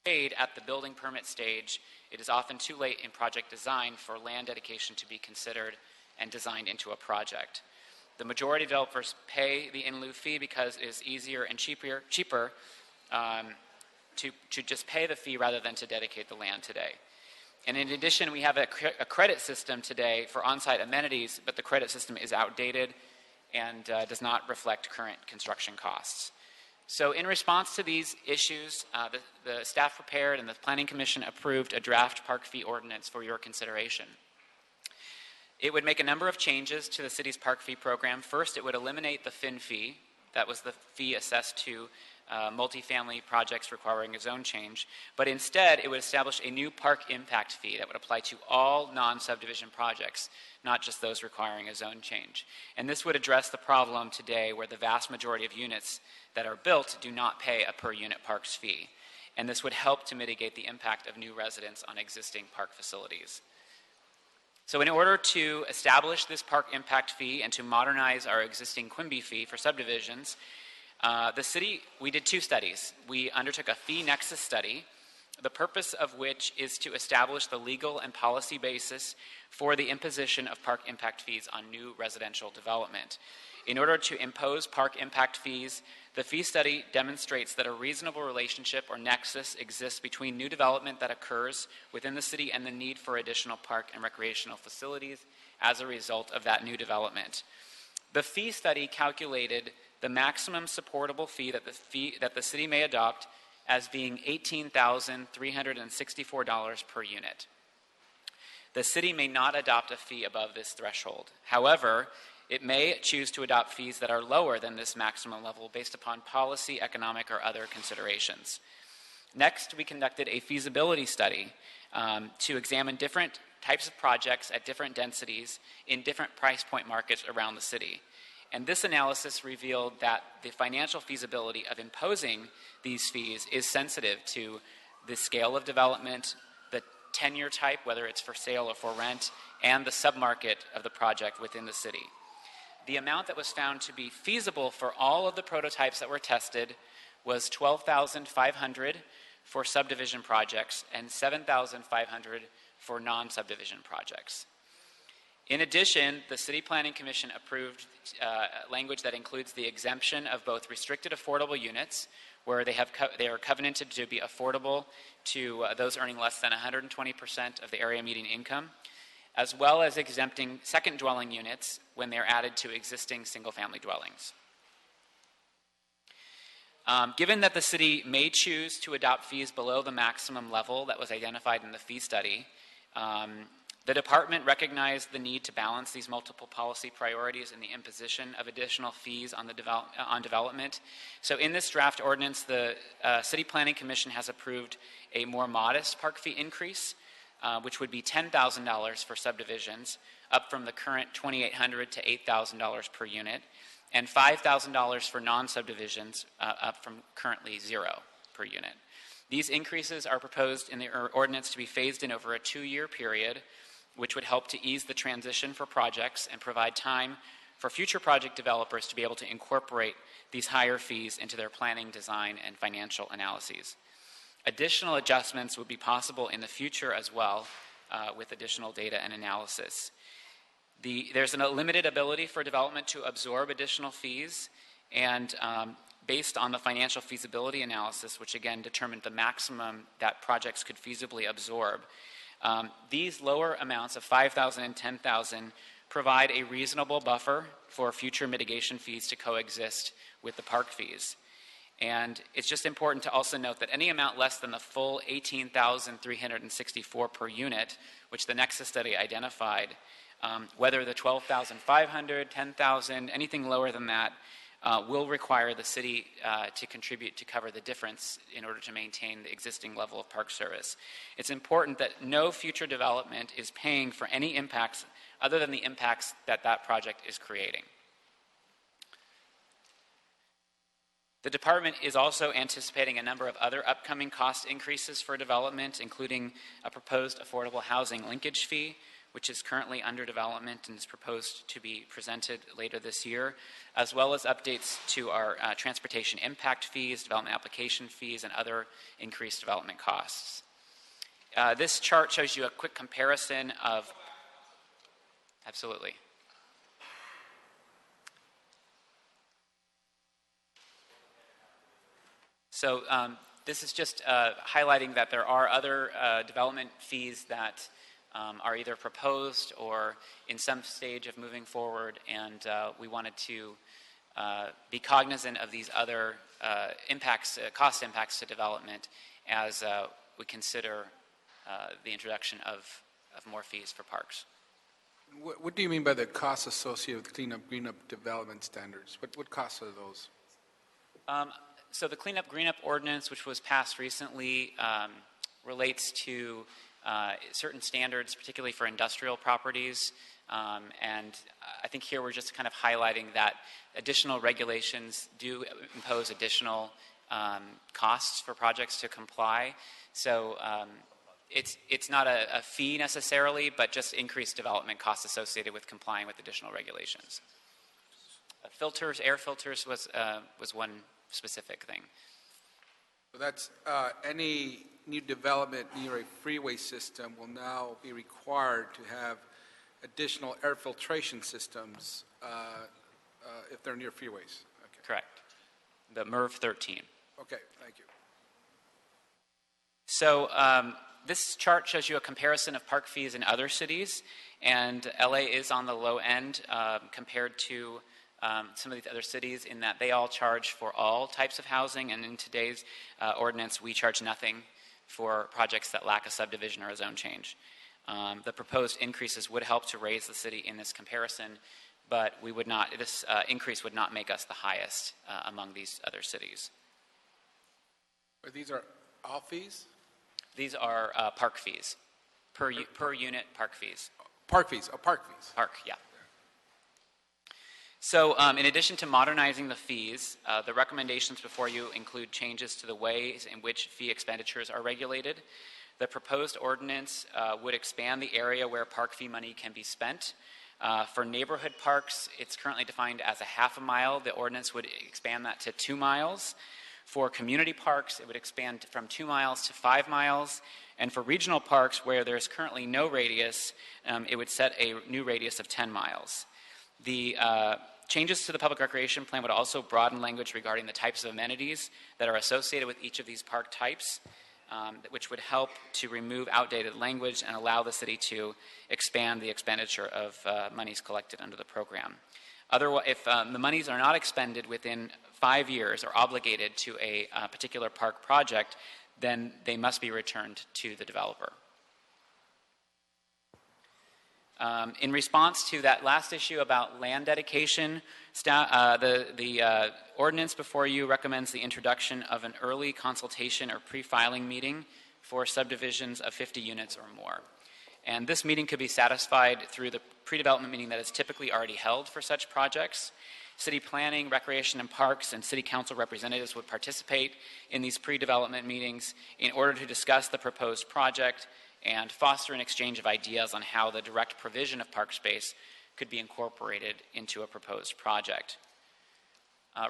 paid at the building permit stage, it is often too late in project design for land dedication to be considered and designed into a project. The majority of developers pay the in lieu fee because it is easier and cheaper to just pay the fee rather than to dedicate the land today. And in addition, we have a credit system today for on-site amenities, but the credit system is outdated and does not reflect current construction costs. So in response to these issues, the staff prepared and the Planning Commission approved a draft park fee ordinance for your consideration. It would make a number of changes to the city's park fee program. First, it would eliminate the FIN fee. That was the fee assessed to multifamily projects requiring a zone change. But instead, it would establish a new park impact fee that would apply to all non-subdivision projects, not just those requiring a zone change. And this would address the problem today where the vast majority of units that are built do not pay a per unit parks fee. And this would help to mitigate the impact of new residents on existing park facilities. So in order to establish this park impact fee and to modernize our existing Quimby fee for subdivisions, we did two studies. We undertook a fee nexus study, the purpose of which is to establish the legal and policy basis for the imposition of park impact fees on new residential development. In order to impose park impact fees, the fee study demonstrates that a reasonable relationship or nexus exists between new development that occurs within the city and the need for additional park and recreational facilities as a result of that new development. The fee study calculated the maximum supportable fee that the city may adopt as being $18,364 per unit. The city may not adopt a fee above this threshold. However, it may choose to adopt fees that are lower than this maximum level based upon policy, economic, or other considerations. Next, we conducted a feasibility study to examine different types of projects at different densities in different price point markets around the city. And this analysis revealed that the financial feasibility of imposing these fees is sensitive to the scale of development, the tenure type, whether it's for sale or for rent, and the submarket of the project within the city. The amount that was found to be feasible for all of the prototypes that were tested was $12,500 for subdivision projects and $7,500 for non-subdivision projects. In addition, the City Planning Commission approved language that includes the exemption of both restricted affordable units, where they are covenanted to be affordable to those earning less than 120% of the area median income, as well as exempting second dwelling units when they're added to existing single-family dwellings. Given that the city may choose to adopt fees below the maximum level that was identified in the fee study, the department recognized the need to balance these multiple policy priorities in the imposition of additional fees on development. So in this draft ordinance, the City Planning Commission has approved a more modest park fee increase, which would be $10,000 for subdivisions, up from the current $2,800 to $8,000 per unit, and $5,000 for non-subdivisions, up from currently $0 per unit. These increases are proposed in the ordinance to be phased in over a 2-year period, which would help to ease the transition for projects and provide time for future project developers to be able to incorporate these higher fees into their planning, design, and financial analyses. Additional adjustments would be possible in the future as well with additional data and analysis. There's a limited ability for development to absorb additional fees, and based on the financial feasibility analysis, which again determined the maximum that projects could feasibly absorb, these lower amounts of $5,000 and $10,000 provide a reasonable buffer for future mitigation fees to coexist with the park fees. And it's just important to also note that any amount less than the full $18,364 per unit, which the Nexus study identified, whether the $12,500, $10,000, anything lower than that, will require the city to contribute to cover the difference in order to maintain the existing level of park service. It's important that no future development is paying for any impacts other than the impacts that that project is creating. The department is also anticipating a number of other upcoming cost increases for development, including a proposed affordable housing linkage fee, which is currently under development and is proposed to be presented later this year, as well as updates to our transportation impact fees, development application fees, and other increased development costs. This chart shows you a quick comparison of, absolutely. So this is just highlighting that there are other development fees that are either proposed or in some stage of moving forward, and we wanted to be cognizant of these other impacts, cost impacts to development as we consider the introduction of more fees for parks. What do you mean by the costs associated with cleanup, green-up development standards? What costs are those? So the Cleanup Greenup Ordinance, which was passed recently, relates to certain standards, particularly for industrial properties. And I think here we're just kind of highlighting that additional regulations do impose additional costs for projects to comply. So it's not a fee necessarily, but just increased development costs associated with complying with additional regulations. Filters, air filters was one specific thing. So that's any new development near a freeway system will now be required to have additional air filtration systems if they're near freeways. Okay. Correct. The MERV 13. Okay, thank you. So this chart shows you a comparison of park fees in other cities, and LA is on the low end compared to some of these other cities in that they all charge for all types of housing, and in today's ordinance we charge nothing for projects that lack a subdivision or a zone change. The proposed increases would help to raise the city in this comparison, but we would not, this increase would not make us the highest among these other cities. But these are all fees? These are park fees, per unit park fees. Park fees, park fees. Park, yeah. So in addition to modernizing the fees, the recommendations before you include changes to the ways in which fee expenditures are regulated. The proposed ordinance would expand the area where park fee money can be spent. For neighborhood parks, it's currently defined as a half a mile. The ordinance would expand that to 2 miles. For community parks, it would expand from 2 miles to 5 miles. And for regional parks, where there's currently no radius, it would set a new radius of 10 miles. The changes to the public recreation plan would also broaden language regarding the types of amenities that are associated with each of these park types, which would help to remove outdated language and allow the city to expand the expenditure of monies collected under the program. Otherwise, if the monies are not expended within 5 years or obligated to a particular park project, then they must be returned to the developer. In response to that last issue about land dedication, the ordinance before you recommends the introduction of an early consultation or pre-filing meeting for subdivisions of 50 units or more. And this meeting could be satisfied through the pre-development meeting that is typically already held for such projects. City planning, recreation, and parks and city council representatives would participate in these pre-development meetings in order to discuss the proposed project and foster an exchange of ideas on how the direct provision of park space could be incorporated into a proposed project.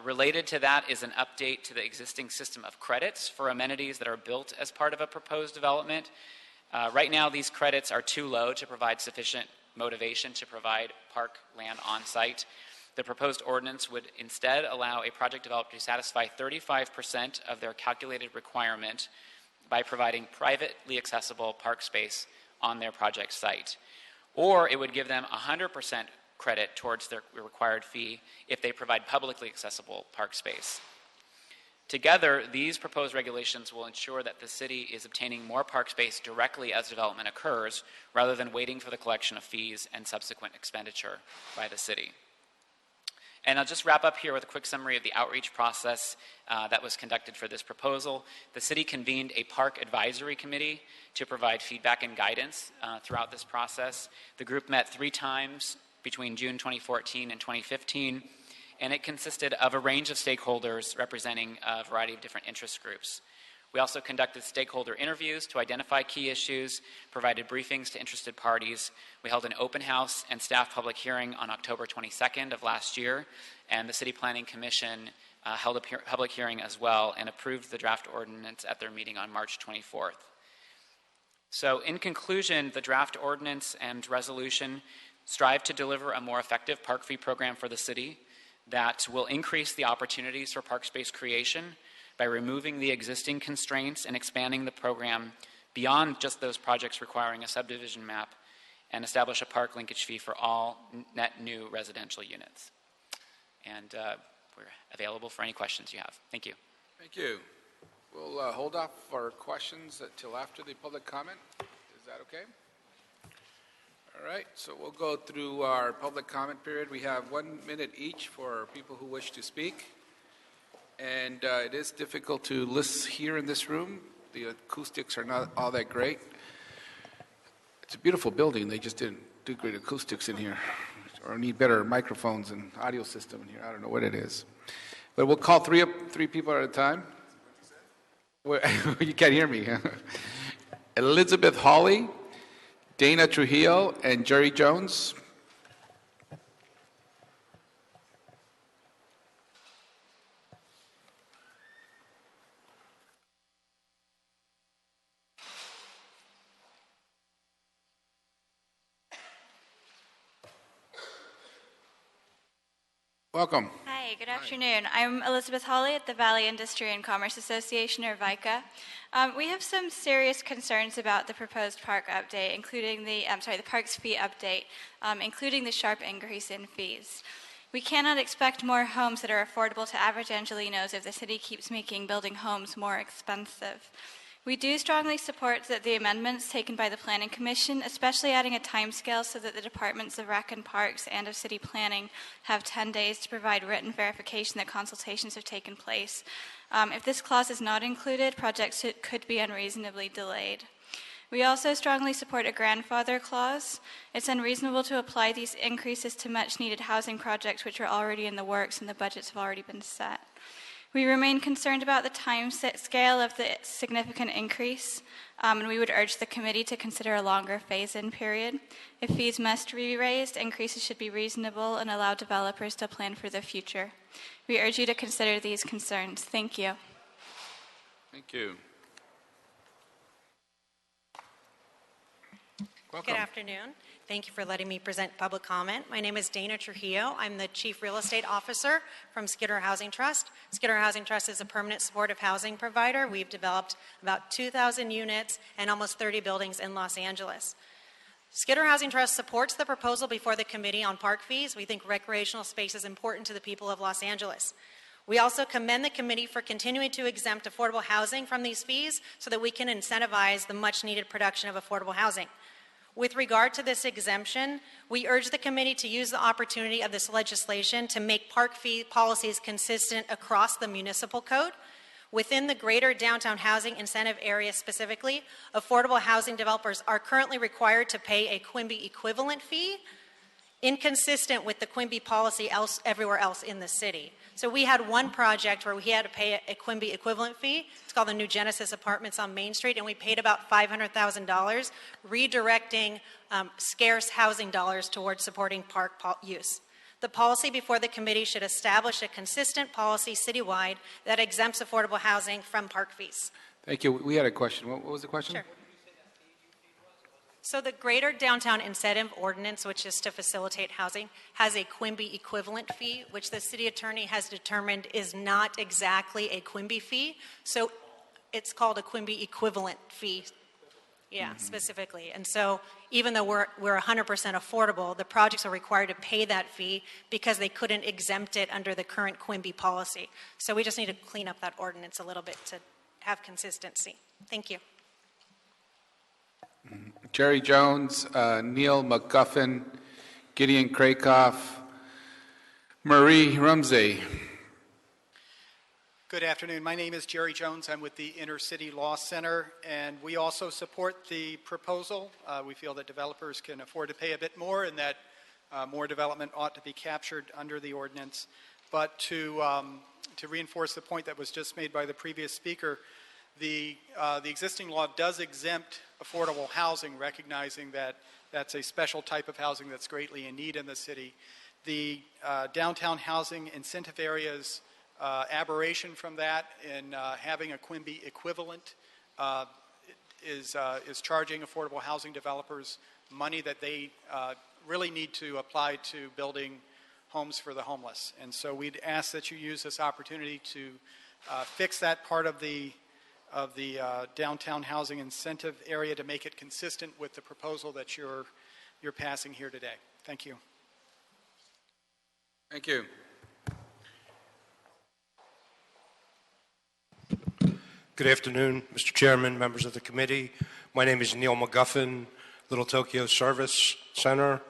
Related to that is an update to the existing system of credits for amenities that are built as part of a proposed development. Right now, these credits are too low to provide sufficient motivation to provide park land on site. The proposed ordinance would instead allow a project developer to satisfy 35% of their calculated requirement by providing privately accessible park space on their project site. Or it would give them 100% credit towards their required fee if they provide publicly accessible park space. Together, these proposed regulations will ensure that the city is obtaining more park space directly as development occurs, rather than waiting for the collection of fees and subsequent expenditure by the city. And I'll just wrap up here with a quick summary of the outreach process that was conducted for this proposal. The city convened a park advisory committee to provide feedback and guidance throughout this process. The group met 3 times between June 2014 and 2015, and it consisted of a range of stakeholders representing a variety of different interest groups. We also conducted stakeholder interviews to identify key issues, provided briefings to interested parties. We held an open house and staff public hearing on October 22nd of last year, and the City Planning Commission held a public hearing as well and approved the draft ordinance at their meeting on March 24th. So in conclusion, the draft ordinance and resolution strive to deliver a more effective park fee program for the city that will increase the opportunities for park space creation by removing the existing constraints and expanding the program beyond just those projects requiring a subdivision map, and establish a park linkage fee for all net new residential units. And we're available for any questions you have. Thank you. Thank you. We'll hold off for questions until after the public comment. Is that okay? All right, so we'll go through our public comment period. We have 1 minute each for people who wish to speak. And it is difficult to listen here in this room. The acoustics are not all that great. It's a beautiful building. They just didn't do great acoustics in here, or need better microphones and audio system in here. I don't know what it is. But we'll call three people at a time. You can't hear me. Elizabeth Hawley, Dana Trujillo, and Jerry Jones. Welcome. Hi, good afternoon. I'm Elizabeth Hawley at the Valley Industry and Commerce Association, or VICA. We have some serious concerns about the proposed park update, including the park's fee update, including the sharp increase in fees. We cannot expect more homes that are affordable to average Angelenos if the city keeps making building homes more expensive. We do strongly support the amendments taken by the Planning Commission, especially adding a timescale so that the Departments of Rec and Parks and of City Planning have 10 days to provide written verification that consultations have taken place. If this clause is not included, projects could be unreasonably delayed. We also strongly support a grandfather clause. It's unreasonable to apply these increases to much-needed housing projects which are already in the works and the budgets have already been set. We remain concerned about the time scale of the significant increase, and we would urge the committee to consider a longer phase-in period. If fees must be raised, increases should be reasonable and allow developers to plan for the future. We urge you to consider these concerns. Thank you. Thank you. Welcome. Good afternoon. Thank you for letting me present public comment. My name is Dana Trujillo. I'm the Chief Real Estate Officer from Skitter Housing Trust. Skitter Housing Trust is a permanent supportive housing provider. We've developed about 2,000 units and almost 30 buildings in Los Angeles. Skitter Housing Trust supports the proposal before the Committee on Park Fees. We think recreational space is important to the people of Los Angeles. We also commend the committee for continuing to exempt affordable housing from these fees so that we can incentivize the much-needed production of affordable housing. With regard to this exemption, we urge the committee to use the opportunity of this legislation to make park fee policies consistent across the municipal code. Within the greater downtown housing incentive area specifically, affordable housing developers are currently required to pay a Quimby equivalent fee, inconsistent with the Quimby policy everywhere else in the city. So we had one project where we had to pay a Quimby equivalent fee. It's called the New Genesis Apartments on Main Street, and we paid about $500,000, redirecting scarce housing dollars towards supporting park use. The policy before the committee should establish a consistent policy citywide that exempts affordable housing from park fees. Thank you. We had a question. What was the question? Sure. So the Greater Downtown Incentive Ordinance, which is to facilitate housing, has a Quimby equivalent fee, which the city attorney has determined is not exactly a Quimby fee. So it's called a Quimby equivalent fee. Yeah, specifically. And so even though we're 100% affordable, the projects are required to pay that fee because they couldn't exempt it under the current Quimby policy. So we just need to clean up that ordinance a little bit to have consistency. Thank you. Jerry Jones, Neil McGuffin, Gideon Krakoff, Marie Rumsey. Good afternoon. My name is Jerry Jones. I'm with the Inner City Law Center, and we also support the proposal. We feel that developers can afford to pay a bit more and that more development ought to be captured under the ordinance. But to reinforce the point that was just made by the previous speaker, The existing law does exempt affordable housing, recognizing that that's a special type of housing that's greatly in need in the city. The downtown housing incentive area's aberration from that in having a Quimby equivalent is charging affordable housing developers money that they really need to apply to building homes for the homeless. And so we'd ask that you use this opportunity to fix that part of the downtown housing incentive area to make it consistent with the proposal that you're passing here today. Thank you. Thank you. Good afternoon, Mr. Chairman, members of the committee. My name is Neil McGuffin, Little Tokyo Service Center.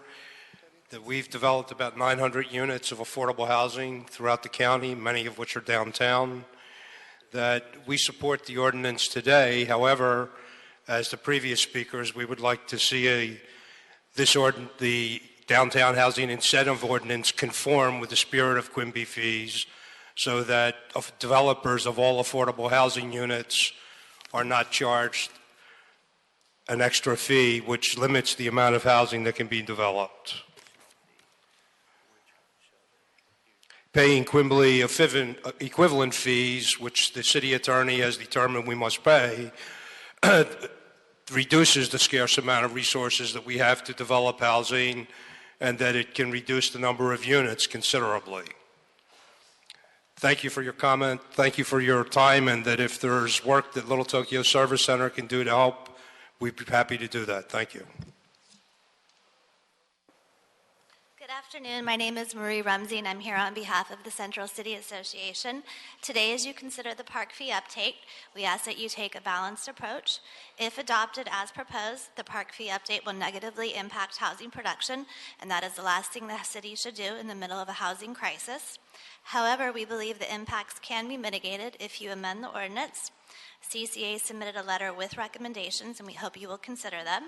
That we've developed about 900 units of affordable housing throughout the county, many of which are downtown. That we support the ordinance today. However, as the previous speakers, we would like to see the downtown housing incentive ordinance conform with the spirit of Quimby fees, so that developers of all affordable housing units are not charged an extra fee, which limits the amount of housing that can be developed. Paying Quimby equivalent fees, which the city attorney has determined we must pay, reduces the scarce amount of resources that we have to develop housing, and that it can reduce the number of units considerably. Thank you for your comment. Thank you for your time, and that if there's work that Little Tokyo Service Center can do to help, we'd be happy to do that. Thank you. Good afternoon. My name is Marie Rumsey, and I'm here on behalf of the Central City Association. Today, as you consider the park fee update, we ask that you take a balanced approach. If adopted as proposed, the park fee update will negatively impact housing production, and that is the last thing the city should do in the middle of a housing crisis. However, we believe the impacts can be mitigated if you amend the ordinance. CCA submitted a letter with recommendations, and we hope you will consider them.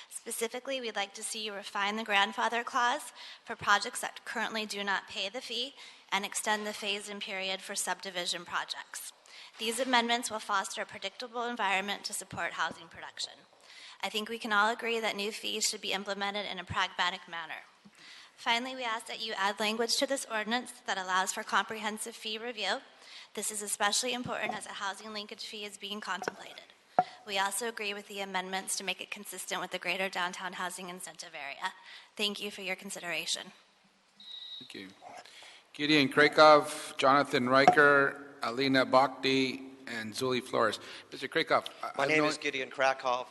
Specifically, we'd like to see you refine the grandfather clause for projects that currently do not pay the fee and extend the phase-in period for subdivision projects. These amendments will foster a predictable environment to support housing production. I think we can all agree that new fees should be implemented in a pragmatic manner. Finally, we ask that you add language to this ordinance that allows for comprehensive fee review. This is especially important as a housing linkage fee is being contemplated. We also agree with the amendments to make it consistent with the greater downtown housing incentive area. Thank you for your consideration. Thank you. Gideon Krakow, Jonathan Riker, Alina Bhakti, and Zuli Flores. Mr. Krakow. My name is Gideon Krakow.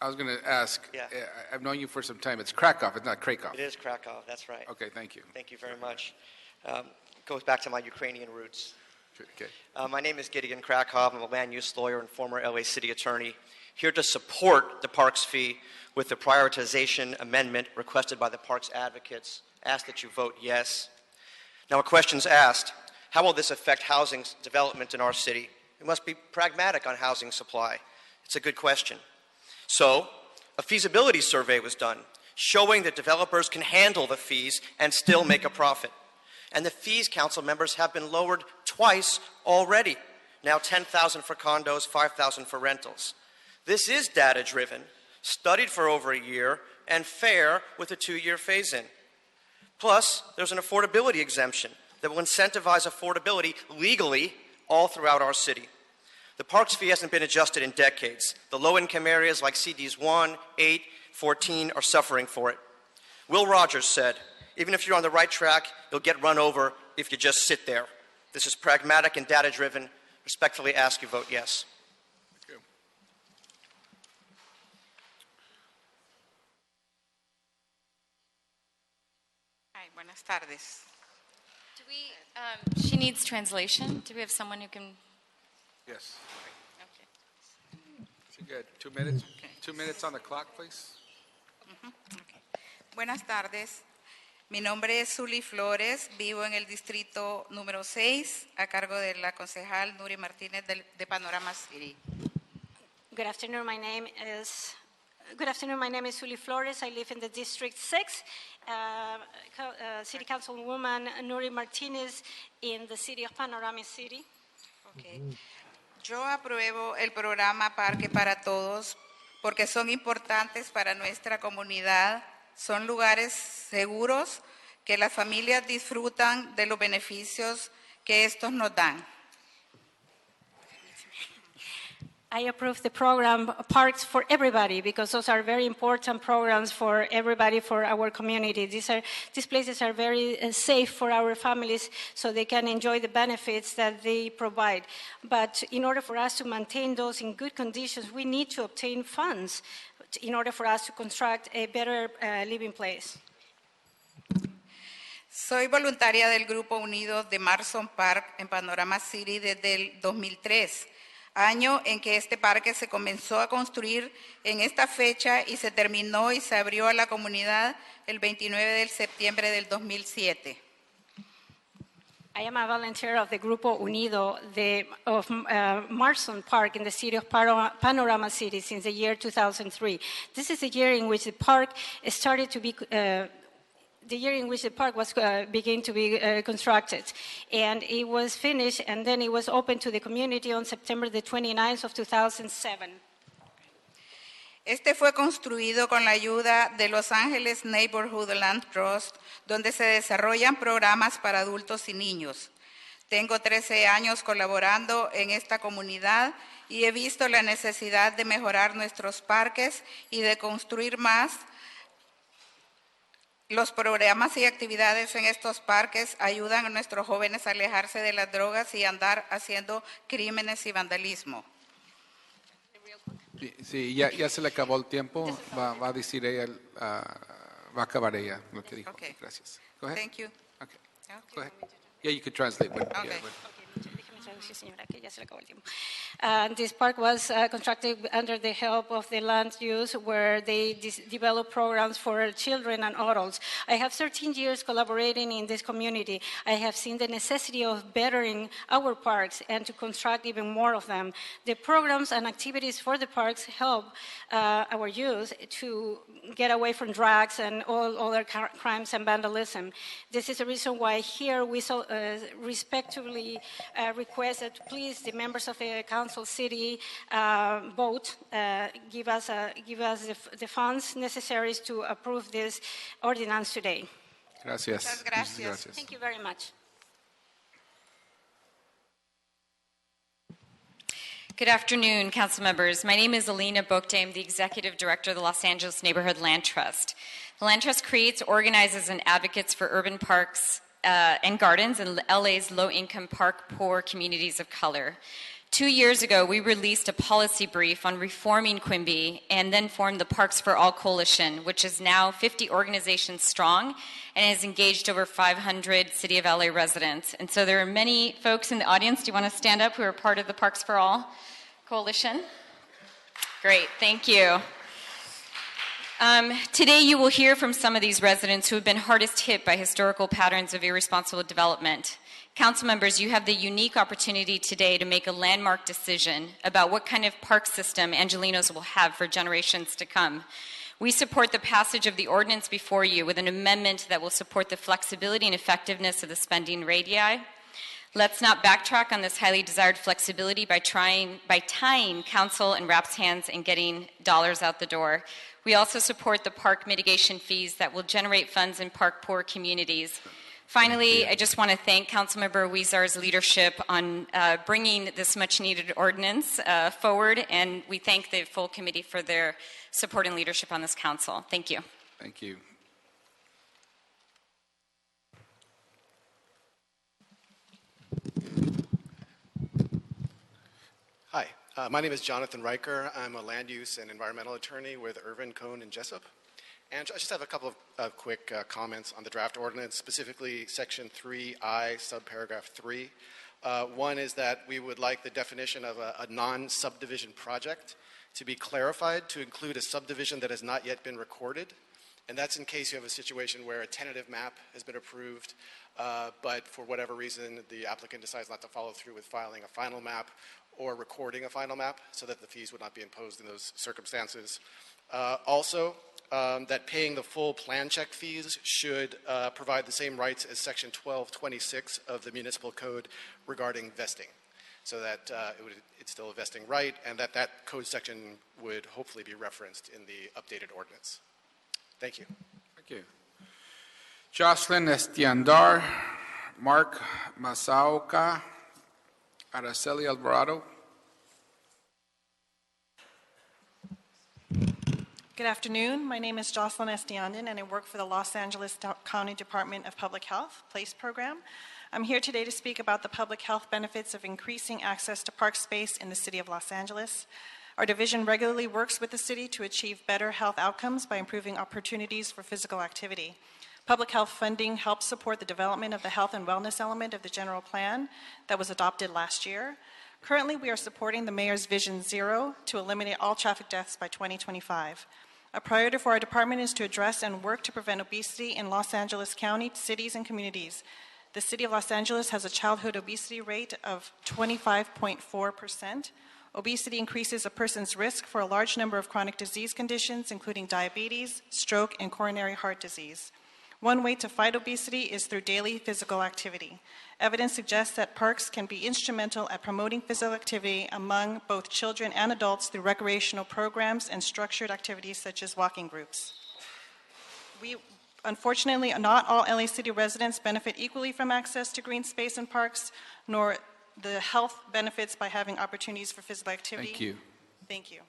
I was going to ask, Yeah. I've known you for some time. It's Krakow, it's not Krakow. It is Krakow, that's right. Okay, thank you. Thank you very much. Goes back to my Ukrainian roots. Okay. My name is Gideon Krakow. I'm a land use lawyer and former LA city attorney, here to support the parks fee with the prioritization amendment requested by the parks advocates. Ask that you vote yes. Now, a question's asked, how will this affect housing development in our city? We must be pragmatic on housing supply. It's a good question. So, a feasibility survey was done, showing that developers can handle the fees and still make a profit. And the fees, council members, have been lowered twice already. Now $10,000 for condos, $5,000 for rentals. This is data-driven, studied for over a year, and fair with a 2-year phase-in. Plus, there's an affordability exemption that will incentivize affordability legally all throughout our city. The parks fee hasn't been adjusted in decades. The low-income areas like CDs 1, 8, 14 are suffering for it. Will Rogers said, even if you're on the right track, you'll get run over if you just sit there. This is pragmatic and data-driven. Respectfully ask you vote yes. Thank you. Hi, buenas tardes. Do we, she needs translation. Do we have someone who can? Yes. Okay. So good. 2 minutes. 2 minutes on the clock, please. Okay. Buenas tardes. Mi nombre es Zuli Flores. Vivo en el distrito número 6 a cargo de la concejal Nuri Martínez de Panorama City. Good afternoon. My name is Zuli Flores. I live in the District 6. City Councilwoman Nuri Martinez in the city of Panorama City. Okay. Yo apruebo el programa Parque para Todos porque son importantes para nuestra comunidad, son lugares seguros que las familias disfrutan de los beneficios que estos nos dan. I approve the program Parks for Everybody because those are very important programs for everybody, for our community. These places are very safe for our families so they can enjoy the benefits that they provide. But in order for us to maintain those in good conditions, we need to obtain funds in order for us to construct a better living place. Soy voluntaria del Grupo Unido de Marston Park en Panorama City desde el 2003. Año en que este parque se comenzó a construir en esta fecha y se terminó y se abrió a la comunidad el 29 de septiembre del 2007. I am a volunteer of the Grupo Unido of Marston Park in the city of Panorama City since the year 2003. This is the year in which the park started to be the year in which the park was began to be constructed. And it was finished, and then it was opened to the community on September the 29th of 2007. Este fue construido con la ayuda de Los Ángeles Neighborhood Land Trust, donde se desarrollan programas para adultos y niños. Tengo 13 años colaborando en esta comunidad y he visto la necesidad de mejorar nuestros parques y de construir más. Los programas y actividades en estos parques ayudan a nuestros jóvenes a alejarse de las drogas y andar haciendo crímenes y vandalismo. Sí, ya se le acabó el tiempo. Va a decir ella, va a acabar ella lo que dijo. Okay. Gracias. Go ahead. Thank you. Okay. Go ahead. Yeah, you could translate. But, Okay. This park was constructed under the help of the land use where they develop programs for children and adults. I have 13 years collaborating in this community. I have seen the necessity of bettering our parks and to construct even more of them. The programs and activities for the parks help our youth to get away from drugs and all other crimes and vandalism. This is the reason why here we so respectfully request that please the members of the council city vote, give us the funds necessary to approve this ordinance today. Gracias. Muchas gracias. Thank you very much. Good afternoon, council members. My name is Alina Bokte. I'm the executive director of the Los Angeles Neighborhood Land Trust. The Land Trust creates, organizes, and advocates for urban parks and gardens in LA's low-income park poor communities of color. 2 years ago, we released a policy brief on reforming Quimby and then formed the Parks for All Coalition, which is now 50 organizations strong and has engaged over 500 City of LA residents. And so there are many folks in the audience. Do you want to stand up who are part of the Parks for All Coalition? Great, thank you. Today you will hear from some of these residents who have been hardest hit by historical patterns of irresponsible development. Council members, you have the unique opportunity today to make a landmark decision about what kind of park system Angelenos will have for generations to come. We support the passage of the ordinance before you with an amendment that will support the flexibility and effectiveness of the spending radii. Let's not backtrack on this highly desired flexibility by tying council and RAP's hands and getting dollars out the door. We also support the park mitigation fees that will generate funds in park poor communities. Finally, I just want to thank Councilmember Huizar's leadership on bringing this much-needed ordinance forward, and we thank the full committee for their support and leadership on this council. Thank you. Thank you. Hi, my name is Jonathan Riker. I'm a land use and environmental attorney with Irvin, Cohn, and Jessup. And I just have a couple of quick comments on the draft ordinance, specifically Section 3I, subparagraph 3. One is that we would like the definition of a non-subdivision project to be clarified to include a subdivision that has not yet been recorded. And that's in case you have a situation where a tentative map has been approved, but for whatever reason, the applicant decides not to follow through with filing a final map or recording a final map so that the fees would not be imposed in those circumstances. Also, that paying the full plan check fees should provide the same rights as Section 1226 of the Municipal Code regarding vesting. so that it's still a vesting right, and that code section would hopefully be referenced in the updated ordinance. Thank you. Thank you. Jocelyn Estiandar, Mark Masaoka, Araceli Alvarado. Good afternoon. My name is Jocelyn Estiandin, and I work for the Los Angeles County Department of Public Health PLACE program. I'm here today to speak about the public health benefits of increasing access to park space in the city of Los Angeles. Our division regularly works with the city to achieve better health outcomes by improving opportunities for physical activity. Public health funding helps support the development of the health and wellness element of the general plan that was adopted last year. Currently, we are supporting the mayor's Vision Zero to eliminate all traffic deaths by 2025. A priority for our department is to address and work to prevent obesity in Los Angeles County, cities, and communities. The city of Los Angeles has a childhood obesity rate of 25.4%. Obesity increases a person's risk for a large number of chronic disease conditions, including diabetes, stroke, and coronary heart disease. One way to fight obesity is through daily physical activity. Evidence suggests that parks can be instrumental at promoting physical activity among both children and adults through recreational programs and structured activities such as walking groups. Unfortunately, not all LA City residents benefit equally from access to green space and parks, nor the health benefits by having opportunities for physical activity. Thank you. Thank you.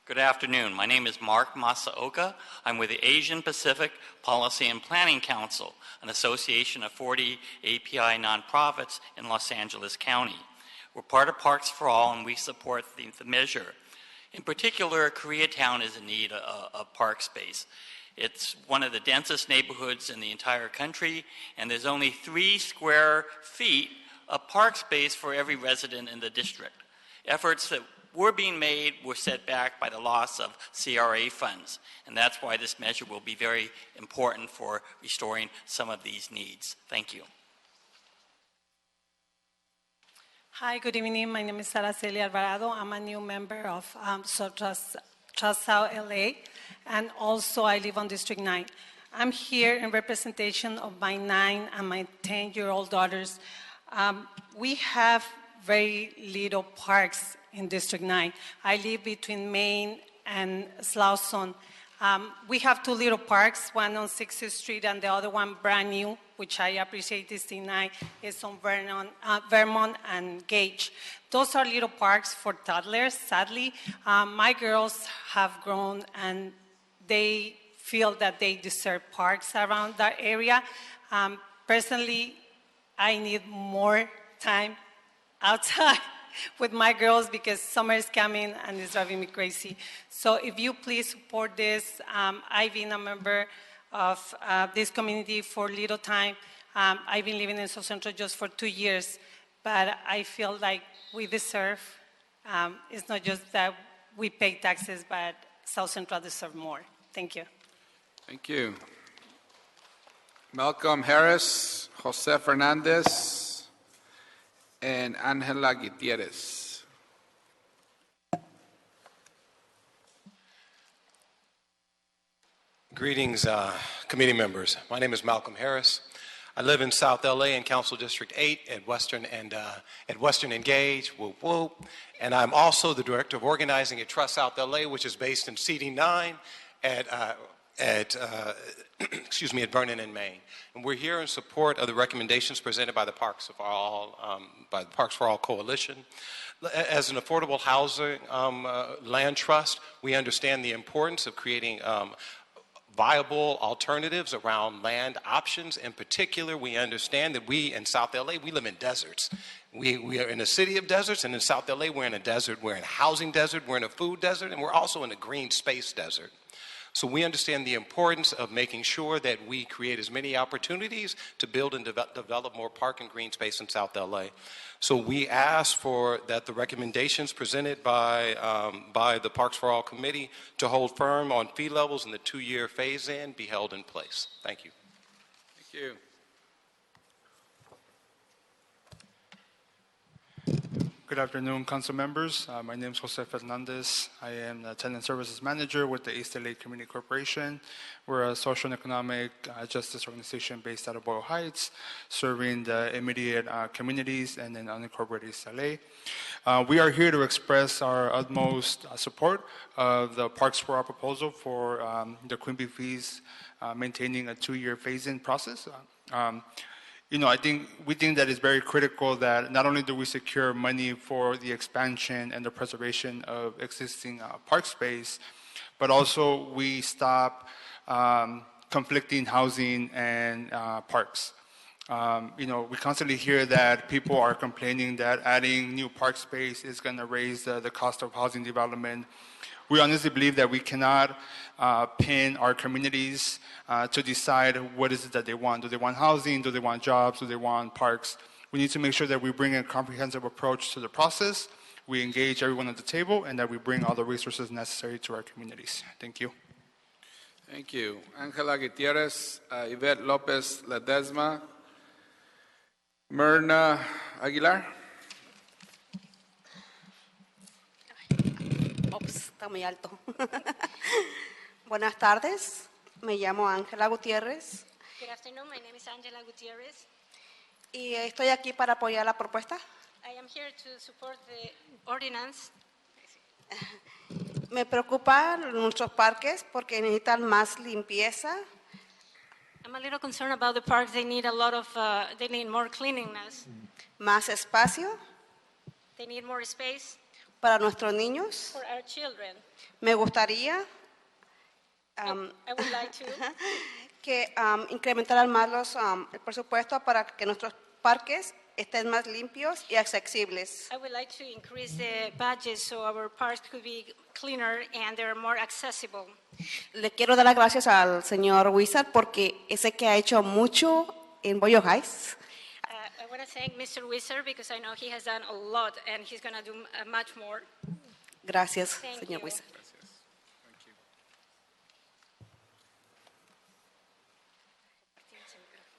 Good afternoon. My name is Mark Masaoka. I'm with the Asian Pacific Policy and Planning Council, an association of 40 API nonprofits in Los Angeles County. We're part of Parks for All, and we support the measure. In particular, Koreatown is in need of park space. It's one of the densest neighborhoods in the entire country, and there's only 3 square feet of park space for every resident in the district. Efforts that were being made were set back by the loss of CRA funds, and that's why this measure will be very important for restoring some of these needs. Thank you. Hi, good evening. My name is Araceli Alvarado. I'm a new member of Trust South LA, and also I live on District 9. I'm here in representation of my 9 and my 10-year-old daughters. We have very little parks in District 9. I live between Main and Sloane. We have 2 little parks, one on 6th Street and the other one brand new, which I appreciate. District 9 is on Vermont and Gage. Those are little parks for toddlers, sadly. My girls have grown and they feel that they deserve parks around that area. Personally, I need more time outside with my girls because summer is coming and it's driving me crazy. So if you please support this, I've been a member of this community for little time. I've been living in South Central just for 2 years, but I feel like we deserve, it's not just that we pay taxes, but South Central deserves more. Thank you. Thank you. Malcolm Harris, Jose Fernandez, and Angela Gutierrez. Greetings, committee members. My name is Malcolm Harris. I live in South LA in Council District 8 at Western and Gage, whoop whoop. And I'm also the director of organizing at Trust South LA, which is based in CD9 at Vernon and Main. And we're here in support of the recommendations presented by the Parks for All Coalition. As an affordable housing land trust, we understand the importance of creating viable alternatives around land options. In particular, we understand that we in South LA, we live in deserts. We are in a city of deserts, and in South LA, we're in a desert. We're in a housing desert, we're in a food desert, and we're also in a green space desert. So we understand the importance of making sure that we create as many opportunities to build and develop more park and green space in South LA. So we ask for that the recommendations presented by the Parks for All Committee to hold firm on fee levels in the 2-year phase-in be held in place. Thank you. Thank you. Good afternoon, council members. My name is Jose Fernandez. I am the Tenant Services Manager with the East LA Community Corporation. We're a social and economic justice organization based out of Boyle Heights, serving the immediate communities and in unincorporated East LA. We are here to express our utmost support of the Parks for All proposal for the Quimby fees, maintaining a 2-year phase-in process. We think that it's very critical that not only do we secure money for the expansion and the preservation of existing park space, but also we stop conflicting housing and parks. We constantly hear that people are complaining that adding new park space is going to raise the cost of housing development. We honestly believe that we cannot pin our communities to decide what is it that they want. Do they want housing? Do they want jobs? Do they want parks? We need to make sure that we bring a comprehensive approach to the process, we engage everyone at the table, and that we bring all the resources necessary to our communities. Thank you. Thank you. Angela Gutierrez, Yvette Lopez Ledesma, Myrna Aguilar. Está muy alto. Buenas tardes, me llamo Ángela Gutiérrez. Good afternoon, my name is Angela Gutierrez. Y estoy aquí para apoyar la propuesta. I am here to support the ordinance. Me preocupan nuestros parques porque necesitan más limpieza. I'm a little concerned about the parks. They need they need more cleanliness. Más espacio. They need more space. Para nuestros niños. For our children. Me gustaría I would like to que incrementaran más el presupuesto para que nuestros parques estén más limpios y accesibles. I would like to increase the budget so our parks could be cleaner and they're more accessible. Le quiero dar las gracias al señor Wizard porque sé que ha hecho mucho en Boyle Heights. I want to thank Mr. Wizard because I know he has done a lot and he's going to do much more. Gracias, Thank señor you. Wizard.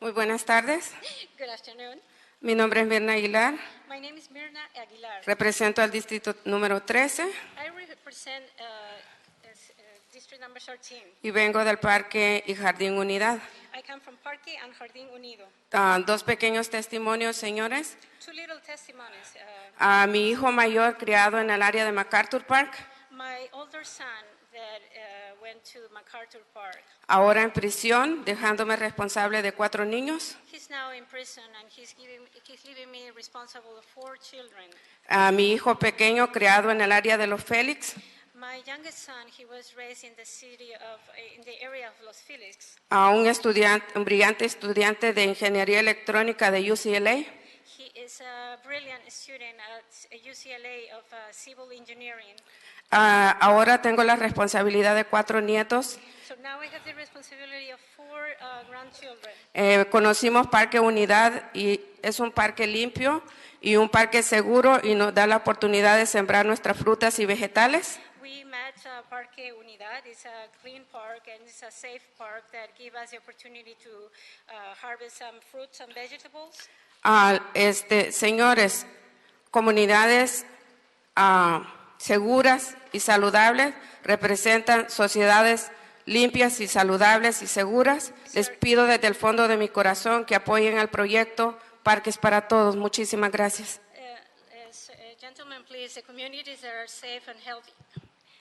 Muy buenas tardes. Good afternoon. Mi nombre es Mirna Aguilar. My name is Myrna Aguilar. Represento al distrito número 13 I represent district number 13. y vengo del Parque y Jardín Unidad. I come from Parque and Jardín Unido. Dos pequeños testimonios, señores. Two little testimonies. A mi hijo mayor criado en el área de MacArthur Park, My older son that went to MacArthur Park. ahora en prisión, dejándome responsable de 4 niños. He's now in prison and he's leaving me responsible of 4 children. A mi hijo pequeño criado en el área de Los Félix. My youngest son, he was raised in the area of Los Felix. A un brillante estudiante de Ingeniería Electrónica de UCLA. He is a brilliant student at UCLA of civil engineering. Ahora tengo la responsabilidad de 4 nietos. So now I have the responsibility of 4 grandchildren. Conocimos Parque Unidad y es un parque limpio y un parque seguro y nos da la oportunidad de sembrar nuestras frutas y vegetales. We met Parque Unidad. It's a clean park and it's a safe park that gives us the opportunity to harvest some fruits and vegetables. Señores, comunidades seguras y saludables representan sociedades limpias y saludables y seguras. Les pido desde el fondo de mi corazón que apoyen el proyecto Parques para Todos. Muchísimas gracias. Gentlemen, please, the communities that are safe and healthy.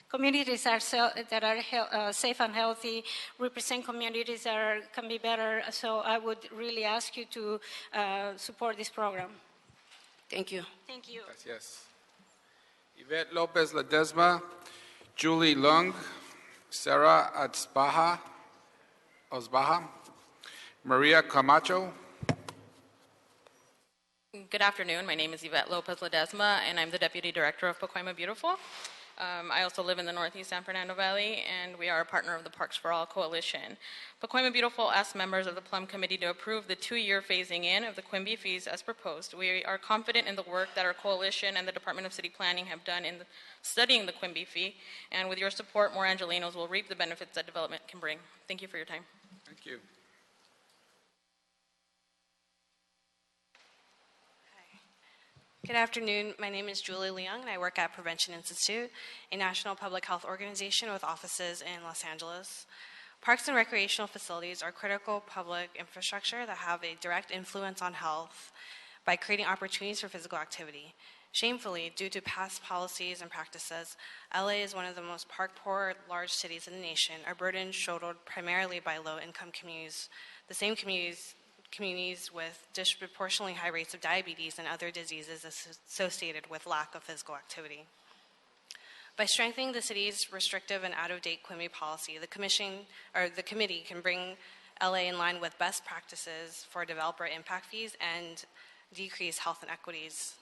Communities that are safe and healthy represent communities that can be better. So I would really ask you to support this program. Thank you. Thank you. Gracias. Yvette Lopez Ledesma, Julie Lung, Sarah Osbaha, Maria Camacho. Good afternoon. My name is Yvette Lopez Ledesma, and I'm the Deputy Director of Pacoima Beautiful. I also live in the Northeast San Fernando Valley, and we are a partner of the Parks for All Coalition. Pacoima Beautiful asked members of the Plum Committee to approve the 2-year phasing in of the Quimby fees as proposed. We are confident in the work that our coalition and the Department of City Planning have done in studying the Quimby fee, and with your support, more Angelinos will reap the benefits that development can bring. Thank you for your time. Thank you. Good afternoon. My name is Julie Leung, and I work at Prevention Institute, a national public health organization with offices in Los Angeles. Parks and recreational facilities are critical public infrastructure that have a direct influence on health by creating opportunities for physical activity. Shamefully, due to past policies and practices, LA is one of the most park-poor large cities in the nation, a burden shouldered primarily by low-income communities, the same communities with disproportionately high rates of diabetes and other diseases associated with lack of physical activity. By strengthening the city's restrictive and out-of-date Quimby policy, the committee can bring LA in line with best practices for developer impact fees and decrease health inequities.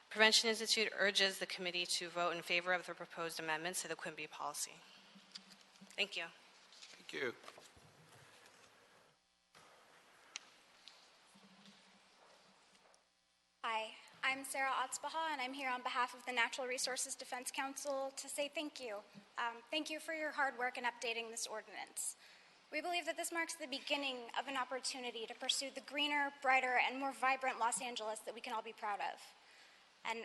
Prevention Institute urges the committee to vote in favor of the proposed amendments to the Quimby policy. Thank you. Thank you. Hi, I'm Sarah Otzbaha, and I'm here on behalf of the Natural Resources Defense Council to say thank you. Thank you for your hard work in updating this ordinance. We believe that this marks the beginning of an opportunity to pursue the greener, brighter, and more vibrant Los Angeles that we can all be proud of. And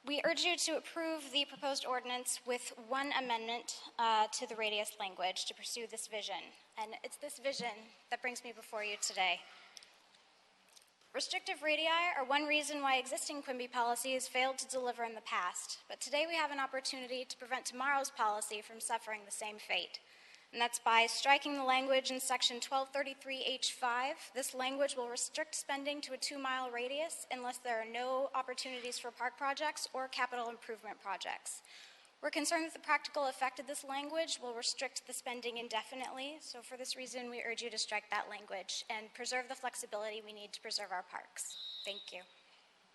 we urge you to approve the proposed ordinance with one amendment to the radius language to pursue this vision. And it's this vision that brings me before you today. Restrictive radii are one reason why existing Quimby policies failed to deliver in the past, but today we have an opportunity to prevent tomorrow's policy from suffering the same fate. And that's by striking the language in section 1233H5. This language will restrict spending to a 2-mile radius unless there are no opportunities for park projects or capital improvement projects. We're concerned that the practical effect of this language will restrict the spending indefinitely, so for this reason we urge you to strike that language and preserve the flexibility we need to preserve our parks. Thank you.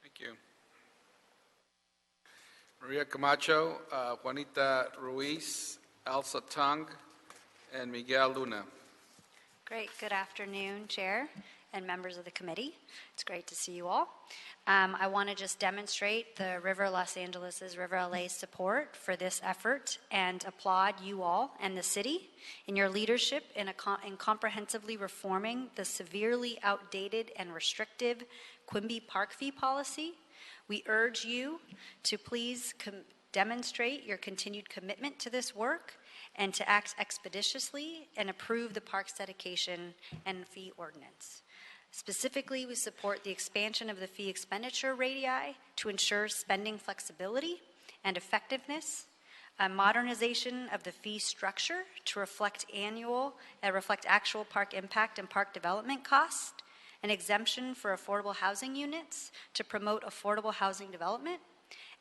Thank you. Maria Camacho, Juanita Ruiz, Elsa Tung, and Miguel Luna. Great. Good afternoon, Chair and members of the committee. It's great to see you all. I want to just demonstrate the River Los Angeles' River LA's support for this effort and applaud you all and the city in your leadership in comprehensively reforming the severely outdated and restrictive Quimby Park fee policy. We urge you to please demonstrate your continued commitment to this work and to act expeditiously and approve the park's dedication and fee ordinance. Specifically, we support the expansion of the fee expenditure radii to ensure spending flexibility and effectiveness, a modernization of the fee structure to reflect actual park impact and park development cost, an exemption for affordable housing units to promote affordable housing development,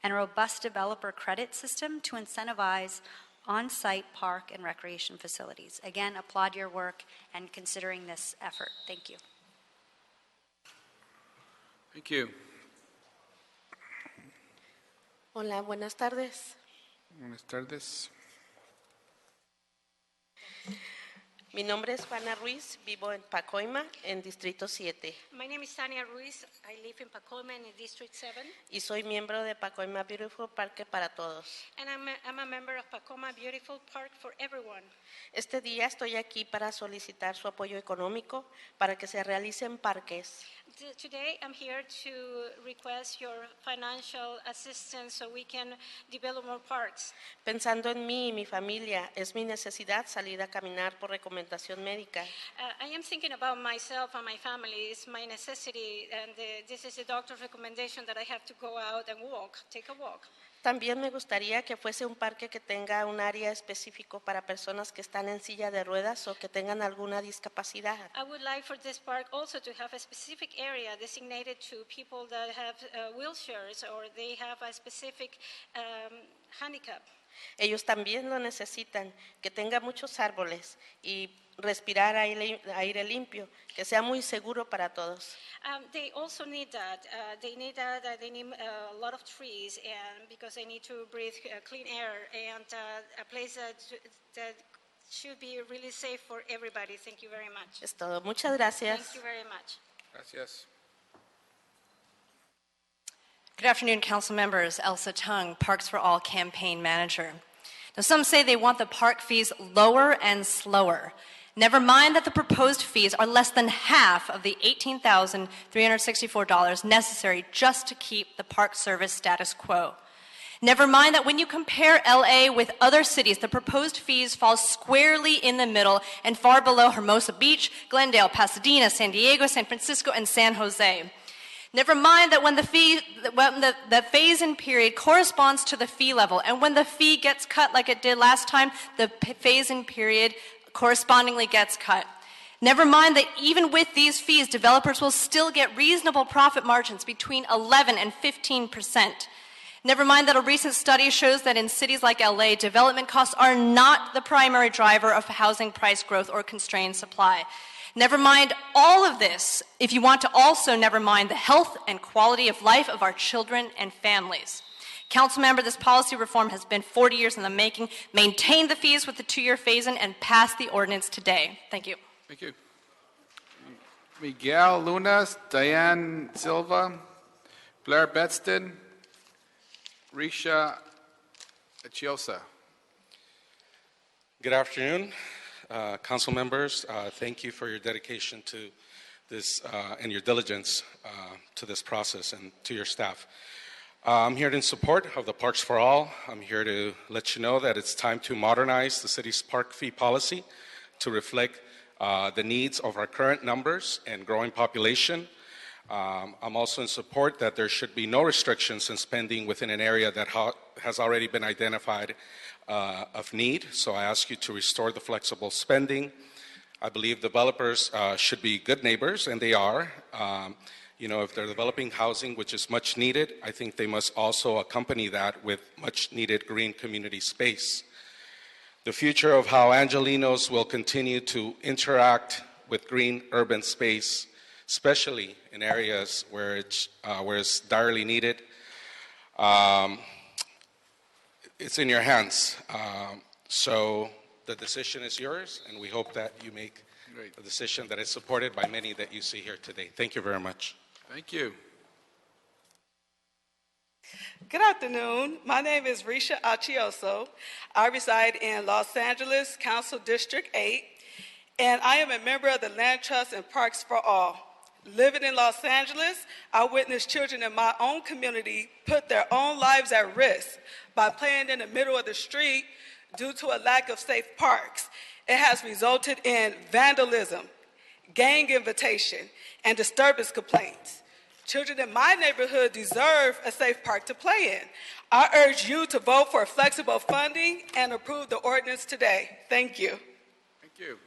and a robust developer credit system to incentivize on-site park and recreation facilities. Again, applaud your work and considering this effort. Thank you. Thank you. Hola, buenas tardes. Buenas tardes. Mi nombre es Juana Ruiz, vivo en Pacoima, en Distrito 7. My name is Tania Ruiz. I live in Pacoima in District 7. Y soy miembro de Pacoima Beautiful Parque para Todos. And I'm a member of Pacoima Beautiful Park for Everyone. Este día estoy aquí para solicitar su apoyo económico para que se realicen parques. Today I'm here to request your financial assistance so we can develop more parks. Pensando en mí y mi familia, es mi necesidad salir a caminar por recomendación médica. I am thinking about myself and my family. It's my necessity, and this is a doctor's recommendation that I have to go out and take a walk. También me gustaría que fuese un parque que tenga un área específico para personas que están en silla de ruedas o que tengan alguna discapacidad. I would like for this park also to have a specific area designated to people that have wheelchairs or they have a specific handicap. Ellos también lo necesitan, que tenga muchos árboles y respirar aire limpio, que sea muy seguro para todos. They also need that. They need a lot of trees, and because they need to breathe clean air and a place that should be really safe for everybody. Thank you very much. Es todo. Muchas gracias. Thank you very much. Gracias. Good afternoon, council members. Elsa Tung, Parks for All campaign manager. Now, some say they want the park fees lower and slower. Never mind that the proposed fees are less than half of the $18,364 necessary just to keep the Park Service status quo. Never mind that when you compare LA with other cities, the proposed fees fall squarely in the middle and far below Hermosa Beach, Glendale, Pasadena, San Diego, San Francisco, and San Jose. Never mind that when the phase-in period corresponds to the fee level, and when the fee gets cut like it did last time, the phase-in period correspondingly gets cut. Never mind that even with these fees, developers will still get reasonable profit margins between 11 and 15%. Never mind that a recent study shows that in cities like LA, development costs are not the primary driver of housing price growth or constrained supply. Never mind all of this if you want to also never mind the health and quality of life of our children and families. Councilmember, this policy reform has been 40 years in the making. Maintain the fees with the 2-year phase-in and pass the ordinance today. Thank you. Thank you. Miguel Lunas, Diane Silva, Blair Bedston, Risha Achiosa. Good afternoon, council members. Thank you for your dedication to this and your diligence to this process, and to your staff. I'm here in support of the Parks for All. I'm here to let you know that it's time to modernize the city's park fee policy to reflect the needs of our current numbers and growing population. I'm also in support that there should be no restrictions in spending within an area that has already been identified of need. So I ask you to restore the flexible spending. I believe developers should be good neighbors, and they are. If they're developing housing, which is much needed, I think they must also accompany that with much needed green community space. The future of how Angelenos will continue to interact with green urban space, especially in areas where it's direly needed, it's in your hands. So the decision is yours, and we hope that you make a decision that is supported by many that you see here today. Thank you very much. Thank you. Good afternoon. My name is Risha Achioso. I reside in Los Angeles Council District 8, and I am a member of the Land Trust and Parks for All. Living in Los Angeles, I witnessed children in my own community put their own lives at risk by playing in the middle of the street due to a lack of safe parks. It has resulted in vandalism, gang invitation, and disturbance complaints. Children in my neighborhood deserve a safe park to play in. I urge you to vote for flexible funding and approve the ordinance today. Thank you. Thank you.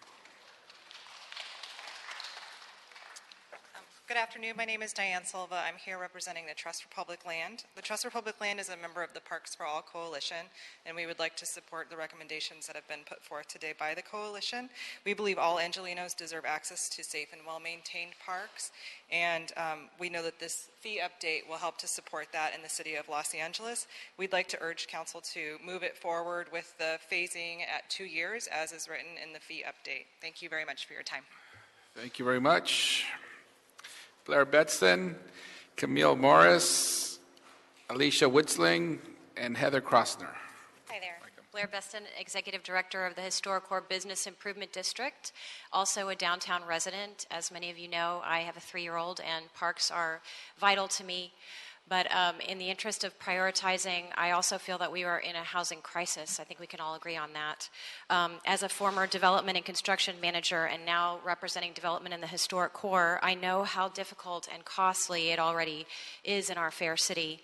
Good afternoon. My name is Diane Silva. I'm here representing the Trust for Public Land. The Trust for Public Land is a member of the Parks for All Coalition, and we would like to support the recommendations that have been put forth today by the coalition. We believe all Angelenos deserve access to safe and well-maintained parks, and we know that this fee update will help to support that in the city of Los Angeles. We'd like to urge council to move it forward with the phasing at 2 years, as is written in the fee update. Thank you very much for your time. Thank you very much. Blair Bedston, Camille Morris, Alicia Woodsling, and Heather Krosner. Hi there. Blair Beston, Executive Director of the HistoriCorps Business Improvement District, also a downtown resident. As many of you know, I have a 3-year-old, and parks are vital to me. But in the interest of prioritizing, I also feel that we are in a housing crisis. I think we can all agree on that. As a former development and construction manager and now representing development in the historic core, I know how difficult and costly it already is in our fair city.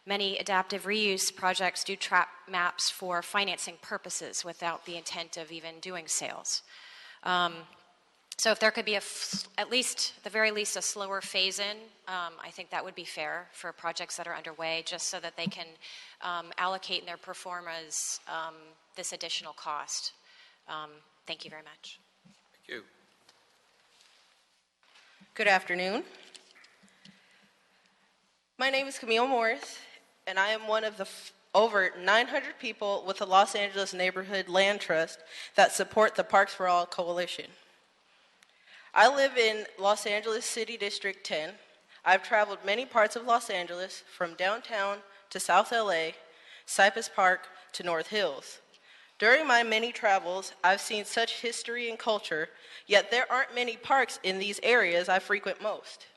Many adaptive reuse projects do trap maps for financing purposes without the intent of even doing sales. So if there could be at the very least, a slower phase-in, I think that would be fair for projects that are underway, just so that they can allocate in their performance this additional cost. Thank you very much. Thank you. Good afternoon. My name is Camille Morris, and I am one of the over 900 people with the Los Angeles Neighborhood Land Trust that support the Parks for All Coalition. I live in Los Angeles City District 10. I've traveled many parts of Los Angeles, from downtown to South LA, Cypress Park to North Hills. During my many travels, I've seen such history and culture, yet there aren't many parks in these areas I frequent most.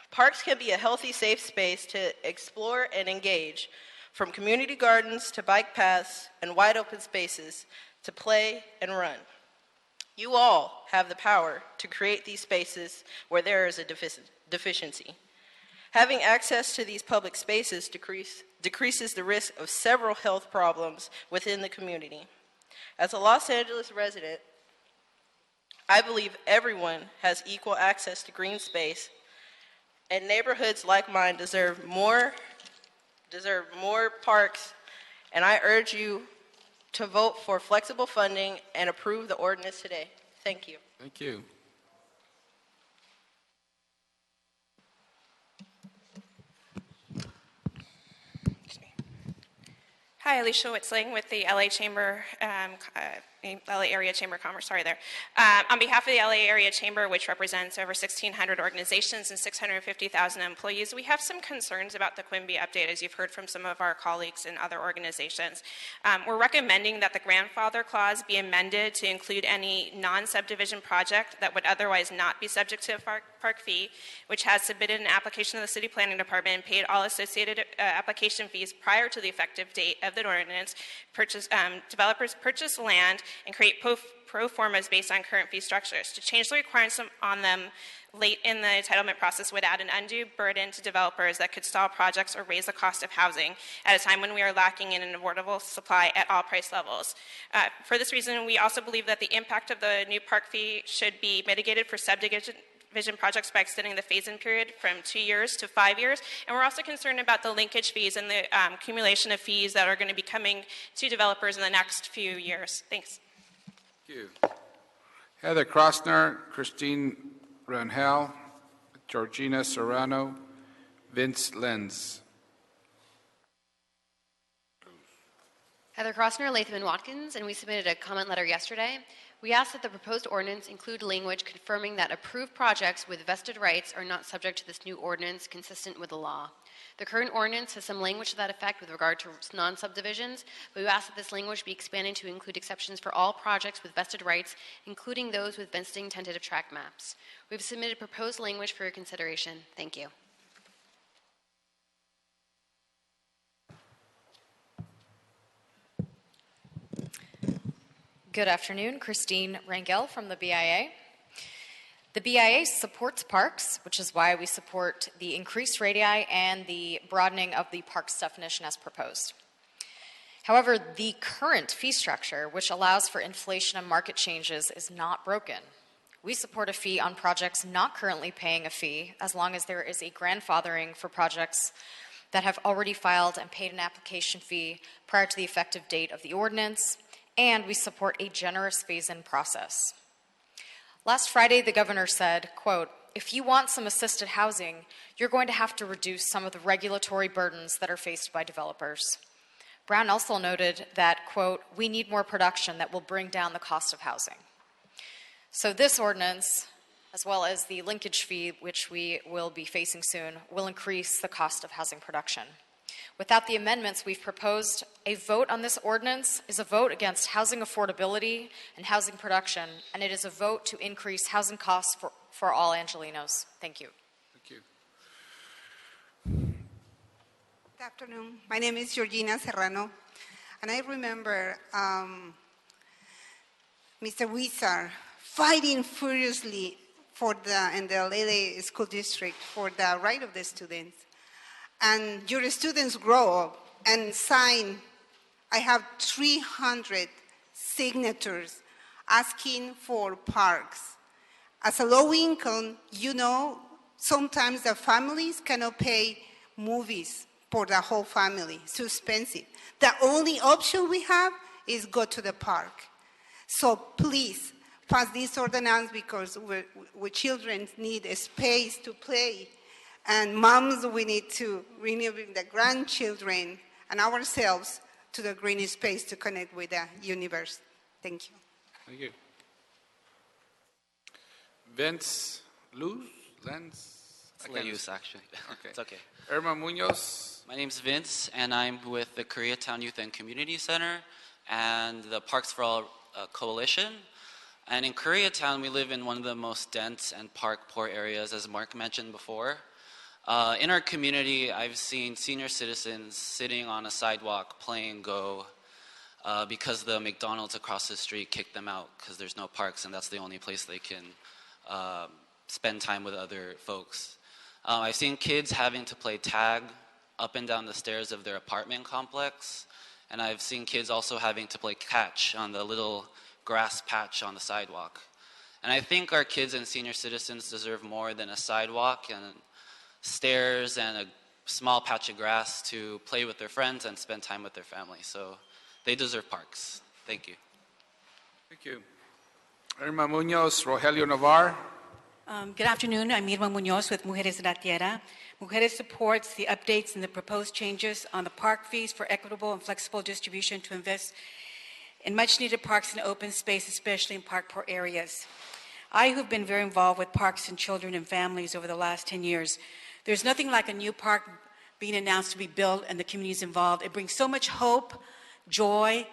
Parks can be a healthy, safe space to explore and engage, from community gardens to bike paths and wide open spaces to play and run. You all have the power to create these spaces where there is a deficiency. Having access to these public spaces decreases the risk of several health problems within the community. As a Los Angeles resident, I believe everyone has equal access to green space, and neighborhoods like mine deserve more parks, and I urge you to vote for flexible funding and approve the ordinance today. Thank you. Thank you. Hi, Alicia Witzling with the LA Chamber, LA Area Chamber of Commerce, sorry there. On behalf of the LA Area Chamber, which represents over 1,600 organizations and 650,000 employees, we have some concerns about the Quimby update, as you've heard from some of our colleagues in other organizations. We're recommending that the grandfather clause be amended to include any non-subdivision project that would otherwise not be subject to a park fee, which has submitted an application to the City Planning Department and paid all associated application fees prior to the effective date of the ordinance. Developers purchase land and create pro formas based on current fee structures. To change the requirements on them late in the entitlement process would add an undue burden to developers that could stall projects or raise the cost of housing at a time when we are lacking in an affordable supply at all price levels. For this reason, we also believe that the impact of the new park fee should be mitigated for subdivision projects by extending the phase-in period from 2 years to 5 years. And we're also concerned about the linkage fees and the accumulation of fees that are going to be coming to developers in the next few years. Thanks. Thank you. Heather Krosner, Christine Rangel, Georgina Serrano, Vince Lenz. Heather Krosner, Latham and Watkins, and we submitted a comment letter yesterday. We ask that the proposed ordinance include language confirming that approved projects with vested rights are not subject to this new ordinance consistent with the law. The current ordinance has some language to that effect with regard to non-subdivisions, but we ask that this language be expanded to include exceptions for all projects with vested rights, including those with vesting tentative tract maps. We've submitted proposed language for your consideration. Thank you. Good afternoon, Christine Rangel from the BIA. The BIA supports parks, which is why we support the increased radii and the broadening of the parks definition as proposed. However, the current fee structure, which allows for inflation and market changes, is not broken. We support a fee on projects not currently paying a fee, as long as there is a grandfathering for projects that have already filed and paid an application fee prior to the effective date of the ordinance, and we support a generous phase-in process. Last Friday, the governor said, quote, "If you want some assisted housing, you're going to have to reduce some of the regulatory burdens that are faced by developers." Brown also noted that, quote, "We need more production that will bring down the cost of housing." So this ordinance, as well as the linkage fee, which we will be facing soon, will increase the cost of housing production. Without the amendments we've proposed, a vote on this ordinance is a vote against housing affordability and housing production, and it is a vote to increase housing costs for all Angelenos. Thank you. Thank you. Good afternoon. My name is Georgina Serrano, and I remember Mr. Wizard fighting furiously in the LA School District for the right of the students. And your students grow up and sign. I have 300 signatures asking for parks. As a low income, you know, sometimes the families cannot pay movies for the whole family. It's too expensive. The only option we have is go to the park. So please pass this ordinance because we children need a space to play. And moms, we need to renew the grandchildren and ourselves to the green space to connect with the universe. Thank you. Thank you. Vince Lenz. It's Leus, actually. Okay. It's okay. Irma Munoz. My name's Vince, and I'm with the Koreatown Youth and Community Center and the Parks for All Coalition. And in Koreatown, we live in one of the most dense and park-poor areas, as Mark mentioned before. In our community, I've seen senior citizens sitting on a sidewalk playing Go because the McDonald's across the street kicked them out because there's no parks, and that's the only place they can spend time with other folks. I've seen kids having to play tag up and down the stairs of their apartment complex, and I've seen kids also having to play catch on the little grass patch on the sidewalk. And I think our kids and senior citizens deserve more than a sidewalk and stairs and a small patch of grass to play with their friends and spend time with their family. So they deserve parks. Thank you. Thank you. Irma Munoz, Rogelio Navar. Good afternoon. I'm Irma Munoz with Mujeres de la Tierra. Mujeres supports the updates and the proposed changes on the park fees for equitable and flexible distribution to invest in much-needed parks and open space, especially in park-poor areas. I have been very involved with parks and children and families over the last 10 years. There's nothing like a new park being announced to be built and the communities involved. It brings so much hope, joy,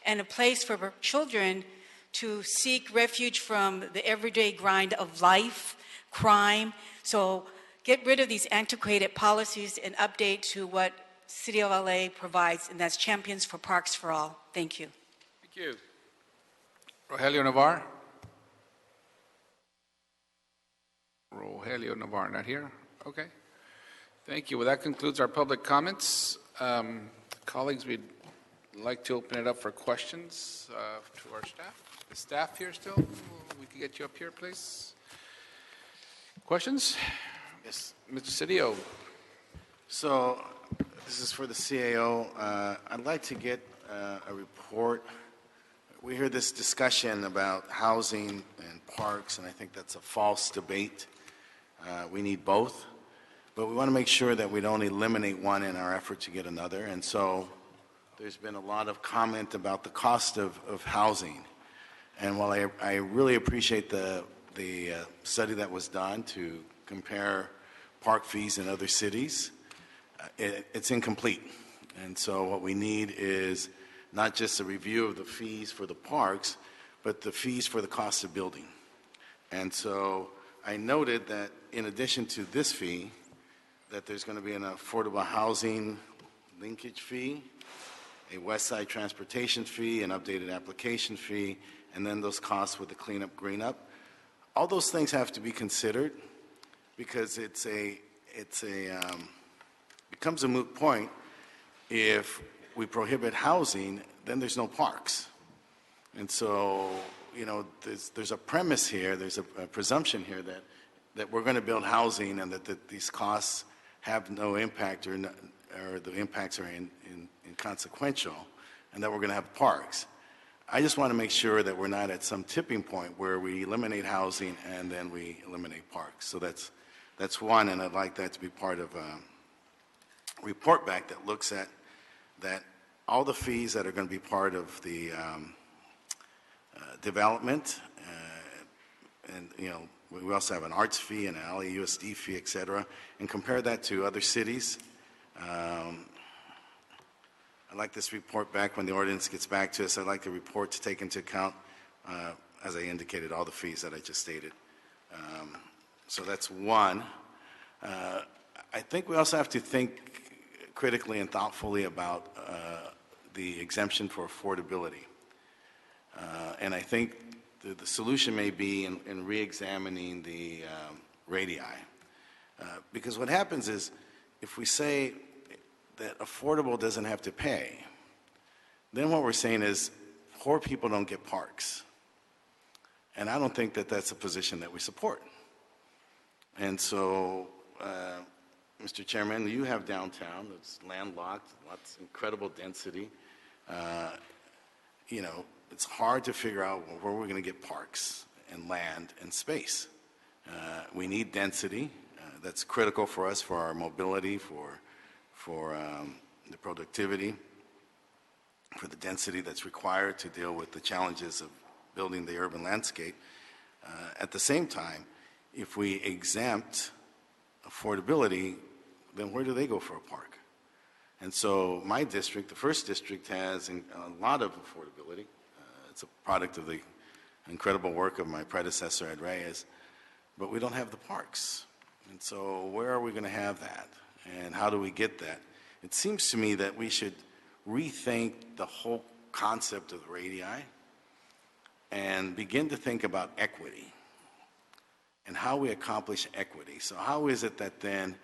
and a place for children to seek refuge from the everyday grind of life, crime. So get rid of these antiquated policies and update to what City of LA provides, and that's Champions for Parks for All. Thank you. Thank you. Rogelio Navar. Rogelio Navar, not here? Okay. Thank you. Well, that concludes our public comments. Colleagues, we'd like to open it up for questions to our staff. The staff here still? We can get you up here, please. Questions? Yes. Mr. Cedillo. So this is for the CAO. I'd like to get a report. We hear this discussion about housing and parks, and I think that's a false debate. We need both, but we want to make sure that we don't eliminate one in our effort to get another. And so there's been a lot of comment about the cost of housing. And while I really appreciate the study that was done to compare park fees in other cities, it's incomplete. And so what we need is not just a review of the fees for the parks, but the fees for the cost of building. And so I noted that in addition to this fee, that there's going to be an affordable housing linkage fee, a West Side transportation fee, an updated application fee, and then those costs with the cleanup, green up. All those things have to be considered because it becomes a moot point if we prohibit housing, then there's no parks. And so, you know, there's a premise here, there's a presumption here that we're going to build housing and that these costs have no impact or the impacts are inconsequential, and that we're going to have parks. I just want to make sure that we're not at some tipping point where we eliminate housing and then we eliminate parks. So that's one, and I'd like that to be part of a report back that looks at that all the fees that are going to be part of the development, and you know, we also have an arts fee and an LAUSD fee, et cetera, and compare that to other cities. I'd like this report back when the ordinance gets back to us. I'd like the report to take into account, as I indicated, all the fees that I just stated. So that's one. I think we also have to think critically and thoughtfully about the exemption for affordability. And I think the solution may be in re-examining the radii. Because what happens is, if we say that affordable doesn't have to pay, then what we're saying is poor people don't get parks. And I don't think that that's a position that we support. And so, Mr. Chairman, you have downtown that's landlocked, lots of incredible density. You know, it's hard to figure out where we're going to get parks and land and space. We need density. That's critical for us, for our mobility, for the productivity, for the density that's required to deal with the challenges of building the urban landscape. At the same time, if we exempt affordable affordability, then where do they go for a park? And so my district, the first district, has a lot of affordability. It's a product of the incredible work of my predecessor, Ed Reyes, but we don't have the parks. And so where are we going to have that? And how do we get that? It seems to me that we should rethink the whole concept of the radii and begin to think about equity and how we accomplish equity. So how is it that then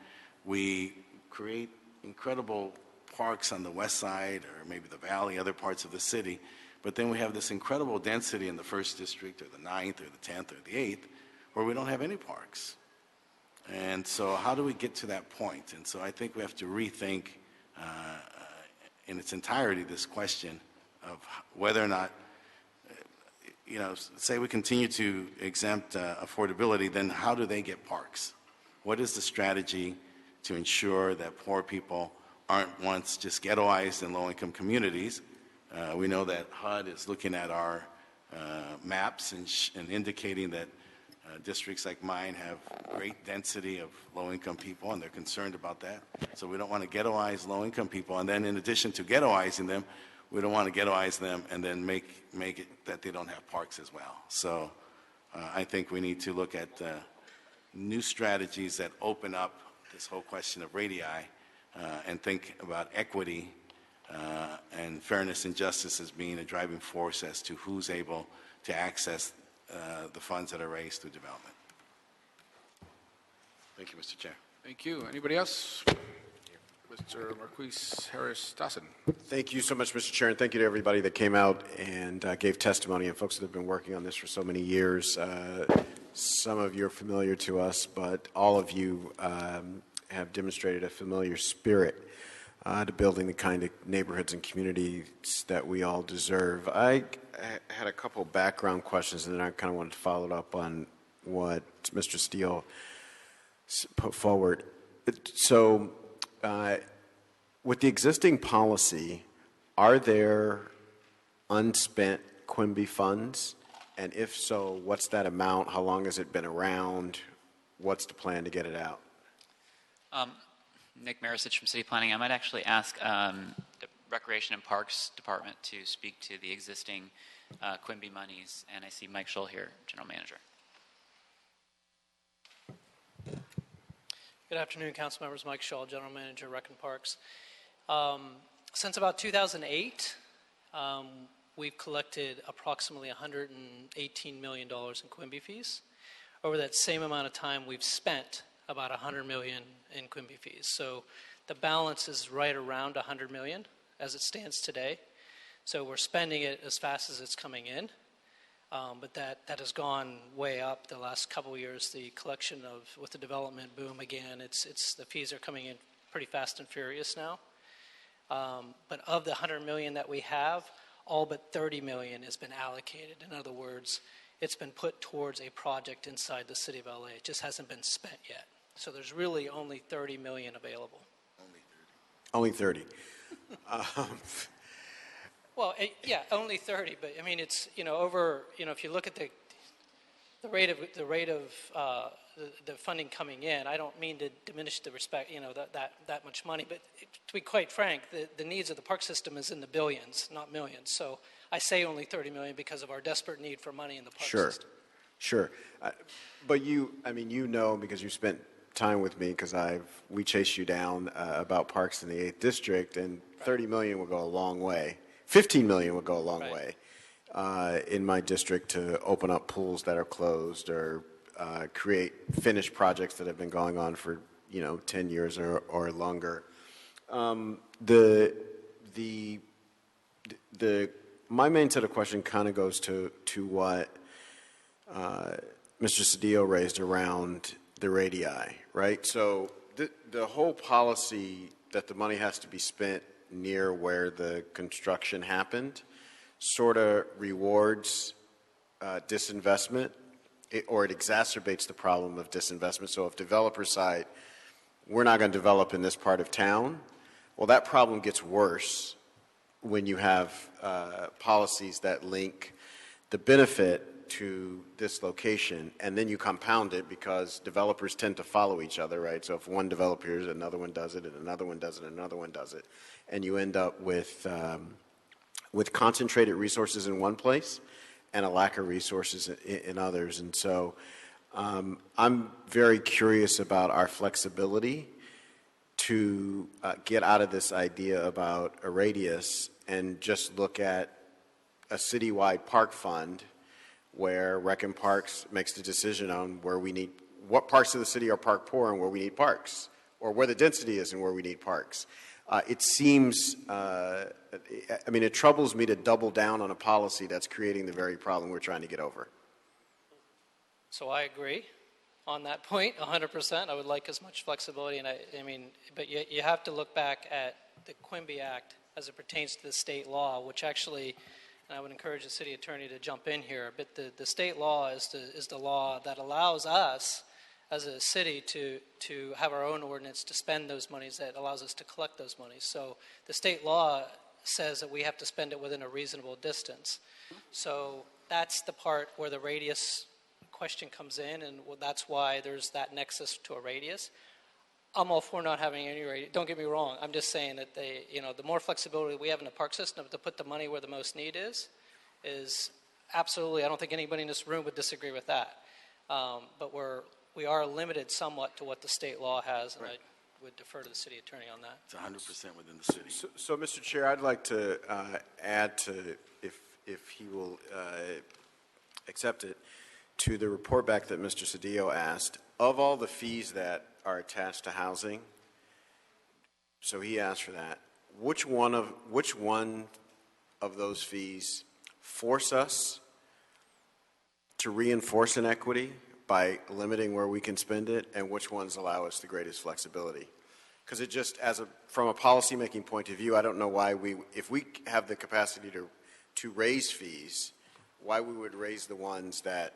we create incredible parks on the west side or maybe the valley, other parts of the city, but then we have this incredible density in the first district or the 9th or the 10th or the 8th where we don't have any parks. And so how do we get to that point? And so I think we have to rethink in its entirety this question of whether or not, say we continue to exempt affordability, then how do they get parks? What is the strategy to ensure that poor people aren't once just ghettoized in low-income communities? We know that HUD is looking at our maps and indicating that districts like mine have great density of low-income people, and they're concerned about that. So we don't want to ghettoize low-income people, and then in addition to ghettoizing them, we don't want to ghettoize them and then make it that they don't have parks as well. So I think we need to look at new strategies that open up this whole question of radii and think about equity and fairness and justice as being a driving force as to who's able to access the funds that are raised through development. Thank you, Mr. Chair. Thank you. Anybody else? Mr. Marquise Harris-Dawson. Thank you so much, Mr. Chair, and thank you to everybody that came out and gave testimony and folks that have been working on this for so many years. Some of you are familiar to us, but all of you have demonstrated a familiar spirit to building the kind of neighborhoods and communities that we all deserve. I had a couple background questions, and then I kind of wanted to follow up on what Mr. Steele put forward. So, with the existing policy, are there unspent Quimby funds? And if so, what's that amount? How long has it been around? What's the plan to get it out? Nick Marisich from City Planning. I might actually ask the Recreation and Parks Department to speak to the existing Quimby monies, and I see Mike Scholl here, General Manager. Good afternoon, Council members. Mike Scholl, General Manager, Rec and Parks. Since about 2008, we've collected approximately $118 million in Quimby fees. Over that same amount of time, we've spent about $100 million in Quimby fees. So the balance is right around $100 million as it stands today. So we're spending it as fast as it's coming in. But that has gone way up the last couple of years. The collection with the development boom again, the fees are coming in pretty fast and furious now. But of the $100 million that we have, all but $30 million has been allocated. In other words, it's been put towards a project inside the city of LA. It just hasn't been spent yet. So there's really only $30 million available. Only 30. Well, yeah, only 30. But I mean, it's over. If you look at the rate of the funding coming in, I don't mean to diminish the respect. That much money. But to be quite frank, the needs of the park system is in the billions, not millions. So I say only 30 million because of our desperate need for money in the park system. Sure. But because you spent time with me, because we chased you down about parks in the 8th district, and 30 million will go a long way. 15 million would go a long way in my district to open up pools that are closed or finish projects that have been going on for 10 years or longer. My main set of question kind of goes to what Mr. Cedillo raised around the radii, right? So the whole policy that the money has to be spent near where the construction happened sort of rewards disinvestment, or it exacerbates the problem of disinvestment. So if developers decide, we're not going to develop in this part of town, well, that problem gets worse when you have policies that link the benefit to this location, and then you compound it because developers tend to follow each other, right? So if one developer, another one does it, and another one does it, and another one does it, and you end up with concentrated resources in one place and a lack of resources in others. And so I'm very curious about our flexibility to get out of this idea about a radius and just look at a citywide park fund where Rec and Parks makes the decision on where we need, what parts of the city are park poor and where we need parks, or where the density is and where we need parks. It seems, it troubles me to double down on a policy that's creating the very problem we're trying to get over. So I agree on that point, 100%. I would like as much flexibility, and but you have to look back at the Quimby Act as it pertains to the state law, which actually, and I would encourage the city attorney to jump in here, but the state law is the law that allows us as a city to have our own ordinance to spend those monies, that allows us to collect those monies. So the state law says that we have to spend it within a reasonable distance. So that's the part where the radius question comes in, and that's why there's that nexus to a radius. I'm all for not having any radius. Don't get me wrong. I'm just saying that the more flexibility we have in the park system to put the money where the most need is absolutely. I don't think anybody in this room would disagree with that. But we are limited somewhat to what the state law has, and right. I would defer to the city attorney on that. It's 100% within the city. So Mr. Chair, I'd like to add to, if he will accept it, to the report back that Mr. Cedillo asked. Of all the fees that are attached to housing, so he asked for that, which one of those fees force us to reinforce inequity by limiting where we can spend it, and which ones allow us the greatest flexibility? Because it just, from a policy-making point of view, I don't know why if we have the capacity to raise fees, why we would raise the ones that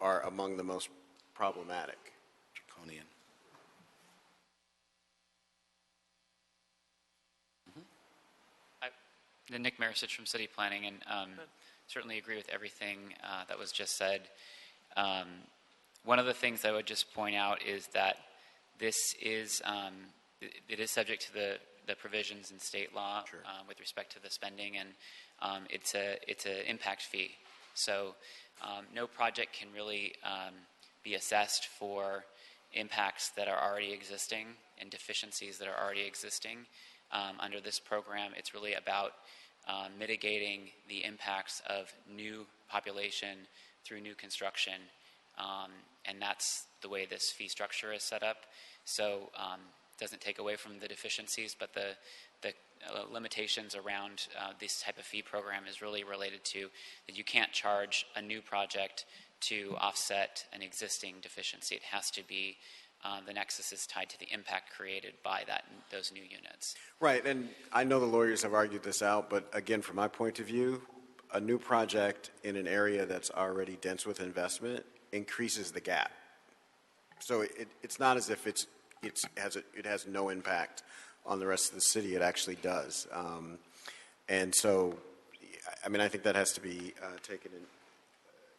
are among the most problematic. Draconian. Nick Marisich from City Planning, and certainly agree with everything that was just said. One of the things I would just point out is that this is it is subject to the provisions in state law. Sure. With respect to the spending, and it's an impact fee. So no project can really be assessed for impacts that are already existing and deficiencies that are already existing. Under this program, it's really about mitigating the impacts of new population through new construction, and that's the way this fee structure is set up. So it doesn't take away from the deficiencies, but the limitations around this type of fee program is really related to that you can't charge a new project to offset an existing deficiency. It has to be the nexus is tied to the impact created by those new units. Right, and I know the lawyers have argued this out, but again, from my point of view, a new project in an area that's already dense with investment increases the gap. So it's not as if it has no impact on the rest of the city. It actually does. And so, I think that has to be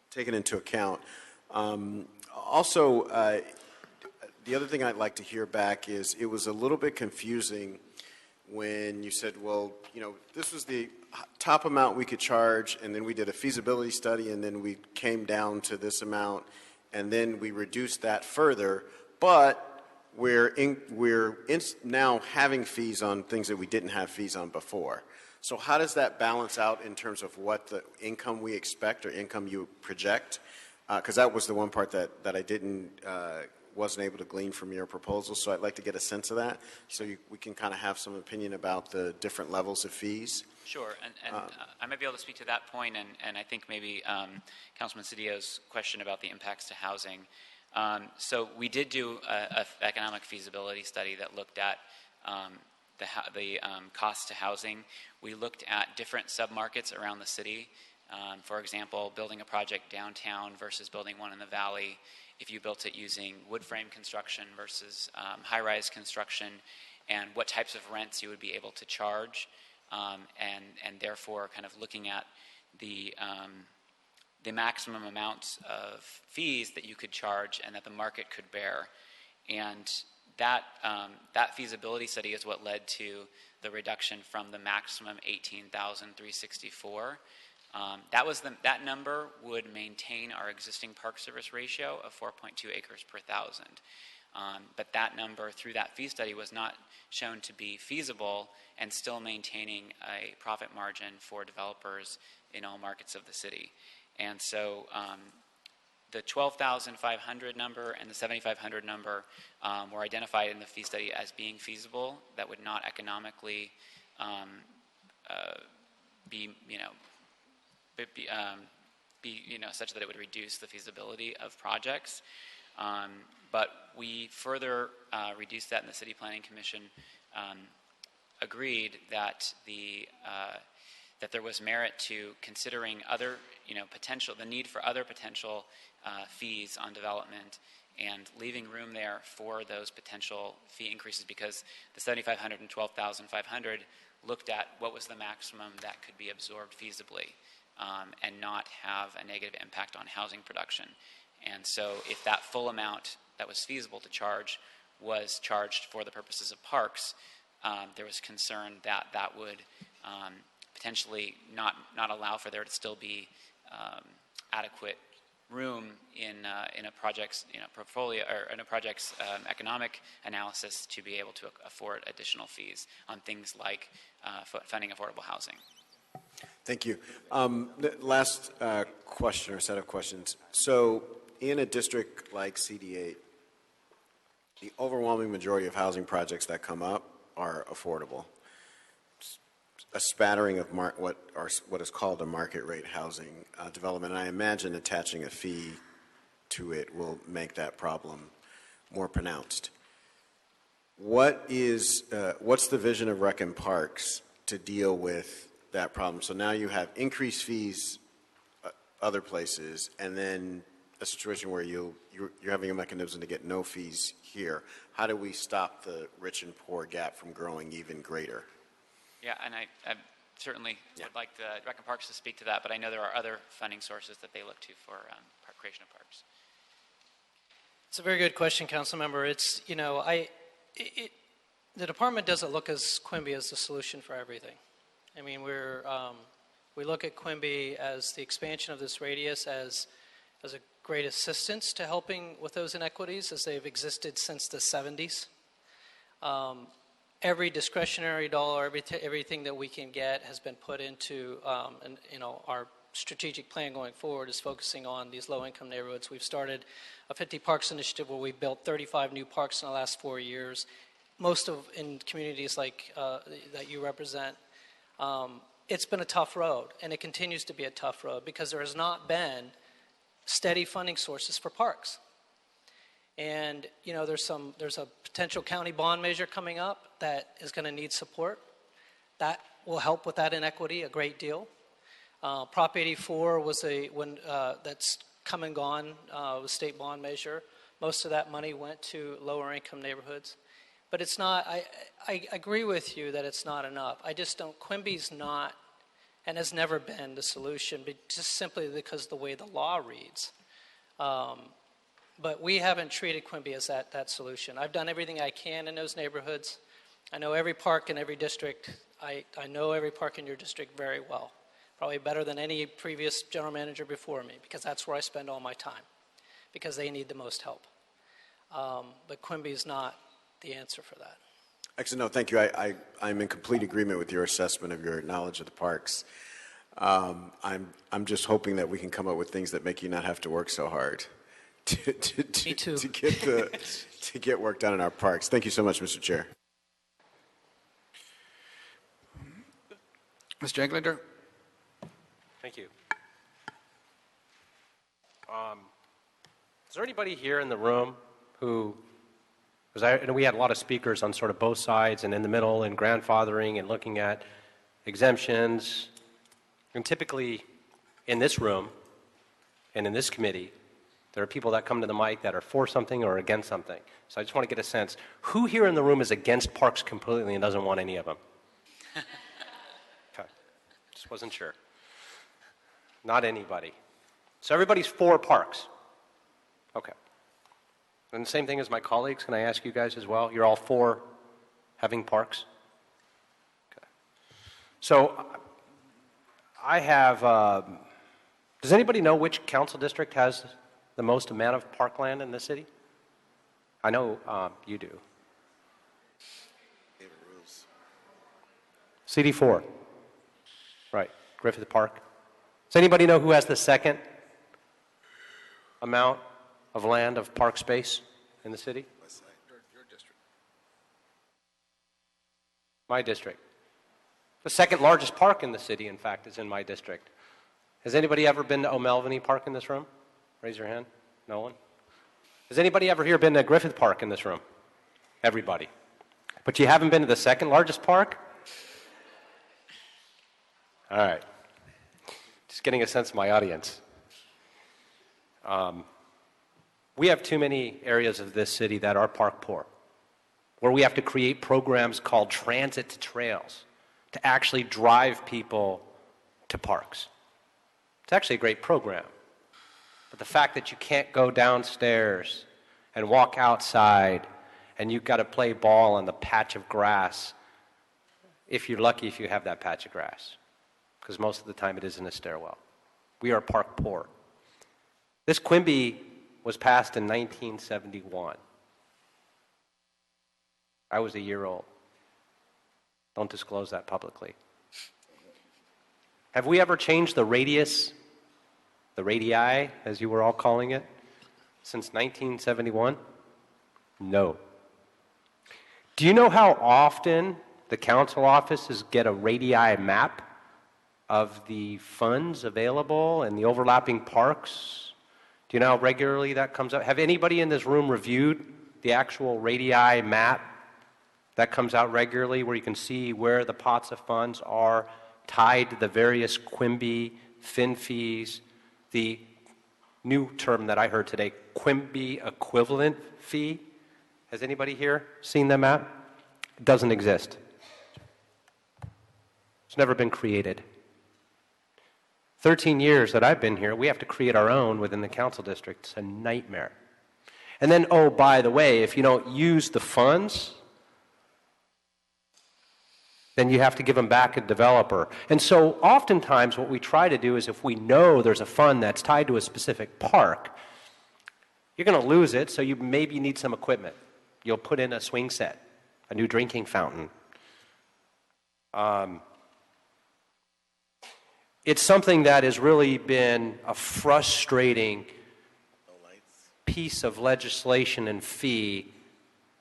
taken into account. Also, the other thing I'd like to hear back is it was a little bit confusing when you said, well, this was the top amount we could charge, and then we did a feasibility study, and then we came down to this amount, and then we reduced that further, but we're now having fees on things that we didn't have fees on before. So how does that balance out in terms of what the income we expect or income you project? Because that was the one part that I wasn't able to glean from your proposal. So I'd like to get a sense of that, so we can kind of have some opinion about the different levels of fees. Sure, and I might be able to speak to that point, and I think maybe Councilman Cedillo's question about the impacts to housing. So we did do an economic feasibility study that looked at the cost to housing. We looked at different submarkets around the city. For example, building a project downtown versus building one in the valley. If you built it using wood frame construction versus high-rise construction, and what types of rents you would be able to charge, and therefore kind of looking at the the maximum amounts of fees that you could charge and that the market could bear. And that feasibility study is what led to the reduction from the maximum 18,364. That number would maintain our existing Park Service ratio of 4.2 acres per thousand. But that number through that fee study was not shown to be feasible and still maintaining a profit margin for developers in all markets of the city. And so the 12,500 number and the 7,500 number were identified in the fee study as being feasible. That would not economically be such that it would reduce the feasibility of projects. But we further reduced that, and the City Planning Commission agreed that that there was merit to considering other, the need for other potential fees on development and leaving room there for those potential fee increases, because the 7,500 and 12,500 looked at what was the maximum that could be absorbed feasibly and not have a negative impact on housing production. And so if that full amount that was feasible to charge was charged for the purposes of parks, there was concern that that would potentially not allow for there to still be adequate room in a project's portfolio or in a project's economic analysis to be able to afford additional fees on things like funding affordable housing. Thank you. The last question or set of questions. So in a district like CD8, the overwhelming majority of housing projects that come up are affordable. A spattering of what is called a market rate housing development. And I imagine attaching a fee to it will make that problem more pronounced. What's the vision of Rec and Parks to deal with that problem? So now you have increased fees other places, and then a situation where you're having a mechanism to get no fees here. How do we stop the rich and poor gap from growing even greater? Yeah, and I certainly would like the Rec and Parks to speak to that, but I know there are other funding sources that they look to for creation of parks. It's a very good question, Councilmember. It's, the department doesn't look as Quimby as the solution for everything. I mean, we look at Quimby as the expansion of this radius as a great assistance to helping with those inequities as they've existed since the 70s. Every discretionary dollar, everything that we can get has been put into, our strategic plan going forward is focusing on these low-income neighborhoods. We've started a 50 Parks initiative where we built 35 new parks in the last 4 years, most of in communities like that you represent. It's been a tough road, and it continues to be a tough road because there has not been steady funding sources for parks. And there's a potential county bond measure coming up that is going to need support. That will help with that inequity a great deal. Prop 84 was that's come and gone with state bond measure. Most of that money went to lower income neighborhoods. But it's not, I agree with you that it's not enough. I just don't, Quimby's not and has never been the solution, but just simply because of the way the law reads. But we haven't treated Quimby as that solution. I've done everything I can in those neighborhoods. I know every park in every district. I know every park in your district very well, probably better than any previous general manager before me, because that's where I spend all my time, because they need the most help. But Quimby's not the answer for that. Excellent. No, thank you. I'm in complete agreement with your assessment of your knowledge of the parks. I'm just hoping that we can come up with things that make you not have to work so hard to get work done in our parks. Thank you so much, Mr. Chair. Mr. Englander. Thank you. Is there anybody here in the room who, because I know we had a lot of speakers on sort of both sides and in the middle and grandfathering and looking at exemptions, and typically in this room and in this committee, there are people that come to the mic that are for something or against something. So I just want to get a sense, who here in the room is against parks completely and doesn't want any of them? Okay, just wasn't sure. Not anybody. So everybody's for parks. Okay. And the same thing as my colleagues, can I ask you guys as well? You're all for having parks? Okay. So I have, does anybody know which council district has the most amount of parkland in the city? I know you do. CD4. Right, Griffith Park. Does anybody know who has the second amount of land of park space in the city? Your district. My district. The second largest park in the city, in fact, is in my district. Has anybody ever been to O'Melveny Park in this room? Raise your hand. No one? Has anybody ever here been to Griffith Park in this room? Everybody. But you haven't been to the second largest park? All right. Just getting a sense of my audience. We have too many areas of this city that are park poor, where we have to create programs called transit to trails to actually drive people to parks. It's actually a great program. But the fact that you can't go downstairs and walk outside and you've got to play ball on the patch of grass, if you're lucky if you have that patch of grass, because most of the time it is in a stairwell. We are park poor. This Quimby was passed in 1971. I was a year old. Don't disclose that publicly. Have we ever changed the radius, the radii, as you were all calling it, since 1971? No. Do you know how often the council offices get a radii map of the funds available and the overlapping parks? Do you know how regularly that comes up? Have anybody in this room reviewed the actual radii map that comes out regularly, where you can see where the pots of funds are tied to the various Quimby fin fees, the new term that I heard today, Quimby equivalent fee? Has anybody here seen the map? It doesn't exist. It's never been created. 13 years that I've been here, we have to create our own within the council district. It's a nightmare. And then, oh, by the way, if you don't use the funds, then you have to give them back to a developer. And so oftentimes what we try to do is, if we know there's a fund that's tied to a specific park, you're going to lose it, so you maybe need some equipment. You'll put in a swing set, a new drinking fountain. It's something that has really been a frustrating piece of legislation and fee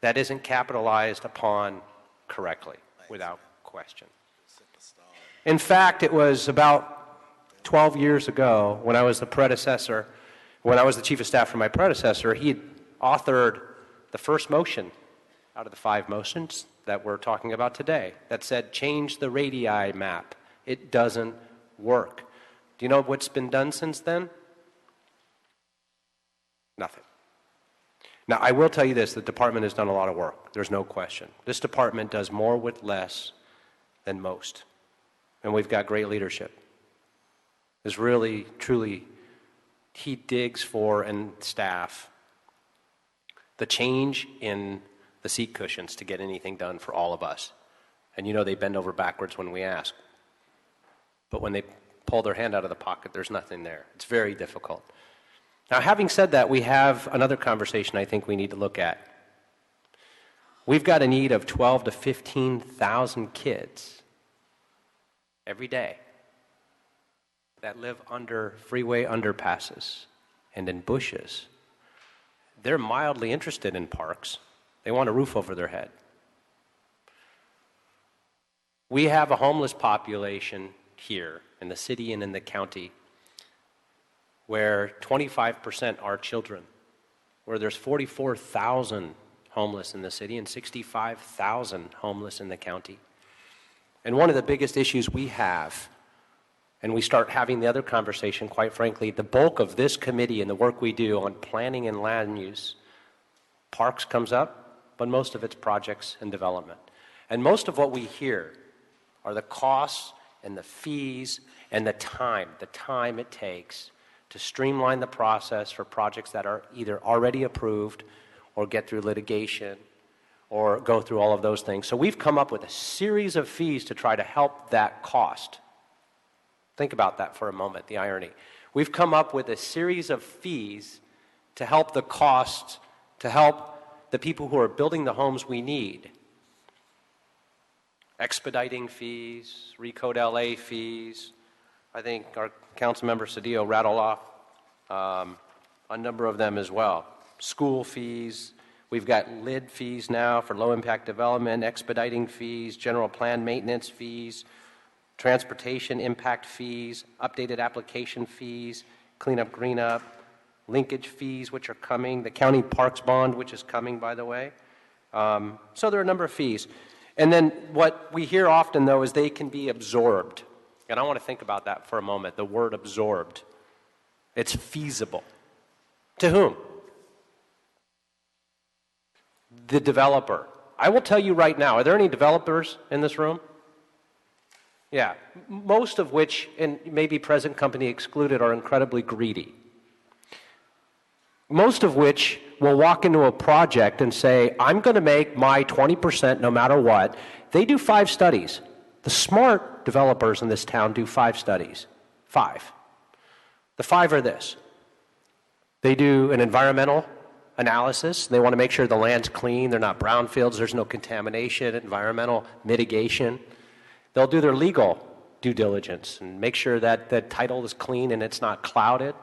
that isn't capitalized upon correctly, without question. In fact, it was about 12 years ago when I was the predecessor, when I was the chief of staff for my predecessor, he had authored the first motion out of the 5 motions that we're talking about today that said, change the radii map. It doesn't work. Do you know what's been done since then? Nothing. Now, I will tell you this, the department has done a lot of work. There's no question. This department does more with less than most. And we've got great leadership. There's really, truly, he digs for, and staff, the change in the seat cushions to get anything done for all of us. And you know they bend over backwards when we ask. But when they pull their hand out of the pocket, there's nothing there. It's very difficult. Now, having said that, we have another conversation I think we need to look at. We've got a need of 12 to 15,000 kids every day that live under freeway underpasses and in bushes. They're mildly interested in parks. They want a roof over their head. We have a homeless population here in the city and in the county where 25% are children, where there's 44,000 homeless in the city and 65,000 homeless in the county. And one of the biggest issues we have, and we start having the other conversation, quite frankly, the bulk of this committee and the work we do on planning and land use, parks comes up, but most of it's projects and development. And most of what we hear are the costs and the fees and the time it takes to streamline the process for projects that are either already approved or get through litigation or go through all of those things. So we've come up with a series of fees to try to help that cost. Think about that for a moment, the irony. We've come up with a series of fees to help the cost, to help the people who are building the homes we need. Expediting fees, Recode LA fees. I think our Councilmember Cedillo rattled off a number of them as well. School fees. We've got LID fees now for low-impact development, expediting fees, general plan maintenance fees, transportation impact fees, updated application fees, cleanup, greenup, linkage fees, which are coming, the county parks bond, which is coming, by the way. So there are a number of fees. And then what we hear often, though, is they can be absorbed. And I want to think about that for a moment, the word absorbed. It's feasible. To whom? The developer. I will tell you right now, are there any developers in this room? Yeah, most of which, and maybe present company excluded, are incredibly greedy. Most of which will walk into a project and say, I'm going to make my 20% no matter what. They do 5 studies. The smart developers in this town do 5 studies. 5. The 5 are this. They do an environmental analysis. They want to make sure the land's clean. They're not brownfields. There's no contamination, environmental mitigation. They'll do their legal due diligence and make sure that the title is clean and it's not clouded.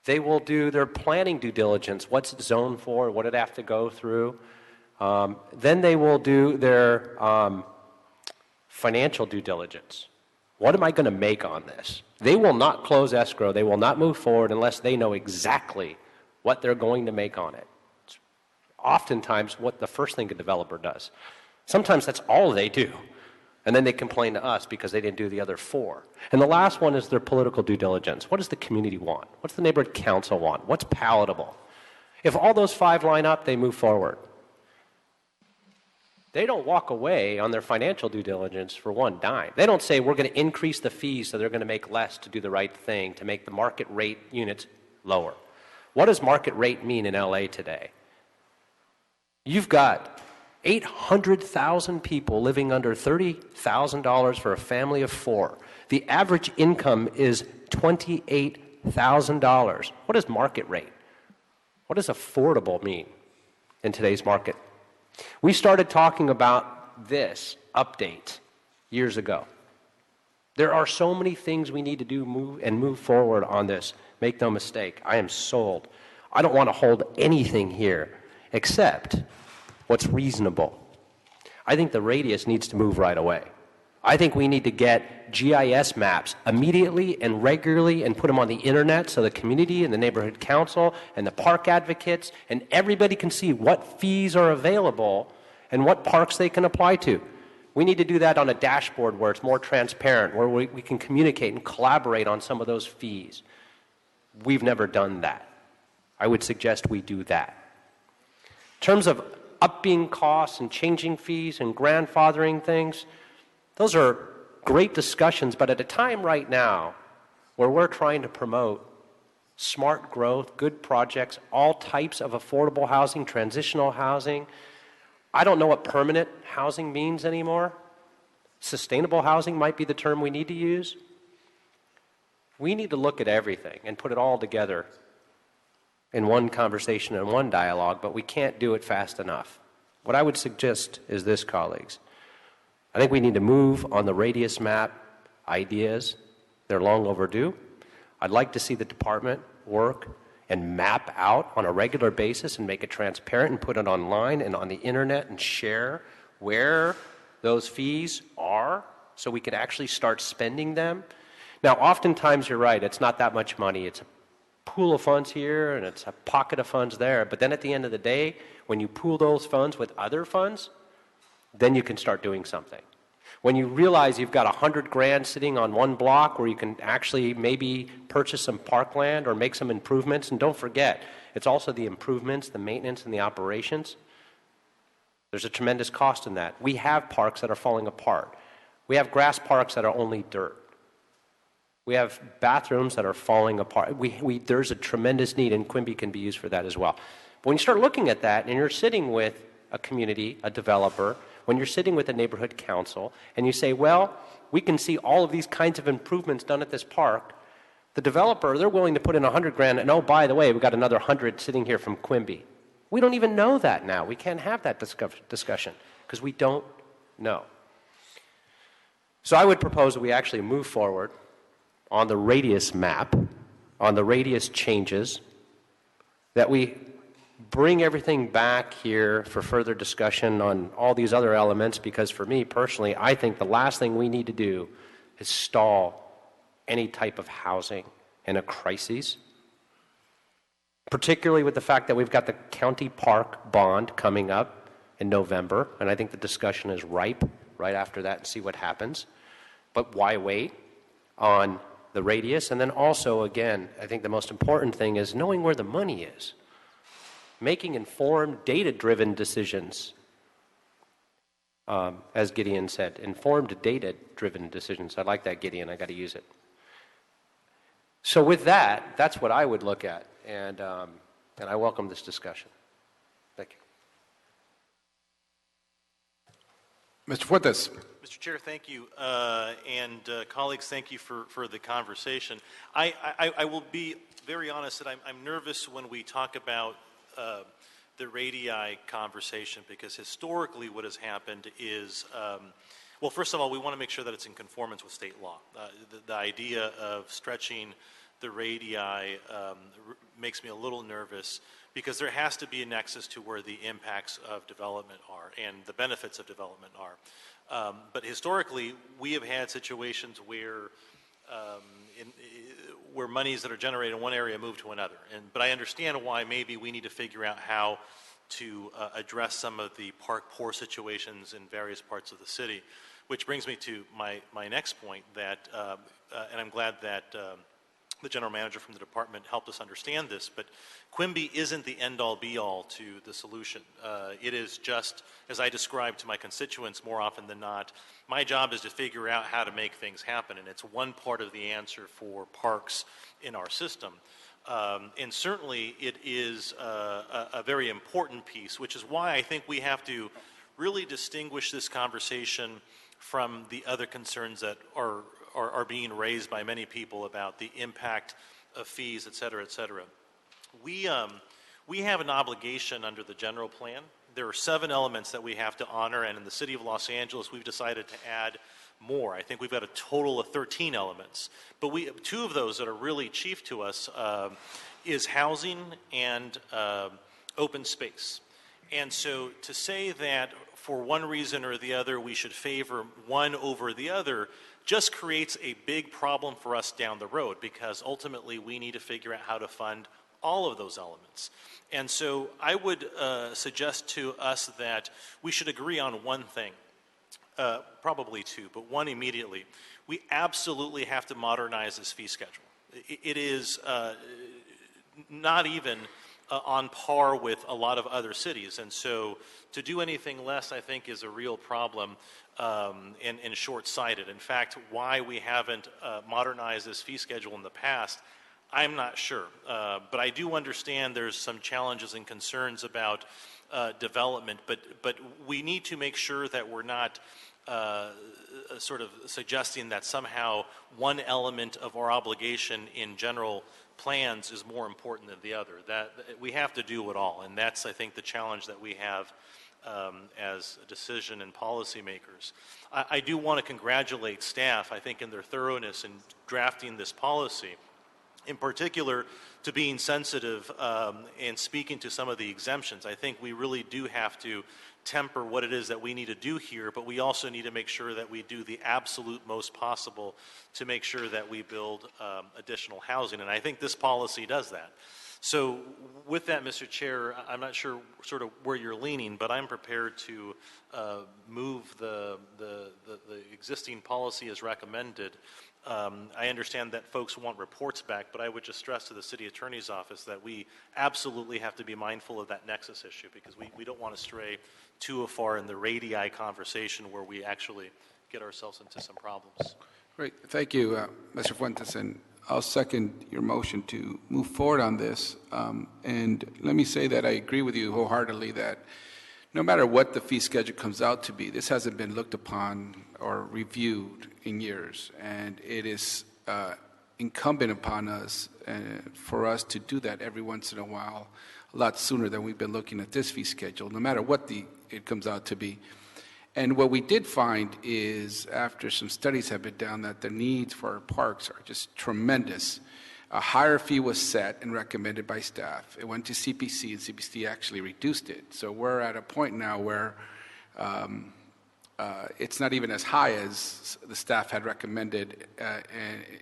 They will do their planning due diligence. What's it zoned for? What did it have to go through? Then they will do their financial due diligence. What am I going to make on this? They will not close escrow. They will not move forward unless they know exactly what they're going to make on it. It's oftentimes what the first thing a developer does. Sometimes that's all they do. And then they complain to us because they didn't do the other 4. And the last one is their political due diligence. What does the community want? What's the neighborhood council want? What's palatable? If all those 5 line up, they move forward. They don't walk away on their financial due diligence for 1 dime. They don't say, we're going to increase the fees so they're going to make less to do the right thing, to make the market rate units lower. What does market rate mean in LA today? You've got 800,000 people living under $30,000 for a family of 4. The average income is $28,000. What is market rate? What does affordable mean in today's market? We started talking about this update years ago. There are so many things we need to do move forward on this. Make no mistake, I am sold. I don't want to hold anything here except what's reasonable. I think the radius needs to move right away. I think we need to get GIS maps immediately and regularly and put them on the internet so the community and the neighborhood council and the park advocates and everybody can see what fees are available and what parks they can apply to. We need to do that on a dashboard where it's more transparent, where we can communicate and collaborate on some of those fees. We've never done that. I would suggest we do that. In terms of upping costs and changing fees and grandfathering things, those are great discussions, but at a time right now where we're trying to promote smart growth, good projects, all types of affordable housing, transitional housing, I don't know what permanent housing means anymore. Sustainable housing might be the term we need to use. We need to look at everything and put it all together in one conversation and one dialogue, but we can't do it fast enough. What I would suggest is this, colleagues. I think we need to move on the radius map ideas. They're long overdue. I'd like to see the department work and map out on a regular basis and make it transparent and put it online and on the internet and share where those fees are so we can actually start spending them. Now, oftentimes you're right, it's not that much money. It's a pool of funds here and it's a pocket of funds there. But then at the end of the day, when you pool those funds with other funds, then you can start doing something. When you realize you've got $100,000 sitting on one block where you can actually maybe purchase some parkland or make some improvements, and don't forget, it's also the improvements, the maintenance, and the operations. There's a tremendous cost in that. We have parks that are falling apart. We have grass parks that are only dirt. We have bathrooms that are falling apart. There's a tremendous need, and Quimby can be used for that as well. But when you start looking at that, and you're sitting with a community, a developer, when you're sitting with a neighborhood council, and you say, well, we can see all of these kinds of improvements done at this park, the developer, they're willing to put in $100,000, and oh, by the way, we've got another 100 sitting here from Quimby. We don't even know that now. We can't have that discussion because we don't know. So I would propose that we actually move forward on the radius map, on the radius changes, that we bring everything back here for further discussion on all these other elements, because for me personally, I think the last thing we need to do is stall any type of housing in a crisis, particularly with the fact that we've got the county park bond coming up in November, and I think the discussion is ripe right after that and see what happens. But why wait on the radius? And then also, again, I think the most important thing is knowing where the money is, making informed, data-driven decisions. As Gideon said, informed, data-driven decisions. I like that, Gideon. I got to use it. So with that, that's what I would look at, and I welcome this discussion. Thank you. Mr. Fuentes. Mr. Chair, thank you, and colleagues, thank you for the conversation. I will be very honest that I'm nervous when we talk about the radii conversation, because historically what has happened is, well, first of all, we want to make sure that it's in conformance with state law. The idea of stretching the radii makes me a little nervous, because there has to be a nexus to where the impacts of development are and the benefits of development are. But historically, we have had situations where where monies that are generated in one area move to another. But I understand why maybe we need to figure out how to address some of the park poor situations in various parts of the city, which brings me to my next point, that, and I'm glad that the general manager from the department helped us understand this, but Quimby isn't the end-all be-all to the solution. It is just, as I describe to my constituents more often than not, my job is to figure out how to make things happen, and it's one part of the answer for parks in our system. And certainly it is a very important piece, which is why I think we have to really distinguish this conversation from the other concerns that are being raised by many people about the impact of fees, et cetera, et cetera. We have an obligation under the general plan. There are 7 elements that we have to honor, and in the city of Los Angeles, we've decided to add more. I think we've got a total of 13 elements. But 2 of those that are really chief to us is housing and open space. And so to say that for one reason or the other we should favor one over the other just creates a big problem for us down the road, because ultimately we need to figure out how to fund all of those elements. And so I would suggest to us that we should agree on one thing, probably 2, but one immediately. We absolutely have to modernize this fee schedule. It is not even on par with a lot of other cities, and so to do anything less, I think, is a real problem and short-sighted. In fact, why we haven't modernized this fee schedule in the past, I'm not sure. But I do understand there's some challenges and concerns about development, but we need to make sure that we're not sort of suggesting that somehow one element of our obligation in general plans is more important than the other. That we have to do it all, and that's, I think, the challenge that we have as decision and policymakers. I do want to congratulate staff, I think, in their thoroughness in drafting this policy, in particular to being sensitive and speaking to some of the exemptions. I think we really do have to temper what it is that we need to do here, but we also need to make sure that we do the absolute most possible to make sure that we build additional housing, and I think this policy does that. So with that, Mr. Chair, I'm not sure sort of where you're leaning, but I'm prepared to move the existing policy as recommended. I understand that folks want reports back, but I would just stress to the city attorney's office that we absolutely have to be mindful of that nexus issue, because we don't want to stray too far in the radii conversation where we actually get ourselves into some problems. Great. Thank you, Mr. Fuentes, and I'll second your motion to move forward on this. And let me say that I agree with you wholeheartedly that no matter what the fee schedule comes out to be, this hasn't been looked upon or reviewed in years, and it is incumbent upon us for us to do that every once in a while, a lot sooner than we've been looking at this fee schedule, no matter what it comes out to be. And what we did find is, after some studies have been done, that the needs for our parks are just tremendous. A higher fee was set and recommended by staff. It went to CPC, and CPC actually reduced it. So we're at a point now where it's not even as high as the staff had recommended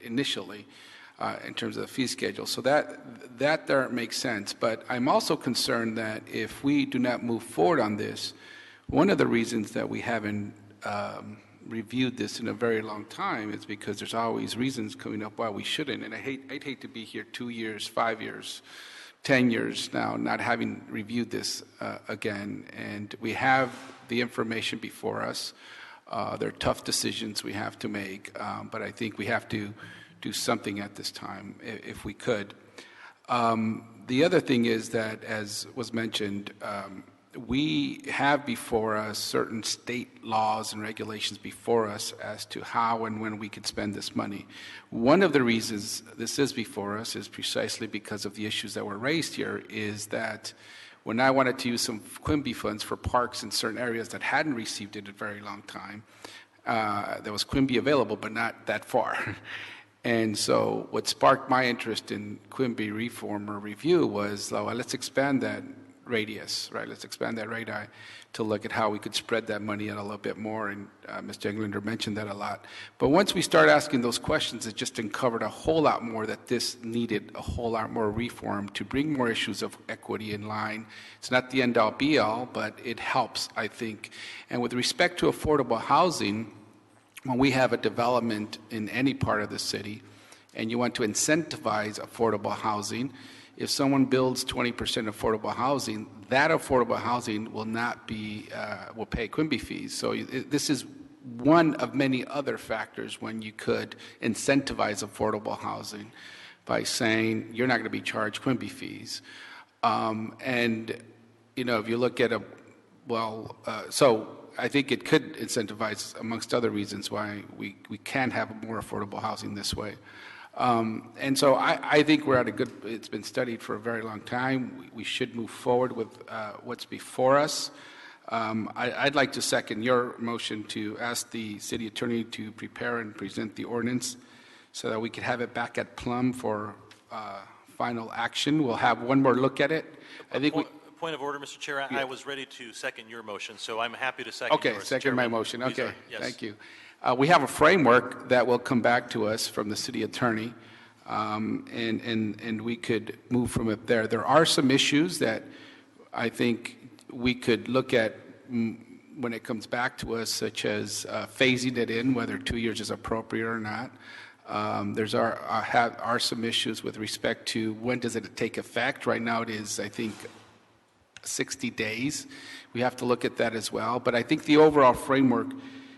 initially in terms of the fee schedule. So that there makes sense. But I'm also concerned that if we do not move forward on this, one of the reasons that we haven't reviewed this in a very long time is because there's always reasons coming up why we shouldn't. And I'd hate to be here 2 years, 5 years, 10 years now not having reviewed this again. And we have the information before us. There are tough decisions we have to make, but I think we have to do something at this time if we could. The other thing is that, as was mentioned, we have before us certain state laws and regulations before us as to how and when we can spend this money. One of the reasons this is before us is precisely because of the issues that were raised here, is that when I wanted to use some QIMBY funds for parks in certain areas that hadn't received it in a very long time, there was QIMBY available, but not that far. And so what sparked my interest in QIMBY reform or review was, well, let's expand that radius, right? Let's expand that radii to look at how we could spread that money out a little bit more. And Mr. Englander mentioned that a lot. But once we start asking those questions, it just uncovered a whole lot more that this needed a whole lot more reform to bring more issues of equity in line. It's not the end-all be-all, but it helps, I think. And with respect to affordable housing, when we have a development in any part of the city and you want to incentivize affordable housing, if someone builds 20% affordable housing, that affordable housing will not be, will pay QIMBY fees. So this is one of many other factors when you could incentivize affordable housing by saying you're not going to be charged QIMBY fees. And, you know, if you look at so I think it could incentivize, amongst other reasons, why we can have more affordable housing this way. And so I think we're at a good, it's been studied for a very long time. We should move forward with what's before us. I'd like to second your motion to ask the city attorney to prepare and present the ordinance so that we could have it back at Plum for final action. We'll have one more look at it. I think Point of order, Mr. Chair. Yeah. I was ready to second your motion, so I'm happy to second yours. Okay, second my motion. Okay, yes. Thank you. We have a framework that will come back to us from the city attorney, and we could move from it there. There are some issues that I think we could look at when it comes back to us, such as phasing it in, whether 2 years is appropriate or not. There's are some issues with respect to when does it take effect. Right now it is, I think, 60 days. We have to look at that as well. But I think the overall framework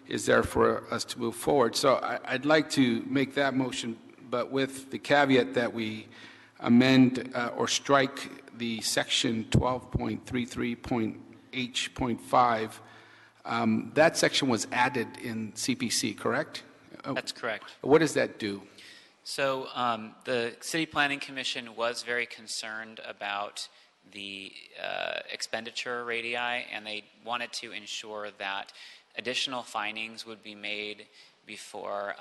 is there for us to move forward. So I'd like to make that motion, but with the caveat that we amend or strike the section 12.33.H.5. That section was added in CPC, correct? That's correct. What does that do? So the City Planning Commission was very concerned about the expenditure radii, and they wanted to ensure that additional findings would be made before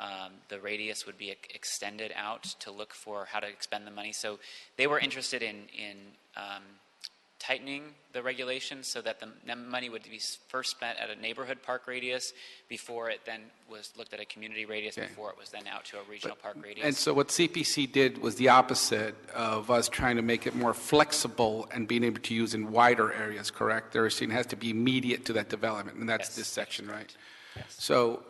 the radius would be extended out to look for how to expend the money. So they were interested in tightening the regulations so that the money would be first spent at a neighborhood park radius before it then was looked at a community radius, before it was then out to a regional park radius. And so what CPC did was the opposite of us trying to make it more flexible and being able to use in wider areas, correct? They're saying it has to be immediate to that development, and that's this section, right? Yes. So,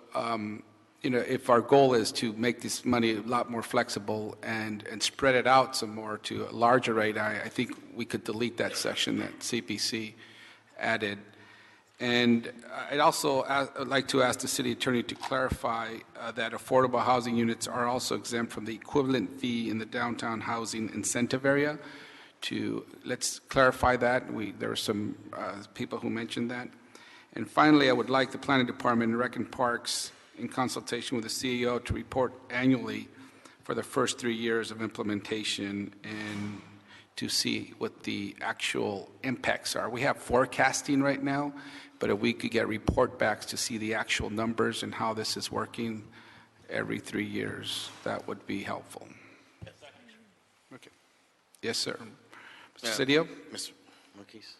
you know, if our goal is to make this money a lot more flexible and spread it out some more to a larger radii, I think we could delete that section that CPC added. And I'd like to ask the city attorney to clarify that affordable housing units are also exempt from the equivalent fee in the downtown housing incentive area. Let's clarify that. There were some people who mentioned that. And finally, I would like the planning department and Rec and Parks, in consultation with the CEO, to report annually for the first 3 years of implementation and to see what the actual impacts are. We have forecasting right now, but if we could get report backs to see the actual numbers and how this is working every 3 years, that would be helpful. Okay. Yes, sir. Mr. Cedillo? Mr. Marquise.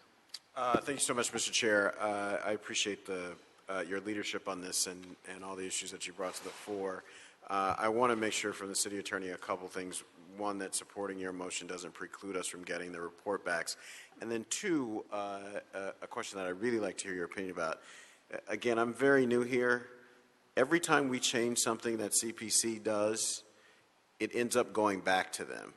Thank you so much, Mr. Chair. I appreciate your leadership on this and all the issues that you brought to the fore. I want to make sure from the city attorney a couple things. One, that supporting your motion doesn't preclude us from getting the report backs. And then two, a question that I'd really like to hear your opinion about. Again, I'm very new here. Every time we change something that CPC does, it ends up going back to them,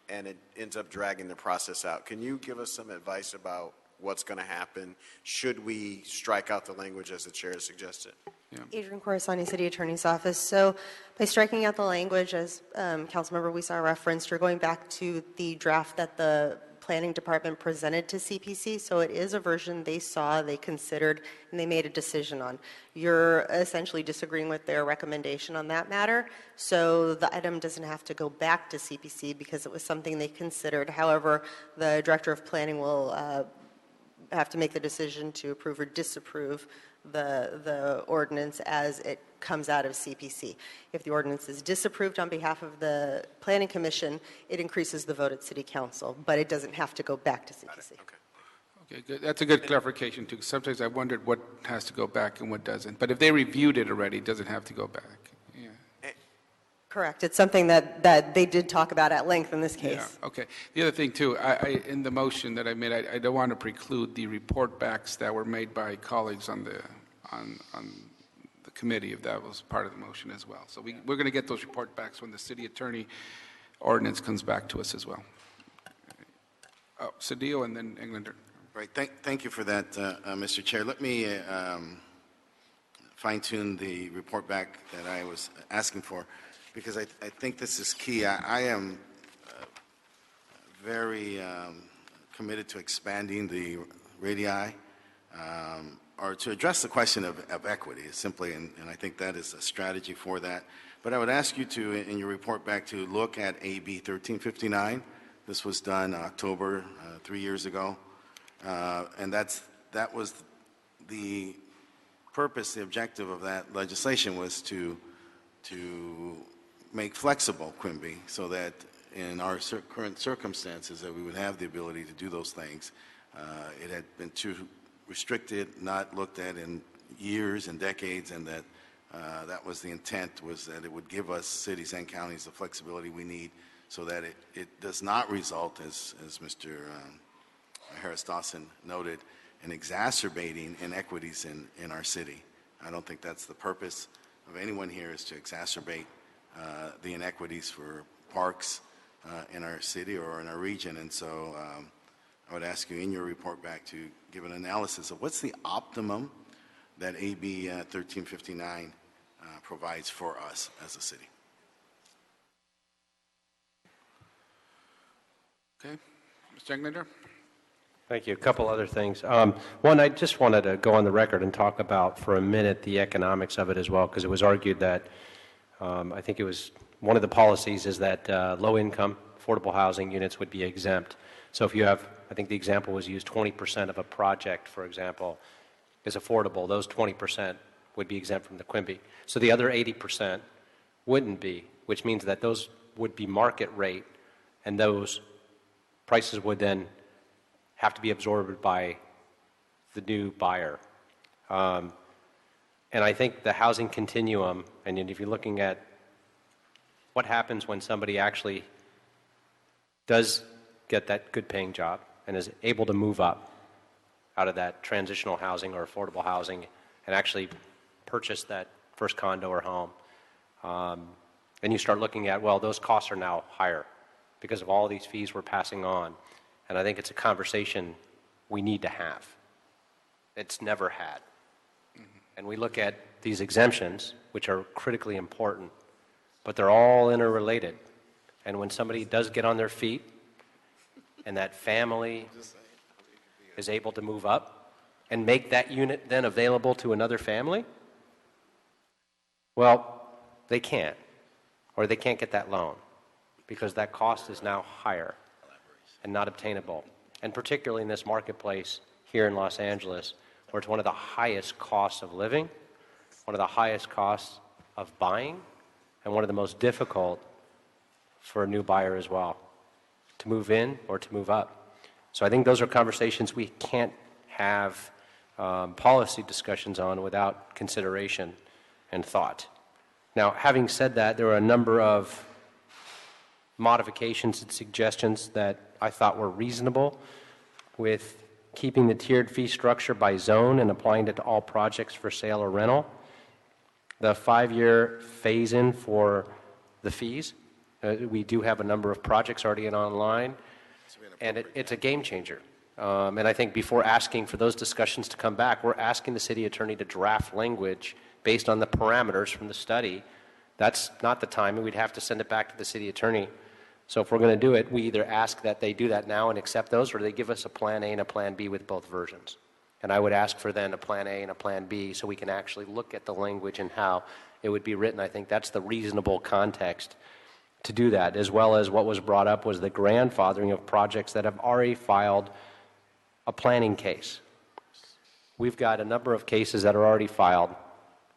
and it ends up dragging the process out. Can you give us some advice about what's going to happen? Should we strike out the language as the chair has suggested? Yeah. Adrian Corisani, City Attorney's Office. So by striking out the language, as Councilmember Wisa referenced, you're going back to the draft that the Planning Department presented to CPC. So it is a version they saw, they considered, and they made a decision on. You're essentially disagreeing with their recommendation on that matter. So the item doesn't have to go back to CPC because it was something they considered. However, the Director of Planning will have to make the decision to approve or disapprove the ordinance as it comes out of CPC. If the ordinance is disapproved on behalf of the Planning Commission, it increases the vote at City Council, but it doesn't have to go back to CPC. Okay, good. That's a good clarification, too. Sometimes I wondered what has to go back and what doesn't. But if they reviewed it already, it doesn't have to go back. Yeah. Correct. It's something that they did talk about at length in this case. Yeah, okay. The other thing, too, in the motion that I made, I don't want to preclude the report backs that were made by colleagues on the committee, if that was part of the motion as well. So we're going to get those report backs when the city attorney ordinance comes back to us as well. Cedillo and then Englander. Right. Thank you for that, Mr. Chair. Let me fine-tune the report back that I was asking for, because I think this is key. I am very committed to expanding the radii, or to address the question of equity, simply, and I think that is a strategy for that. But I would ask you to, in your report back, to look at AB 1359. This was done October 3 years ago, and that was the purpose, the objective of that legislation was to make flexible Quimby so that in our current circumstances that we would have the ability to do those things. It had been too restricted, not looked at in years and decades, and that was the intent, was that it would give us cities and counties the flexibility we need so that it does not result, as Mr. Harris-Dawson noted, in exacerbating inequities in our city. I don't think that's the purpose of anyone here, is to exacerbate the inequities for parks in our city or in our region. And so I would ask you in your report back to give an analysis of what's the optimum that AB 1359 provides for us as a city. Okay. Mr. Englander? Thank you. A couple other things. One, I just wanted to go on the record and talk about for a minute the economics of it as well, because it was argued that I think it was one of the policies is that low-income affordable housing units would be exempt. So if you have, I think the example was used, 20% of a project, for example, is affordable, those 20% would be exempt from the Quimby. So the other 80% wouldn't be, which means that those would be market rate, and those prices would then have to be absorbed by the new buyer. And I think the housing continuum, and if you're looking at what happens when somebody actually does get that good paying job and is able to move up out of that transitional housing or affordable housing and actually purchase that first condo or home, and you start looking at, well, those costs are now higher because of all these fees we're passing on. And I think it's a conversation we need to have. it's never had. And we look at these exemptions, which are critically important, but they're all interrelated. And when somebody does get on their feet and that family is able to move up and make that unit then available to another family, well, they can't, or they can't get that loan because that cost is now higher and not obtainable. And particularly in this marketplace here in Los Angeles, where it's one of the highest costs of living, one of the highest costs of buying, and one of the most difficult for a new buyer as well, to move in or to move up. So I think those are conversations we can't have policy discussions on without consideration and thought. Now, having said that, there are a number of modifications and suggestions that I thought were reasonable with keeping the tiered fee structure by zone and applying it to all projects for sale or rental. The 5-year phase-in for the fees. We do have a number of projects already in online, and it's a game changer. And I think before asking for those discussions to come back, we're asking the city attorney to draft language based on the parameters from the study. That's not the time, and we'd have to send it back to the city attorney. So if we're going to do it, we either ask that they do that now and accept those, or they give us a plan A and a plan B with both versions. And I would ask for then a plan A and a plan B so we can actually look at the language and how it would be written. I think that's the reasonable context to do that, as well as what was brought up was the grandfathering of projects that have already filed a planning case. We've got a number of cases that are already filed.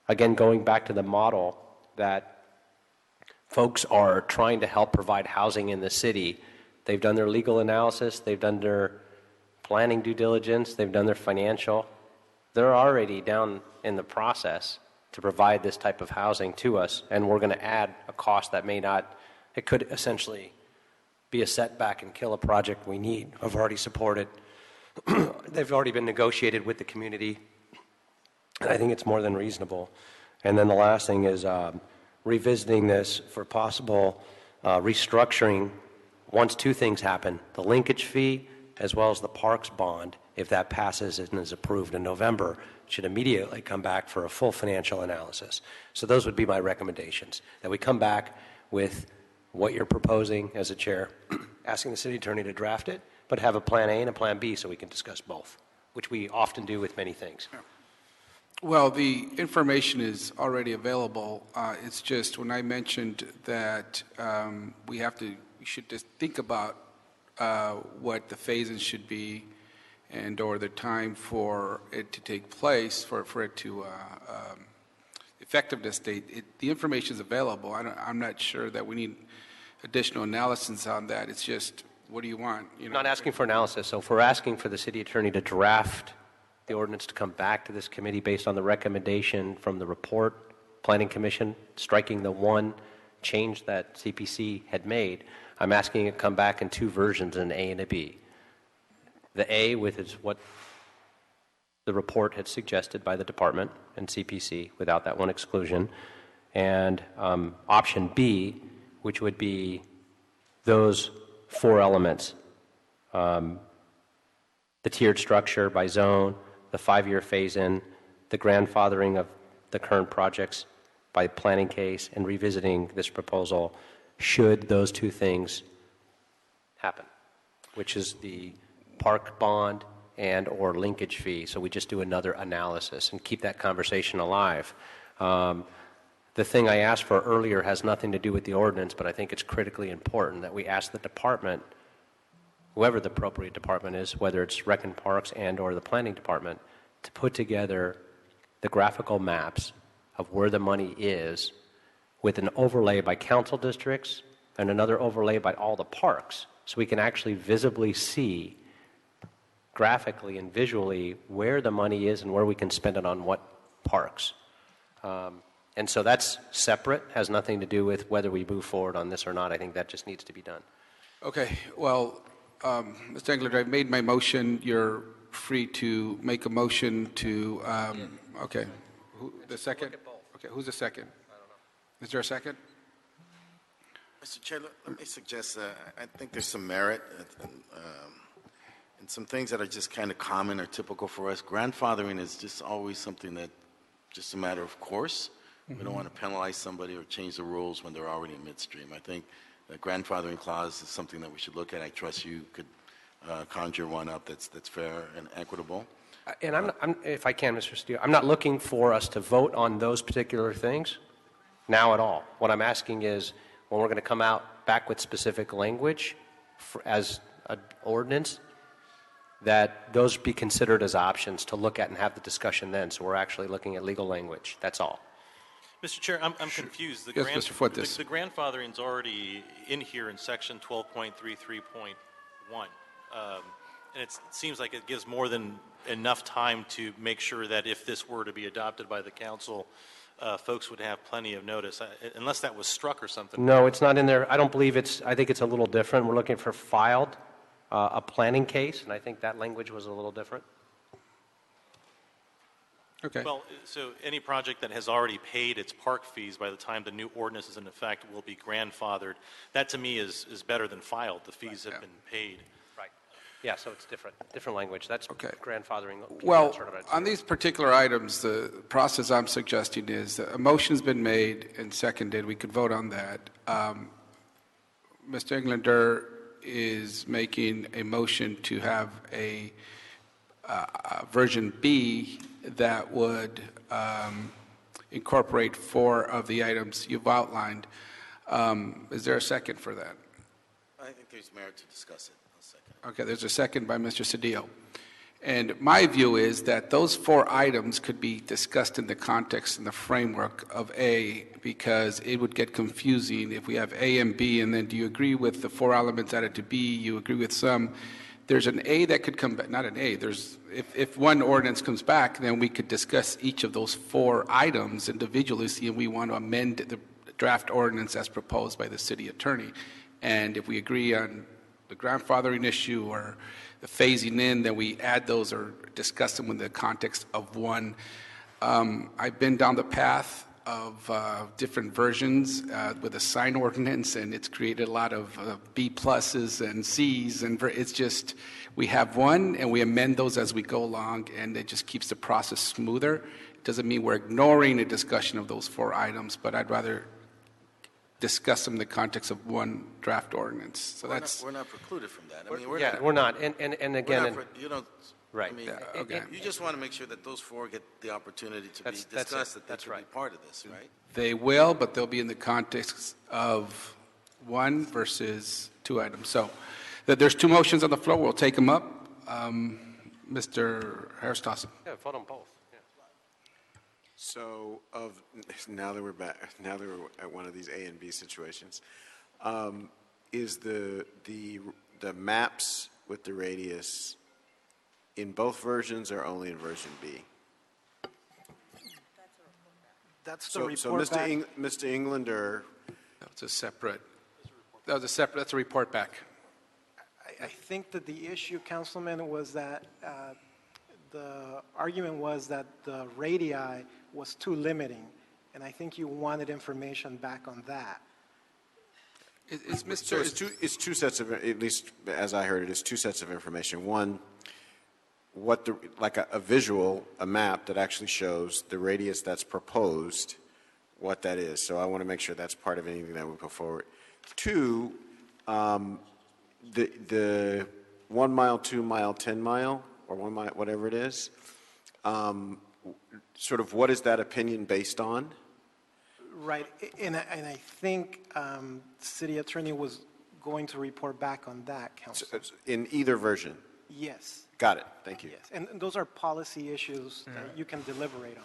Again, going back to the model that folks are trying to help provide housing in the city. They've done their legal analysis, they've done their planning due diligence, they've done their financial. They're already down in the process to provide this type of housing to us, and we're going to add a cost that may not, it could essentially be a setback and kill a project we need. I've already supported. They've already been negotiated with the community, and I think it's more than reasonable. And then the last thing is revisiting this for possible restructuring once two things happen: the linkage fee as well as the parks bond, if that passes and is approved in November, should immediately come back for a full financial analysis. So those would be my recommendations, that we come back with what you're proposing as a chair, asking the city attorney to draft it, but have a plan A and a plan B so we can discuss both, which we often do with many things. Well, the information is already available. It's just when I mentioned that we should just think about what the phase-in should be and or the time for it to take place, for it to effectiveness date. The information is available. I'm not sure that we need additional analysis on that. It's just, what do you want? I'm not asking for analysis. So if we're asking for the city attorney to draft the ordinance to come back to this committee based on the recommendation from the report, Planning Commission, striking the one change that CPC had made, I'm asking it to come back in two versions, an A and a B. The A with is what the report had suggested by the department and CPC without that one exclusion, and option B, which would be those four elements: the tiered structure by zone, the 5-year phase-in, the grandfathering of the current projects by planning case, and revisiting this proposal should those two things happen, which is the park bond and or linkage fee. So we just do another analysis and keep that conversation alive. The thing I asked for earlier has nothing to do with the ordinance, but I think it's critically important that we ask the department, whoever the appropriate department is, whether it's Rec and Parks and or the planning department, to put together the graphical maps of where the money is with an overlay by council districts and another overlay by all the parks, so we can actually visibly see graphically and visually where the money is and where we can spend it on what parks. And so that's separate, has nothing to do with whether we move forward on this or not. I think that just needs to be done. Okay, well, Mr. Engler, I've made my motion. You're free to make a motion to, okay. The second? Okay, who's the second? I don't know. Is there a second? Mr. Chair, let me suggest, I think there's some merit and some things that are just kind of common or typical for us. Grandfathering is just always something that, just a matter of course. We don't want to penalize somebody or change the rules when they're already in midstream. I think the grandfathering clause is something that we should look at. I trust you could conjure one up that's fair and equitable. And if I can, Mr. Steele, I'm not looking for us to vote on those particular things now at all. What I'm asking is, when we're going to come out back with specific language as an ordinance, that those be considered as options to look at and have the discussion then. So we're actually looking at legal language. That's all. Mr. Chair, I'm confused. The, Yes, Mr. Fuentes. the grandfathering's already in here in section 12.33.1. And it seems like it gives more than enough time to make sure that if this were to be adopted by the council, folks would have plenty of notice, unless that was struck or something. No, it's not in there. I don't believe I think it's a little different. We're looking for filed, a planning case, and I think that language was a little different. Okay. Well, so any project that has already paid its park fees by the time the new ordinance is in effect will be grandfathered. That to me is better than filed. The fees have been paid. Right. Yeah, so it's different language. That's grandfathering. Well, on these particular items, the process I'm suggesting is that a motion's been made and seconded. We could vote on that. Mr. Englander is making a motion to have a version B that would incorporate 4 of the items you've outlined. Is there a second for that? I think there's merit to discuss it. I'll second. Okay, there's a second by Mr. Cedillo. And my view is that those 4 items could be discussed in the context and the framework of A, because it would get confusing if we have A and B, and then do you agree with the 4 elements added to B, you agree with some. There's an A that could come back, not an A, if one ordinance comes back, then we could discuss each of those 4 items individually, see if we want to amend the draft ordinance as proposed by the city attorney. And if we agree on the grandfathering issue or the phasing in, then we add those or discuss them in the context of one. I've been down the path of different versions with a sign ordinance, and it's created a lot of B pluses and Cs, and it's just, we have one and we amend those as we go along, and it just keeps the process smoother. It doesn't mean we're ignoring a discussion of those 4 items, but I'd rather discuss them in the context of one draft ordinance. So we're not precluded from that. I mean, we're not. And again, you don't. Right. I mean, okay. You just want to make sure that those 4 get the opportunity to be discussed, that they can be part of this, right? They will, but they'll be in the context of 1 versus 2 items. So there's 2 motions on the floor. We'll take them up. Mr. Harris-Dawson. Yeah, vote on both. Yeah. So now that we're at one of these A and B situations, is the maps with the radius in both versions or only in version B? That's the So report back. Mr. Englander. That's a report back. I think that the issue, Councilman, was that the argument was that the radii was too limiting, and I think you wanted information back on that. So it's two sets of, at least as I heard it, it's 2 sets of information. One, like a visual, a map that actually shows the radius that's proposed, what that is. So I want to make sure that's part of anything that we put forward. 2, the 1 mile, 2 mile, 10 mile, or 1 mile, whatever it is, sort of what is that opinion based on? Right, and I think the city attorney was going to report back on that, Council. In either version? Yes. Got it, thank you. Yes, and those are policy issues that you can deliberate on.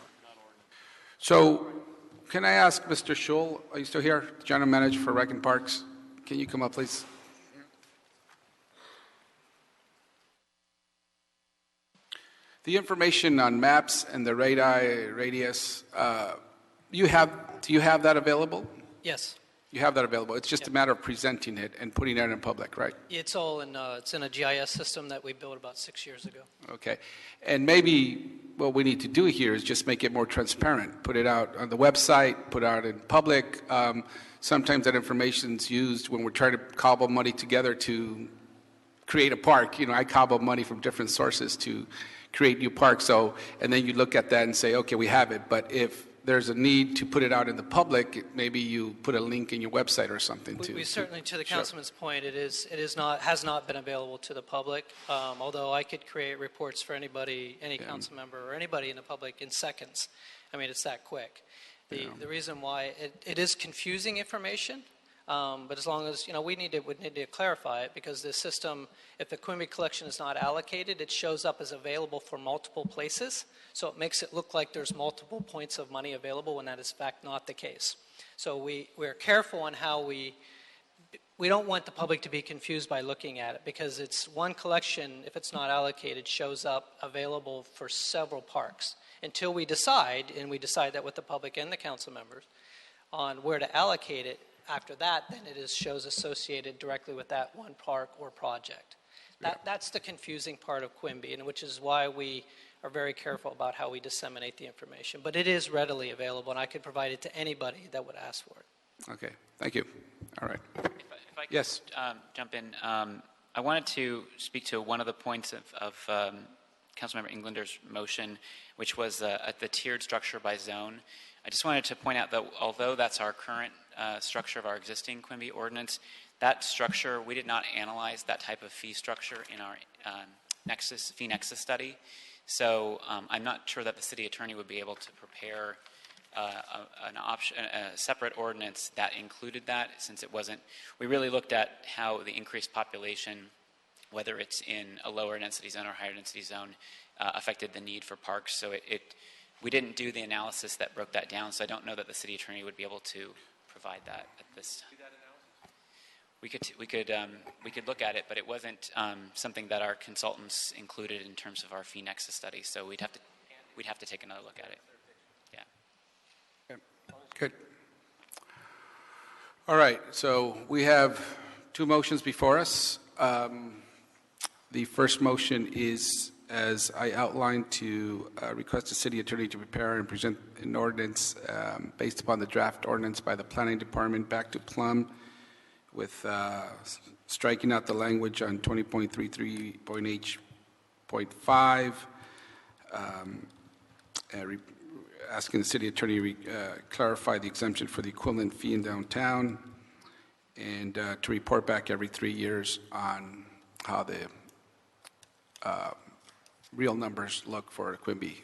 So can I ask Mr. Schul, are you still here, General Manager for Rec and Parks? Can you come up, please? The information on maps and the radius, do you have that available? Yes. You have that available. It's just a matter of presenting it and putting it in public, right? It's all in, it's in a GIS system that we built about 6 years ago. Okay. And maybe what we need to do here is just make it more transparent. Put it out on the website, put it out in public. Sometimes that information is used when we're trying to cobble money together to create a park. I cobble money from different sources to create new parks. So, and then you look at that and say, okay, we have it. But if there's a need to put it out in the public, maybe you put a link in your website or something We certainly, to the councilman's point, has not been available to the public. Although I could create reports for anybody, any council member or anybody in the public in seconds. I mean, it's that quick. The reason why it is confusing information, but as long as we need to clarify it, because the system, if the Quimby collection is not allocated, it shows up as available for multiple places. So it makes it look like there's multiple points of money available when that is in fact not the case. So we're careful on how we don't want the public to be confused by looking at it, because it's one collection, if it's not allocated, shows up available for several parks until we decide, and we decide that with the public and the council members, on where to allocate it. After that, then it shows associated directly with that one park or project. That's the confusing part of Quimby, and which is why we are very careful about how we disseminate the information. But it is readily available, and I could provide it to anybody that would ask for it. Okay, thank you. All right. If I could jump in, I wanted to speak to one of the points of Councilmember Englander's motion, which was the tiered structure by zone. I just wanted to point out that although that's our current structure of our existing Quimby ordinance, that structure, we did not analyze that type of fee structure in our fee nexus study. So I'm not sure that the city attorney would be able to prepare a separate ordinance that included that, since it wasn't. We really looked at how the increased population, whether it's in a lower density zone or higher density zone, affected the need for parks. So we didn't do the analysis that broke that down, so I don't know that the city attorney would be able to provide that at this time. We could look at it, but it wasn't something that our consultants included in terms of our fee nexus study. So we'd have to take another look at it. Yeah. Good. All right. So we have two motions before us. The first motion is, as I outlined, to request the city attorney to prepare and present an ordinance based upon the draft ordinance by the planning department back to Plum, with striking out the language on 20.33.H.5, asking the city attorney to clarify the exemption for the equivalent fee in downtown, and to report back every 3 years on how the real numbers look for Quimby.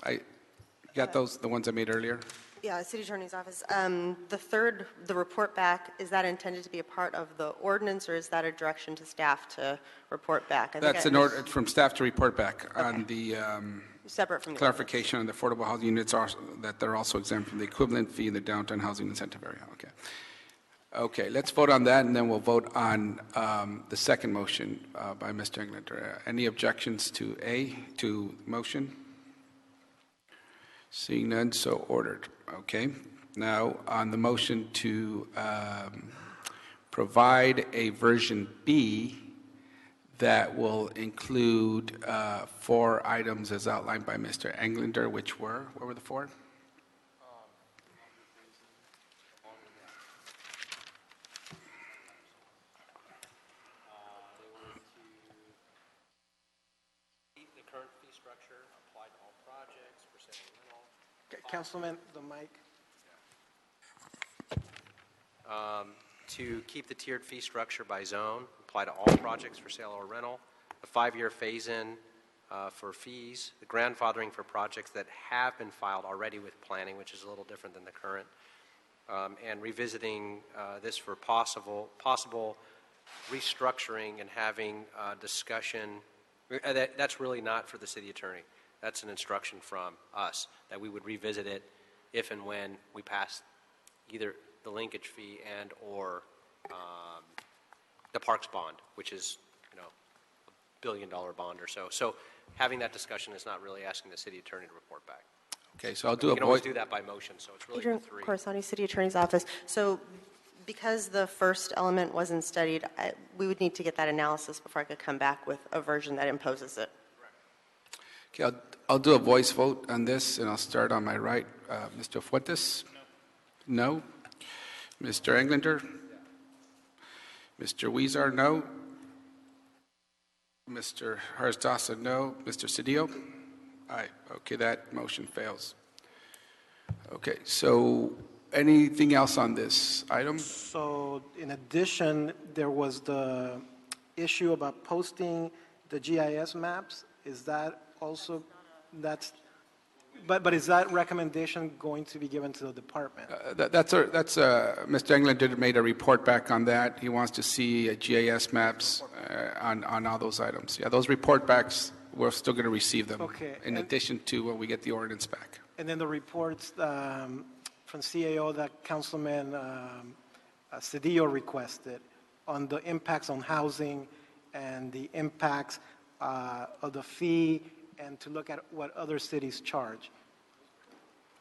I got those, the ones I made earlier? Yeah, City Attorney's Office. The report back, is that intended to be a part of the ordinance, or is that a direction to staff to report back? That's an order from staff to report back on the separate from the clarification on the affordable housing units, that they're also exempt from the equivalent fee in the downtown housing incentive area. Okay. Okay, let's vote on that, and then we'll vote on the second motion by Mr. Englander. Any objections to the motion? Seeing none, so ordered. Okay. Now, on the motion to provide a version B that will include 4 items as outlined by Mr. Englander, what were the 4? Councilman, the mic. To keep the tiered fee structure by zone, apply to all projects for sale or rental, a 5-year phase-in for fees, the grandfathering for projects that have been filed already with planning, which is a little different than the current, and revisiting this for possible restructuring and having discussion. That's really not for the city attorney. That's an instruction from us that we would revisit it if and when we pass either the linkage fee and or the parks bond, which is $1 billion bond or so. So having that discussion is not really asking the city attorney to report back. Okay, so I'll we can always do that by motion. So it's really Adrian 3. Corsani, City Attorney's Office. So because the first element wasn't studied, we would need to get that analysis before I could come back with a version that imposes it. Okay, I'll do a voice vote on this, and I'll start on my right. Mr. Fuentes? No. Mr. Englander? Mr. Weezer? No. Mr. Harris-Dawson, no. Mr. Cedillo? Aye. Okay, that motion fails. Okay, so anything else on this item? So in addition, there was the issue about posting the GIS maps. Is that also, but is that recommendation going to be given to the department? Mr. Englander made a report back on that. He wants to see GIS maps on all those items. Yeah, those report backs, we're still going to receive them. Okay. In addition to when we get the ordinance back. And then the reports from CAO that Councilman Cedillo requested on the impacts on housing and the impacts of the fee, and to look at what other cities charge.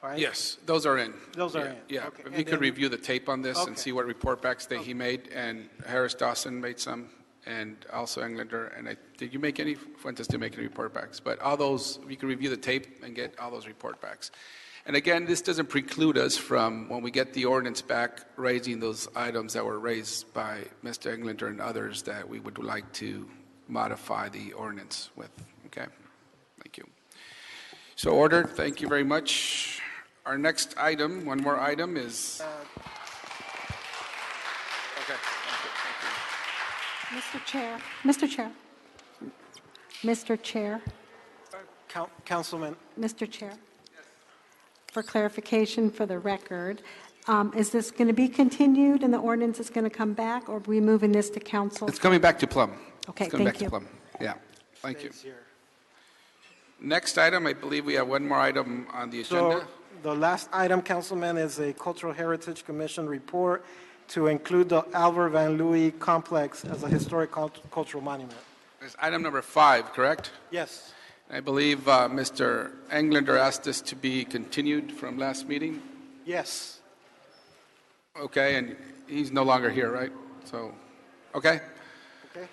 All right? Yes, those are in. Those are in. Yeah, Okay. if you could review the tape on this and Okay. see what report backs that he made, and Harris-Dawson made some, and also Englander, and did you make any? Fuentes didn't make any report backs, but all those, you can review the tape and get all those report backs. And again, this doesn't preclude us from, when we get the ordinance back, raising those items that were raised by Mr. Englander and others that we would like to modify the ordinance with. Okay, thank you. So ordered, thank you very much. Our next item, one more item is... Okay, Mr. Chair, Mr. Chair, Mr. Chair, Councilman. Mr. Chair, for clarification for the record, is this going to be continued and the ordinance is going to come back, or are we moving this to council? It's coming back to Plum. Okay, it's coming thank back you. to Plum. Yeah, thank you. Next item, I believe we have one more item on the agenda. So the last item, Councilman, is a Cultural Heritage Commission report to include the Albert Van Louis Complex as a historic cultural monument. It's item number 5, correct? Yes. I believe Mr. Englander asked this to be continued from last meeting. Yes. Okay, and he's no longer here, right? So, okay. Okay.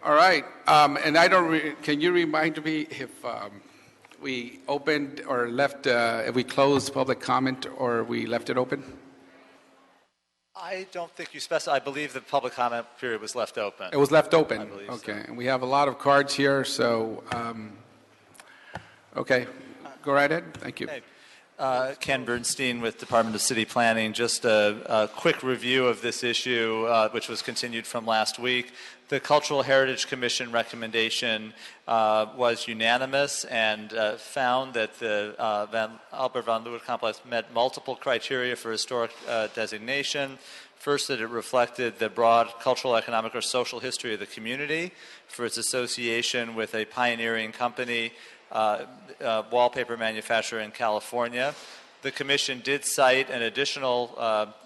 All right. And I don't. Can you remind me if we opened or left? If we closed public comment or we left it open? I don't think you specified. I believe the public comment period was left open. It was left open. I believe okay. so. And we have a lot of cards here, so okay. Go right ahead. Thank you. Hey. Ken Bernstein with Department of City Planning. Just a quick review of this issue, which was continued from last week. The Cultural Heritage Commission recommendation was unanimous and found that the Albert Van Louis Complex met multiple criteria for historic designation. First, that it reflected the broad cultural, economic, or social history of the community for its association with a pioneering company, wallpaper manufacturer in California. The Commission did cite an additional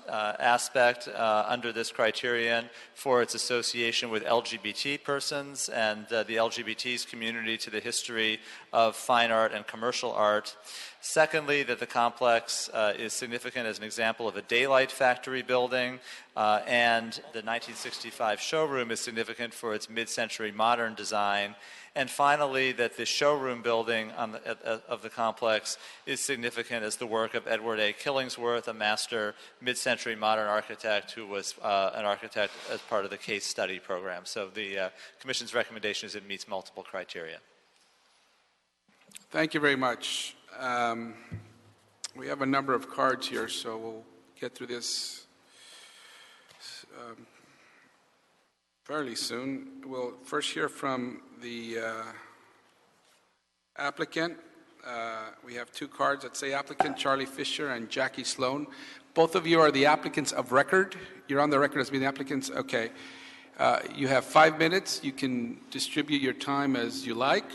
aspect under this criterion for its association with LGBT persons and the LGBT's community to the history of fine art and commercial art. Secondly, that the complex is significant as an example of a daylight factory building, and the 1965 showroom is significant for its mid-century modern design. And finally, that the showroom building of the complex is significant as the work of Edward A. Killingsworth, a master mid-century modern architect who was an architect as part of the case study program. So the Commission's recommendation is it meets multiple criteria. Thank you very much. We have a number of cards here, so we'll get through this fairly soon. We'll first hear from the applicant. We have 2 cards that say applicant, Charlie Fisher and Jackie Sloane. Both of you are the applicants of record. You're on the record as being the applicants? Okay. You have 5 minutes. You can distribute your time as you like,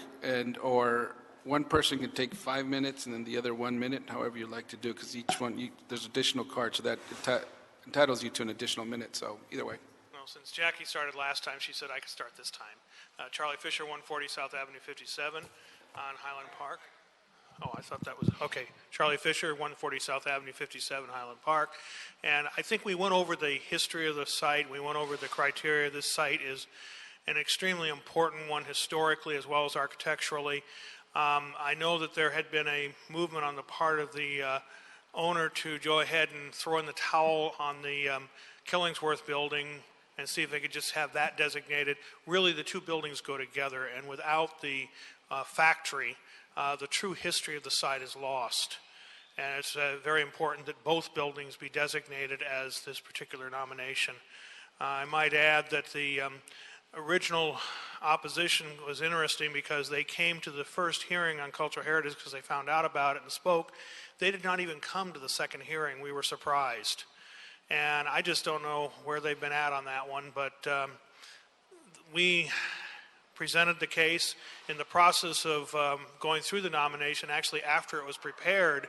or one person can take 5 minutes and then the other 1 minute, however you like to do, because each one, there's additional cards, so that entitles you to an additional minute, so either way. Well, since Jackie started last time, she said I could start this time. Charlie Fisher, 140 South Avenue 57 on Highland Park. Oh, I thought that was, okay. Charlie Fisher, 140 South Avenue 57, Highland Park. And I think we went over the history of the site. We went over the criteria. This site is an extremely important one historically as well as architecturally. I know that there had been a movement on the part of the owner to go ahead and throw in the towel on the Killingsworth building and see if they could just have that designated. Really, the two buildings go together, and without the factory, the true history of the site is lost. And it's very important that both buildings be designated as this particular nomination. I might add that the original opposition was interesting because they came to the first hearing on cultural heritage because they found out about it and spoke. They did not even come to the second hearing. We were surprised. And I just don't know where they've been at on that one, but we presented the case in the process of going through the nomination. Actually, after it was prepared,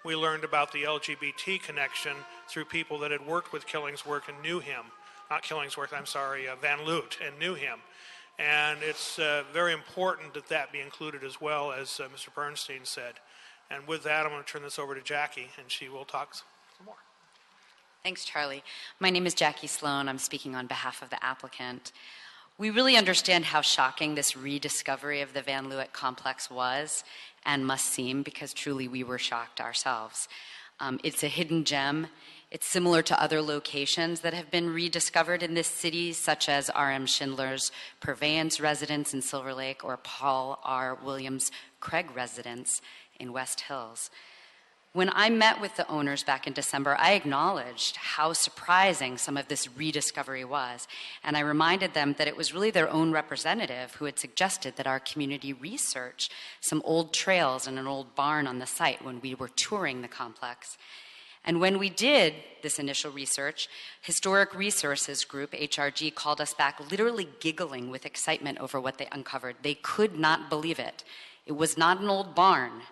we learned about the LGBT connection through people that had worked with Killingsworth and knew him. Not Killingsworth, I'm sorry, Van Lute, and knew him. And it's very important that that be included as well, as Mr. Bernstein said. And with that, I'm going to turn this over to Jackie, and she will talk some more. Thanks, Charlie. My name is Jackie Sloane. I'm speaking on behalf of the applicant. We really understand how shocking this rediscovery of the Van Leeuwen complex was and must seem, because truly we were shocked ourselves. It's a hidden gem. It's similar to other locations that have been rediscovered in this city, such as R.M. Schindler's Purveyance residence in Silver Lake or Paul R. Williams Craig residence in West Hills. When I met with the owners back in December, I acknowledged how surprising some of this rediscovery was, and I reminded them that it was really their own representative who had suggested that our community research some old trails and an old barn on the site when we were touring the complex. And when we did this initial research, Historic Resources Group, HRG, called us back literally giggling with excitement over what they uncovered. They could not believe it. It was not an old barn.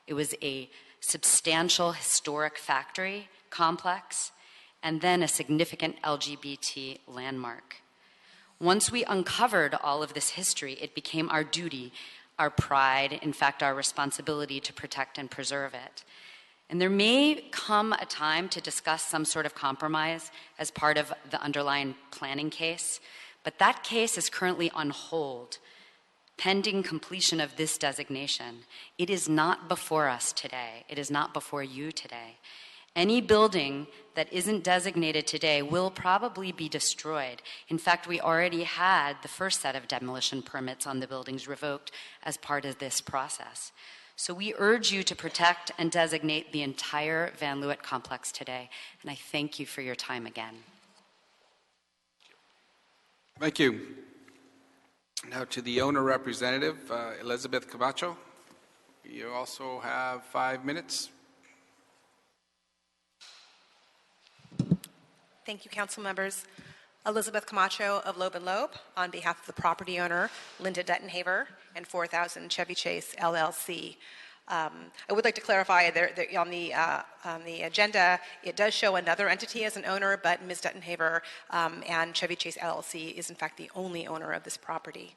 It was a substantial historic factory complex, and then a significant LGBT landmark. Once we uncovered all of this history, it became our duty, our pride, in fact, our responsibility to protect and preserve it. And there may come a time to discuss some sort of compromise as part of the underlying planning case, but that case is currently on hold, pending completion of this designation. It is not before us today. It is not before you today. Any building that isn't designated today will probably be destroyed. In fact, we already had the first set of demolition permits on the buildings revoked as part of this process. So we urge you to protect and designate the entire Van Leeuwen complex today, and I thank you for your time again. Thank you. Now to the owner representative, Elizabeth Camacho. You also have 5 minutes. Thank you, council members. Elizabeth Camacho of Loeb & Loeb on behalf of the property owner, Linda Dettenhaver, and 4000 Chevy Chase LLC. I would like to clarify that on the agenda, it does show another entity as an owner, but Ms. Dettenhaver and Chevy Chase LLC is in fact the only owner of this property.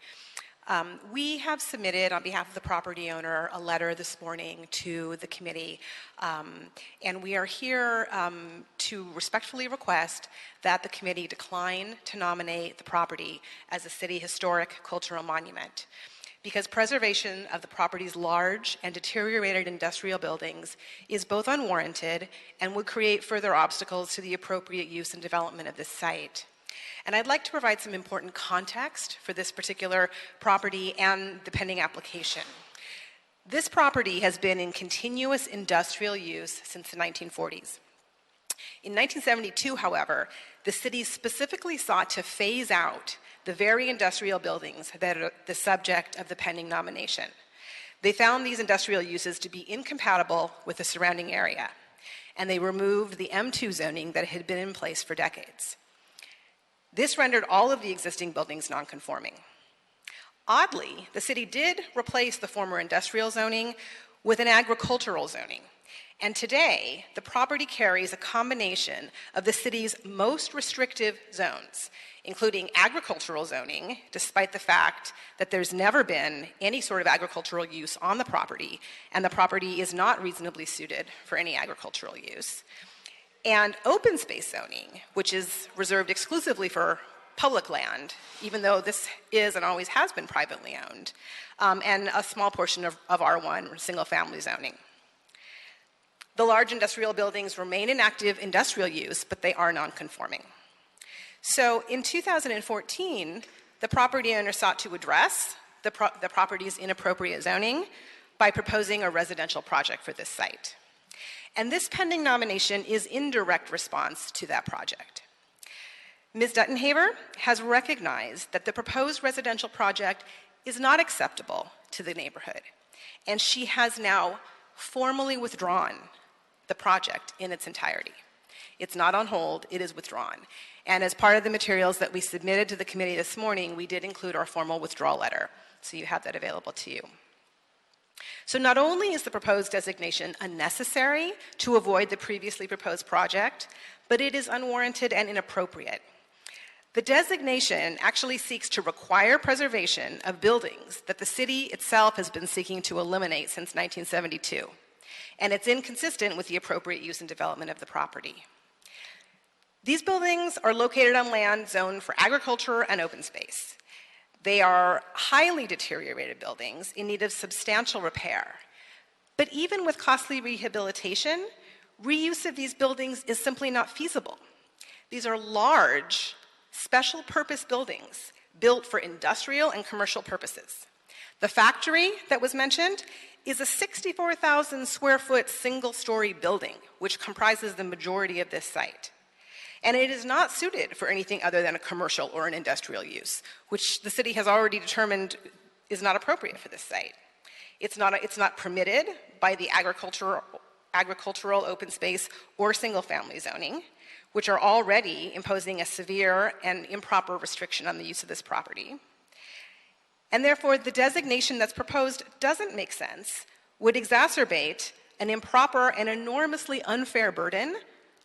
We have submitted on behalf of the property owner a letter this morning to the committee, and we are here to respectfully request that the committee decline to nominate the property as a city historic cultural monument, because preservation of the property's large and deteriorated industrial buildings is both unwarranted and would create further obstacles to the appropriate use and development of this site. And I'd like to provide some important context for this particular property and the pending application. This property has been in continuous industrial use since the 1940s. In 1972, however, the city specifically sought to phase out the very industrial buildings that are the subject of the pending nomination. They found these industrial uses to be incompatible with the surrounding area, and they removed the M2 zoning that had been in place for decades. This rendered all of the existing buildings non-conforming. Oddly, the city did replace the former industrial zoning with an agricultural zoning. And today, the property carries a combination of the city's most restrictive zones, including agricultural zoning, despite the fact that there's never been any sort of agricultural use on the property, and the property is not reasonably suited for any agricultural use, and open space zoning, which is reserved exclusively for public land, even though this is and always has been privately owned, and a small portion of R1, single-family zoning. The large industrial buildings remain in active industrial use, but they are non-conforming. So in 2014, the property owner sought to address the property's inappropriate zoning by proposing a residential project for this site. And this pending nomination is in direct response to that project. Ms. Duttenhaver has recognized that the proposed residential project is not acceptable to the neighborhood, and she has now formally withdrawn the project in its entirety. It's not on hold, it is withdrawn. And as part of the materials that we submitted to the committee this morning, we did include our formal withdrawal letter, so you have that available to you. So not only is the proposed designation unnecessary to avoid the previously proposed project, but it is unwarranted and inappropriate. The designation actually seeks to require preservation of buildings that the city itself has been seeking to eliminate since 1972. And it's inconsistent with the appropriate use and development of the property. These buildings are located on land zoned for agriculture and open space. They are highly deteriorated buildings in need of substantial repair. But even with costly rehabilitation, reuse of these buildings is simply not feasible. These are large, special purpose buildings built for industrial and commercial purposes. The factory that was mentioned is a 64,000 square foot single story building, which comprises the majority of this site. And it is not suited for anything other than a commercial or an industrial use, which the city has already determined is not appropriate for this site. It's not permitted by the agricultural open space or single family zoning, which are already imposing a severe and improper restriction on the use of this property. And therefore, the designation that's proposed doesn't make sense, would exacerbate an improper and enormously unfair burden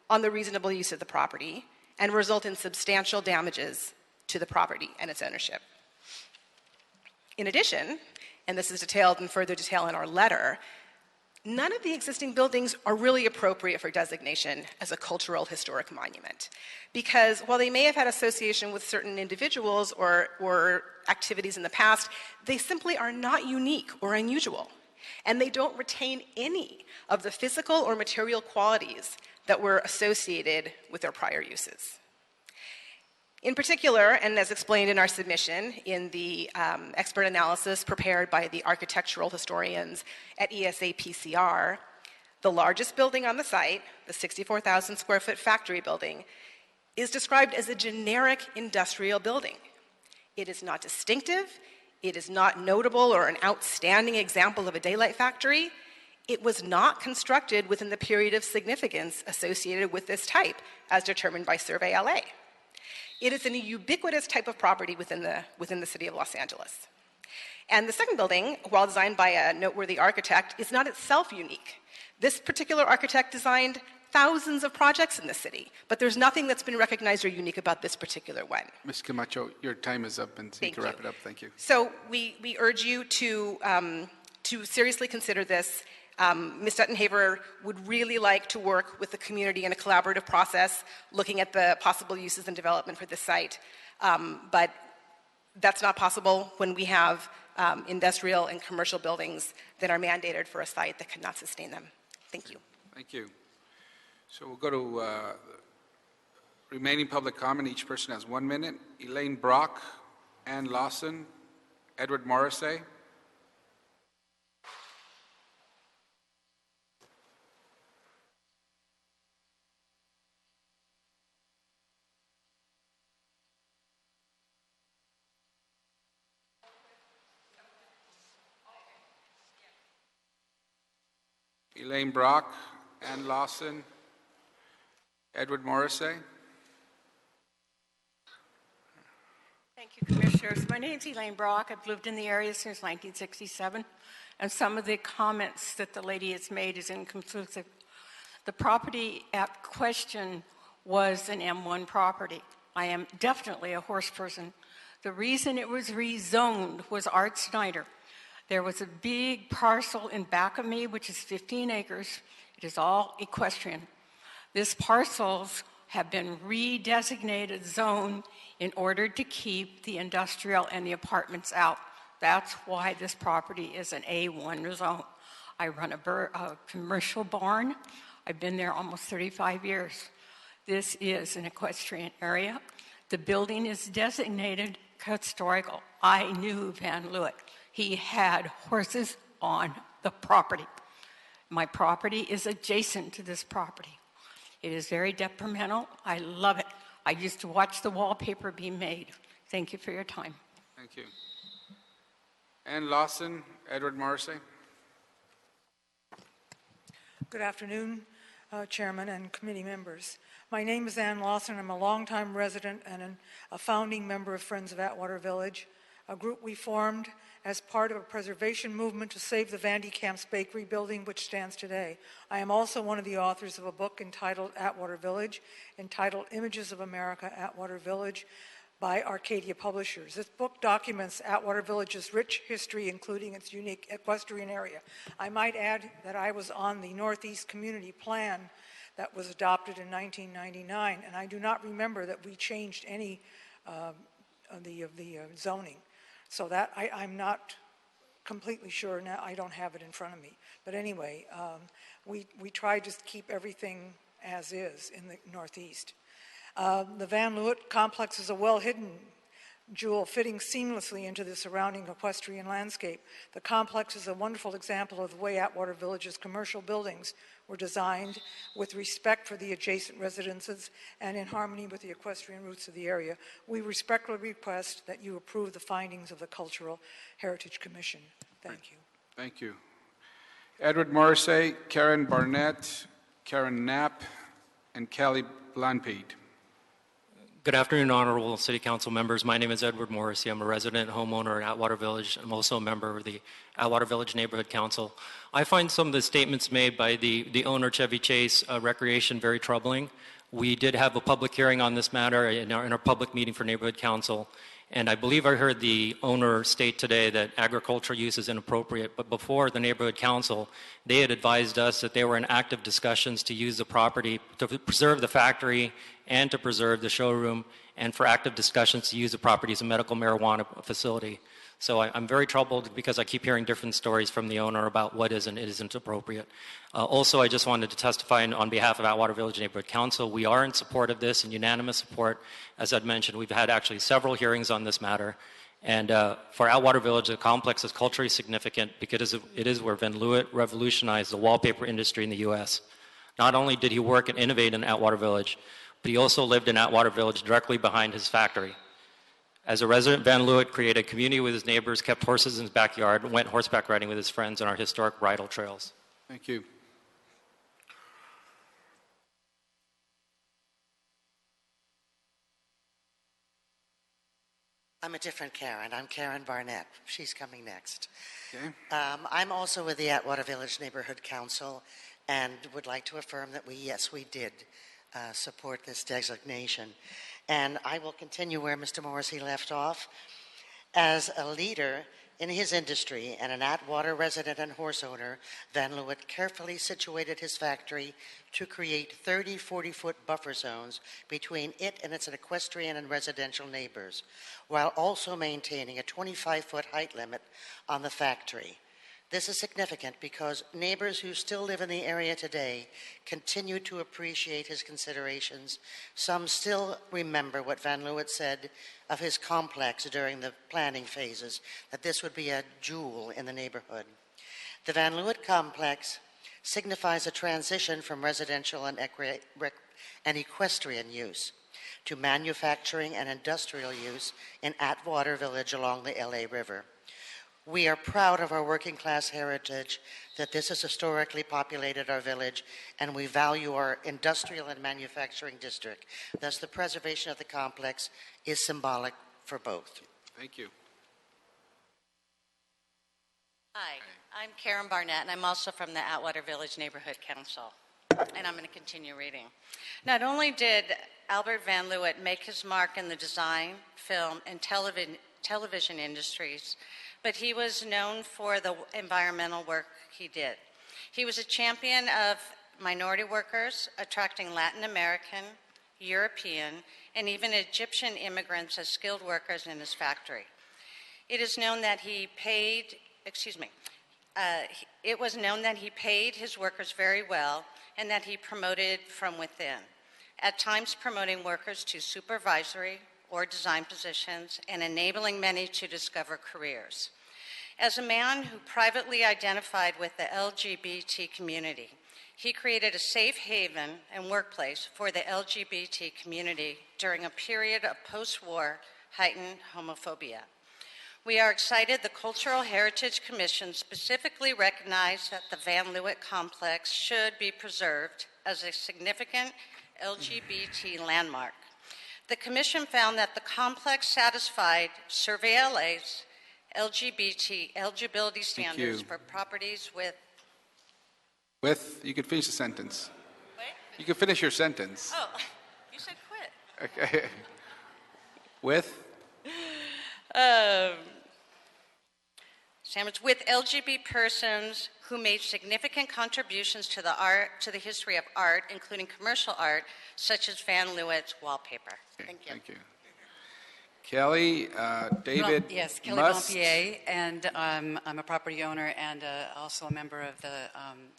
on the reasonable use of the property, and result in substantial damages to the property and its ownership. In addition, and this is detailed in further detail in our letter, none of the existing buildings are really appropriate for designation as a cultural historic monument. Because while they may have had association with certain individuals or activities in the past, they simply are not unique or unusual. And they don't retain any of the physical or material qualities that were associated with their prior uses. In particular, and as explained in our submission in the expert analysis prepared by the architectural historians at ESA-PCR, the largest building on the site, the 64,000 square foot factory building, is described as a generic industrial building. It is not distinctive, it is not notable or an outstanding example of a daylight factory. It was not constructed within the period of significance associated with this type, as determined by Survey LA. It is a ubiquitous type of property within the city of Los Angeles. And the second building, while designed by a noteworthy architect, is not itself unique. This particular architect designed thousands of projects in the city, but there's nothing that's been recognized or unique about this particular one. Ms. Camacho, your time is up, and so you can wrap it up. Thank you. So we urge you to seriously consider this. Ms. Duttenhaver would really like to work with the community in a collaborative process, looking at the possible uses and development for this site. But that's not possible when we have industrial and commercial buildings that are mandated for a site that cannot sustain them. Thank you. Thank you. So we'll go to remaining public comment. Each person has 1 minute. Elaine Brock, Ann Lawson, Edward Morrissey. Elaine Brock, Ann Lawson, Edward Morrissey. Thank you, Commissioners. My name is Elaine Brock. I've lived in the area since 1967, and some of the comments that the lady has made is inconclusive. The property at question was an M1 property. I am definitely a horse person. The reason it was rezoned was Art Snyder. There was a big parcel in back of me, which is 15 acres. It is all equestrian. This parcels have been redesignated zone in order to keep the industrial and the apartments out. That's why this property is an A1 zone. I run a commercial barn. I've been there almost 35 years. This is an equestrian area. The building is designated historical. I knew Van Leeuwen. He had horses on the property. My property is adjacent to this property. It is very detrimental. I love it. I used to watch the wallpaper be made. Thank you for your time. Thank you. Ann Lawson, Edward Morrissey. Good afternoon, Chairman and committee members. My name is Ann Lawson. I'm a longtime resident and a founding member of Friends of Atwater Village, a group we formed as part of a preservation movement to save the Van de Kamp's Bakery building, which stands today. I am also one of the authors of a book entitled Atwater Village, entitled Images of America, Atwater Village, by Arcadia Publishers. This book documents Atwater Village's rich history, including its unique equestrian area. I might add that I was on the Northeast Community Plan that was adopted in 1999, and I do not remember that we changed any of the zoning. So that I'm not completely sure now. I don't have it in front of me. But anyway, we try to keep everything as is in the Northeast. The Van Leeuwen complex is a well-hidden jewel fitting seamlessly into the surrounding equestrian landscape. The complex is a wonderful example of the way Atwater Village's commercial buildings were designed with respect for the adjacent residences and in harmony with the equestrian roots of the area. We respectfully request that you approve the findings of the Cultural Heritage Commission. Thank you. Thank you. Edward Morrissey, Karen Barnett, Karen Knapp, and Kelly Blanpede. Good afternoon, honorable city council members. My name is Edward Morrissey. I'm a resident homeowner at Atwater Village. I'm also a member of the Atwater Village Neighborhood Council. I find some of the statements made by the owner, Chevy Chase Recreation, very troubling. We did have a public hearing on this matter in our public meeting for Neighborhood Council, and I believe I heard the owner state today that agricultural use is inappropriate, but before the Neighborhood Council, they had advised us that they were in active discussions to use the property to preserve the factory and to preserve the showroom, and for active discussions to use the property as a medical marijuana facility. So I'm very troubled because I keep hearing different stories from the owner about what is and isn't appropriate. Also, I just wanted to testify on behalf of Atwater Village Neighborhood Council. We are in support of this, and unanimous support. As I'd mentioned, we've had actually several hearings on this matter. And for Atwater Village, the complex is culturally significant because it is where Van Leeuwen revolutionized the wallpaper industry in the U.S. Not only did he work and innovate in Atwater Village, but he also lived in Atwater Village directly behind his factory. As a resident, Van Leeuwen created a community with his neighbors, kept horses in his backyard, and went horseback riding with his friends on our historic bridle trails. Thank you. I'm a different Karen. I'm Karen Barnett. She's coming next. Okay. I'm also with the Atwater Village Neighborhood Council and would like to affirm that we did support this designation. And I will continue where Mr. Morrissey left off. As a leader in his industry and an Atwater resident and horse owner, Van Leeuwen carefully situated his factory to create 30 40-foot buffer zones between it and its equestrian and residential neighbors, while also maintaining a 25-foot height limit on the factory. This is significant because neighbors who still live in the area today continue to appreciate his considerations. Some still remember what Van Leeuwen said of his complex during the planning phases, that this would be a jewel in the neighborhood. The Van Leeuwen complex signifies a transition from residential and equestrian use to manufacturing and industrial use in Atwater Village along the LA River. We are proud of our working class heritage, that this has historically populated our village, and we value our industrial and manufacturing district. Thus, the preservation of the complex is symbolic for both. Thank you. Hi, I'm Karen Barnett, and I'm also from the Atwater Village Neighborhood Council. And I'm going to continue reading. Not only did Albert Van Leeuwen make his mark in the design, film, and television industries, but he was known for the environmental work he did. He was a champion of minority workers, attracting Latin American, European, and even Egyptian immigrants as skilled workers in his factory. It was known that he paid his workers very well and that he promoted from within, at times promoting workers to supervisory or design positions and enabling many to discover careers. As a man who privately identified with the LGBT community, he created a safe haven and workplace for the LGBT community during a period of post-war heightened homophobia. We are excited the Cultural Heritage Commission specifically recognized that the Van Leeuwen complex should be preserved as a significant LGBT landmark. The Commission found that the complex satisfied Survey LA's LGBT eligibility standards for properties with. You could finish the sentence. You could finish your sentence. Oh, you said quit. Okay. With? Standards with LGBT persons who made significant contributions to the history of art, including commercial art, such as Van Leeuwen's wallpaper. Thank you. Thank you. Kelly, David Yes, Kelly Must. Bompier, and I'm a property owner and also a member of the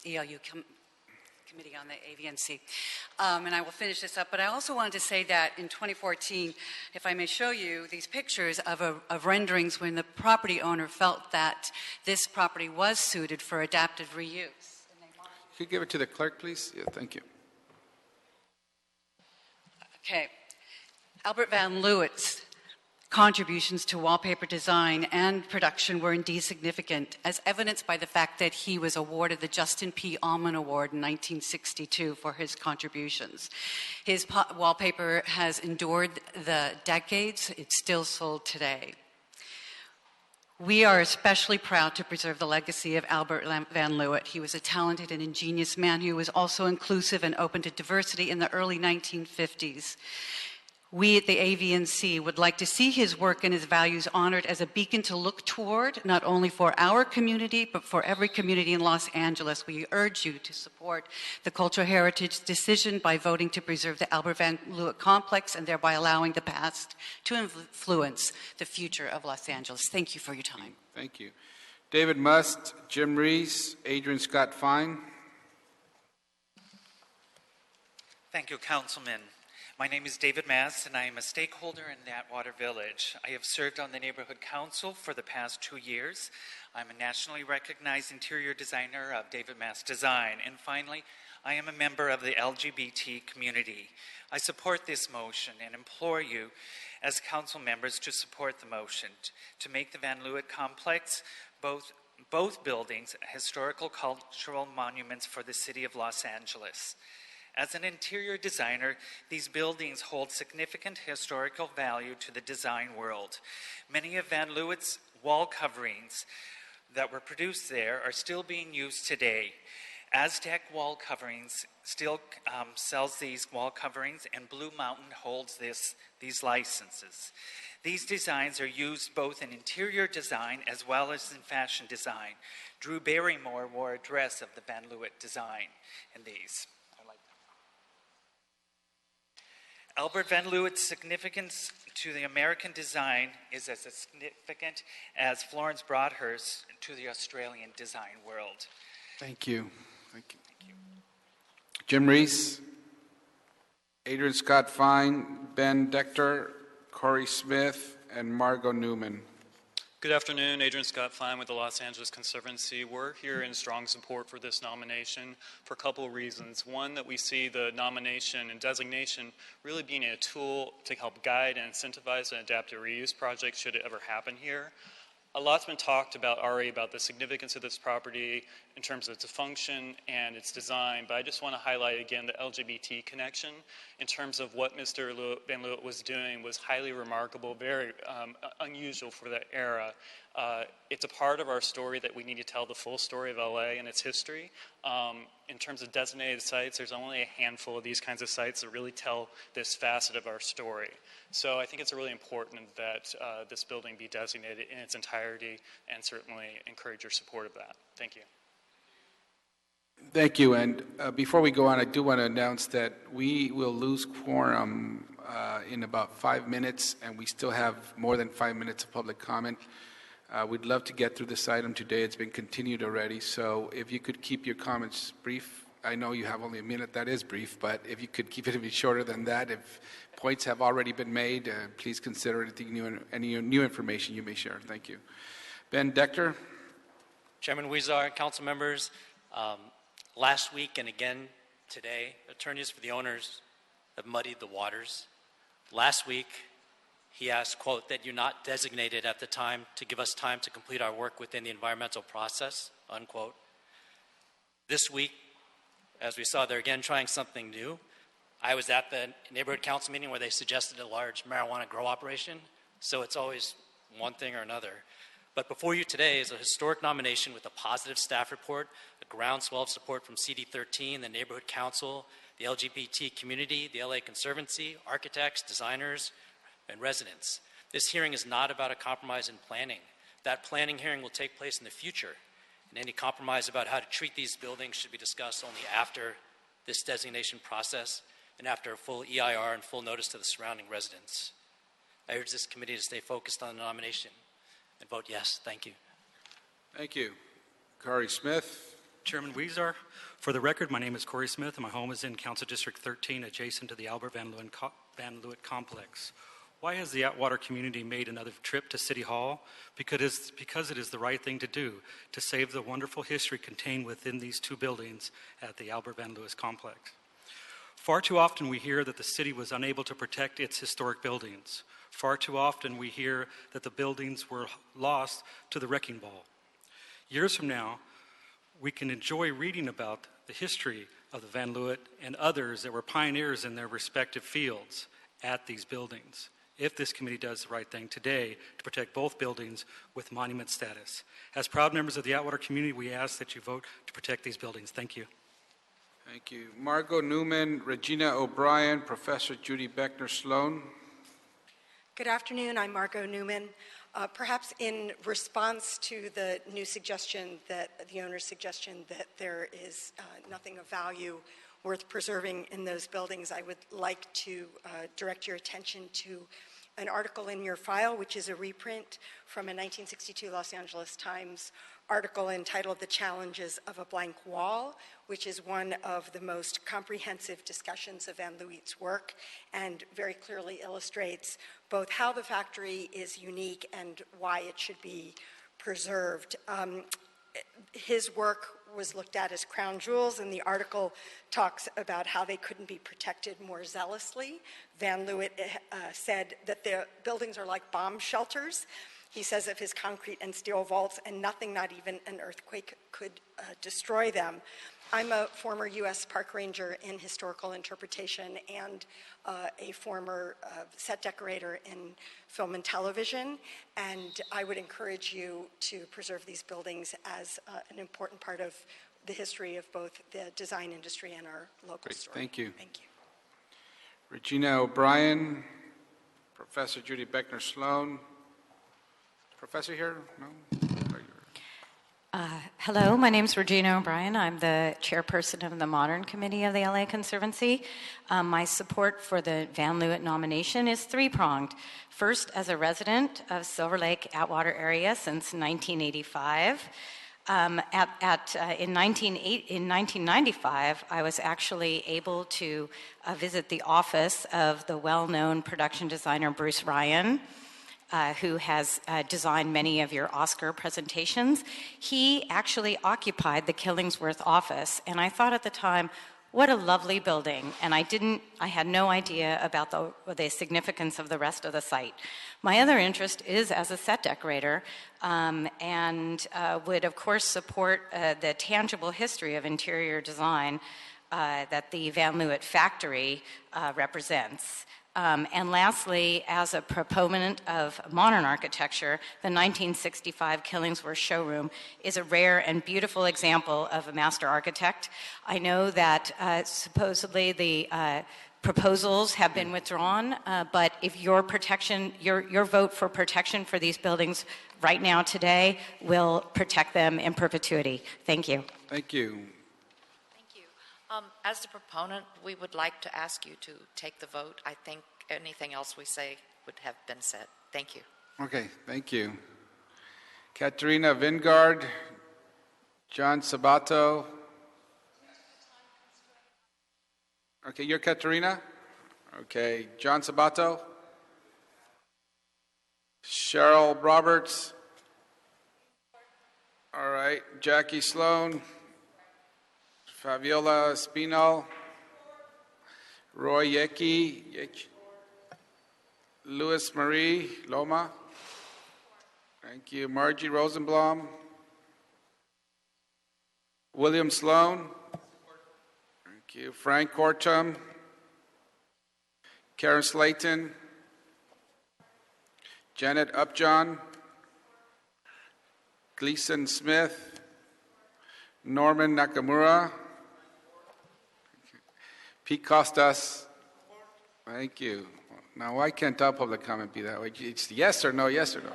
ELU Committee on the AVNC. And I will finish this up, but I also wanted to say that in 2014, if I may show you these pictures of renderings when the property owner felt that this property was suited for adaptive reuse. Could you give it to the clerk, please? Yeah, thank you. Okay. Albert Van Leeuwen's contributions to wallpaper design and production were indeed significant, as evidenced by the fact that he was awarded the Justin P. Allman Award in 1962 for his contributions. His wallpaper has endured the decades. It's still sold today. We are especially proud to preserve the legacy of Albert Van Leeuwen. He was a talented and ingenious man who was also inclusive and open to diversity in the early 1950s. We at the AVNC would like to see his work and his values honored as a beacon to look toward, not only for our community, but for every community in Los Angeles. We urge you to support the Cultural Heritage decision by voting to preserve the Albert Van Leeuwen complex and thereby allowing the past to influence the future of Los Angeles. Thank you for your time. Thank you. David Must, Jim Reese, Adrian Scott Fine. Thank you, Councilman. My name is David Mast, and I am a stakeholder in Atwater Village. I have served on the Neighborhood Council for the past 2 years. I'm a nationally recognized interior designer of David Mast Design. And finally, I am a member of the LGBT community. I support this motion and implore you as council members to support the motion to make the Van Leeuwen complex both buildings historical cultural monuments for the city of Los Angeles. As an interior designer, these buildings hold significant historical value to the design world. Many of Van Leeuwen's wall coverings that were produced there are still being used today. Aztec Wall Coverings still sells these wall coverings, and Blue Mountain holds these licenses. These designs are used both in interior design as well as in fashion design. Drew Barrymore wore a dress of the Van Leeuwen design in these. Albert Van Leeuwen's significance to the American design is as significant as Florence Broadhurst to the Australian design world. Thank you. Thank you. Thank you. Jim Reese, Adrian Scott Fine, Ben Decter, Corey Smith, and Margot Newman. Good afternoon, Adrian Scott Fine with the Los Angeles Conservancy. We're here in strong support for this nomination for a couple of reasons. One, that we see the nomination and designation really being a tool to help guide and incentivize an adaptive reuse project should it ever happen here. A lot's been talked about already about the significance of this property in terms of its function and its design, but I just want to highlight again the LGBT connection in terms of what Mr. Van Leeuwen was doing was highly remarkable, very unusual for that era. It's a part of our story that we need to tell the full story of LA and its history. In terms of designated sites, there's only a handful of these kinds of sites that really tell this facet of our story. So I think it's really important that this building be designated in its entirety, and certainly encourage your support of that. Thank you. Thank you. And before we go on, I do want to announce that we will lose quorum in about 5 minutes, and we still have more than 5 minutes of public comment. We'd love to get through this item today. It's been continued already. So if you could keep your comments brief, I know you have only a minute, that is brief, but if you could keep it a bit shorter than that, if points have already been made, please consider anything new, any new information you may share. Thank you. Ben Dechter. Chairman Huizar, council members, last week and again today, attorneys for the owners have muddied the waters. Last week, he asked, quote, that you're not designated at the time to give us time to complete our work within the environmental process, unquote. This week, as we saw, they're again trying something new. I was at the neighborhood council meeting where they suggested a large marijuana grow operation, so it's always one thing or another. But before you today is a historic nomination with a positive staff report, a groundswell of support from CD13, the neighborhood council, the LGBT community, the LA Conservancy, architects, designers, and residents. This hearing is not about a compromise in planning. That planning hearing will take place in the future, and any compromise about how to treat these buildings should be discussed only after this designation process and after a full EIR and full notice to the surrounding residents. I urge this committee to stay focused on the nomination and vote yes. Thank you. Thank you. Corey Smith. Chairman Huizar, for the record, my name is Corey Smith, and my home is in Council District 13, adjacent to the Albert Van Leeuwen complex. Why has the Atwater community made another trip to City Hall? Because it is the right thing to do to save the wonderful history contained within these two buildings at the Albert Van Leeuwen complex. Far too often we hear that the city was unable to protect its historic buildings. Far too often we hear that the buildings were lost to the wrecking ball. Years from now, we can enjoy reading about the history of the Van Leeuwen and others that were pioneers in their respective fields at these buildings, if this committee does the right thing today to protect both buildings with monument status. As proud members of the Atwater community, we ask that you vote to protect these buildings. Thank you. Thank you. Margot Newman, Regina O'Brien, Professor Judy Beckner Sloane. Good afternoon. I'm Margot Newman. Perhaps in response to the new suggestion, that the owner's suggestion that there is nothing of value worth preserving in those buildings, I would like to direct your attention to an article in your file, which is a reprint from a 1962 Los Angeles Times article entitled "The Challenges of a Blank Wall," which is one of the most comprehensive discussions of Van Leeuwen's work and very clearly illustrates both how the factory is unique and why it should be preserved. His work was looked at as crown jewels, and the article talks about how they couldn't be protected more zealously. Van Leeuwen said that the buildings are like bomb shelters. He says of his concrete and steel vaults, and nothing, not even an earthquake, could destroy them. I'm a former U.S. park ranger in historical interpretation and a former set decorator in film and television, and I would encourage you to preserve these buildings as an important part of the history of both the design industry and our local story. Thank you. Thank you. Regina O'Brien, Professor Judy Beckner Sloane. Professor here? No? Hello, my name is Regina O'Brien. I'm the chairperson of the Modern Committee of the LA Conservancy. My support for the Van Leeuwen nomination is three-pronged. First, as a resident of Silver Lake Atwater area since 1985. In 1995, I was actually able to visit the office of the well-known production designer Bruce Ryan, who has designed many of your Oscar presentations. He actually occupied the Killingsworth office, and I thought at the time, what a lovely building, and I had no idea about the significance of the rest of the site. My other interest is as a set decorator, and would of course support the tangible history of interior design that the Van Leeuwen factory represents. And lastly, as a proponent of modern architecture, the 1965 Killingsworth showroom is a rare and beautiful example of a master architect. I know that supposedly the proposals have been withdrawn, but if your vote for protection for these buildings right now today will protect them in perpetuity. Thank you. Thank you. As the proponent, we would like to ask you to take the vote. I think anything else we say would have been said. Thank you. Okay, thank you. Katerina Vingard, John Sabato. Okay, you're Katerina? Okay, John Sabato? Cheryl Roberts? All right, Jackie Sloane? Fabiola Espinal? Roy Yeki? Louis Marie Loma? Thank you. Margie Rosenblum? William Sloane? Thank you. Frank Kortum? Karen Slayton? Janet Upjohn? Gleason Smith? Norman Nakamura? Pete Costas? Thank you. Now, why can't all public comment be that way? It's yes or no, yes or no.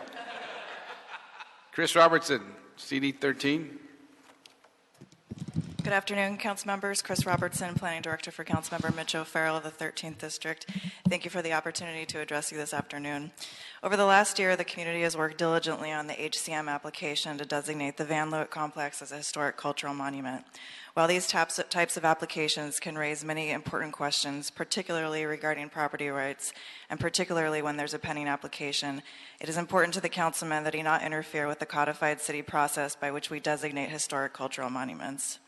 Chris Robertson, CD 13. Good afternoon, council members. Chris Robertson, Planning Director for Councilmember Mitch O'Farrell of the 13th District. Thank you for the opportunity to address you this afternoon. Over the last year, the community has worked diligently on the HCM application to designate the Van Leeuwen Complex as a historic cultural monument. While these types of applications can raise many important questions, particularly regarding property rights, and particularly when there's a pending application, it is important to the councilman that he not interfere with the codified city process by which we designate historic cultural monuments.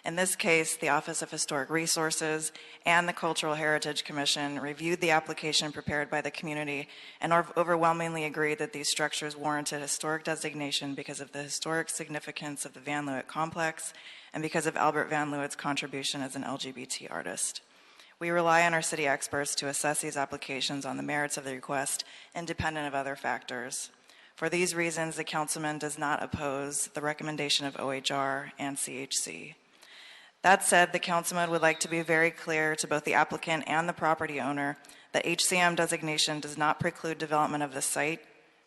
In this case, the Office of Historic Resources and the Cultural Heritage Commission reviewed the application prepared by the community and overwhelmingly agreed that these structures warranted historic designation because of the historic significance of the Van Leeuwen complex and because of Albert Van Leeuwen's contribution as an LGBT artist. We rely on our city experts to assess these applications on the merits of the request, independent of other factors. For these reasons, the councilman does not oppose the recommendation of OHR and CHC. That said, the councilman would like to be very clear to both the applicant and the property owner that HCM designation does not preclude development of the site,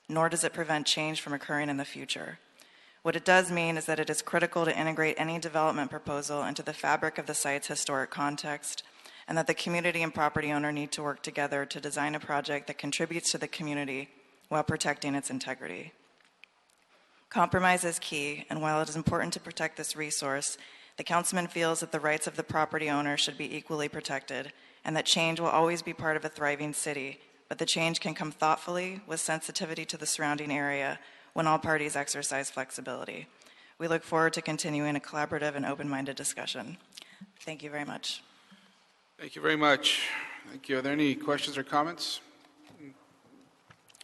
nor does it prevent change from occurring in the future. What it does mean is that it is critical to integrate any development proposal into the fabric of the site's historic context, and that the community and property owner need to work together to design a project that contributes to the community while protecting its integrity. Compromise is key, and while it is important to protect this resource, the councilman feels that the rights of the property owner should be equally protected, and that change will always be part of a thriving city, but the change can come thoughtfully with sensitivity to the surrounding area when all parties exercise flexibility. We look forward to continuing a collaborative and open-minded discussion. Thank you very much. Thank you very much. Thank you. Are there any questions or comments?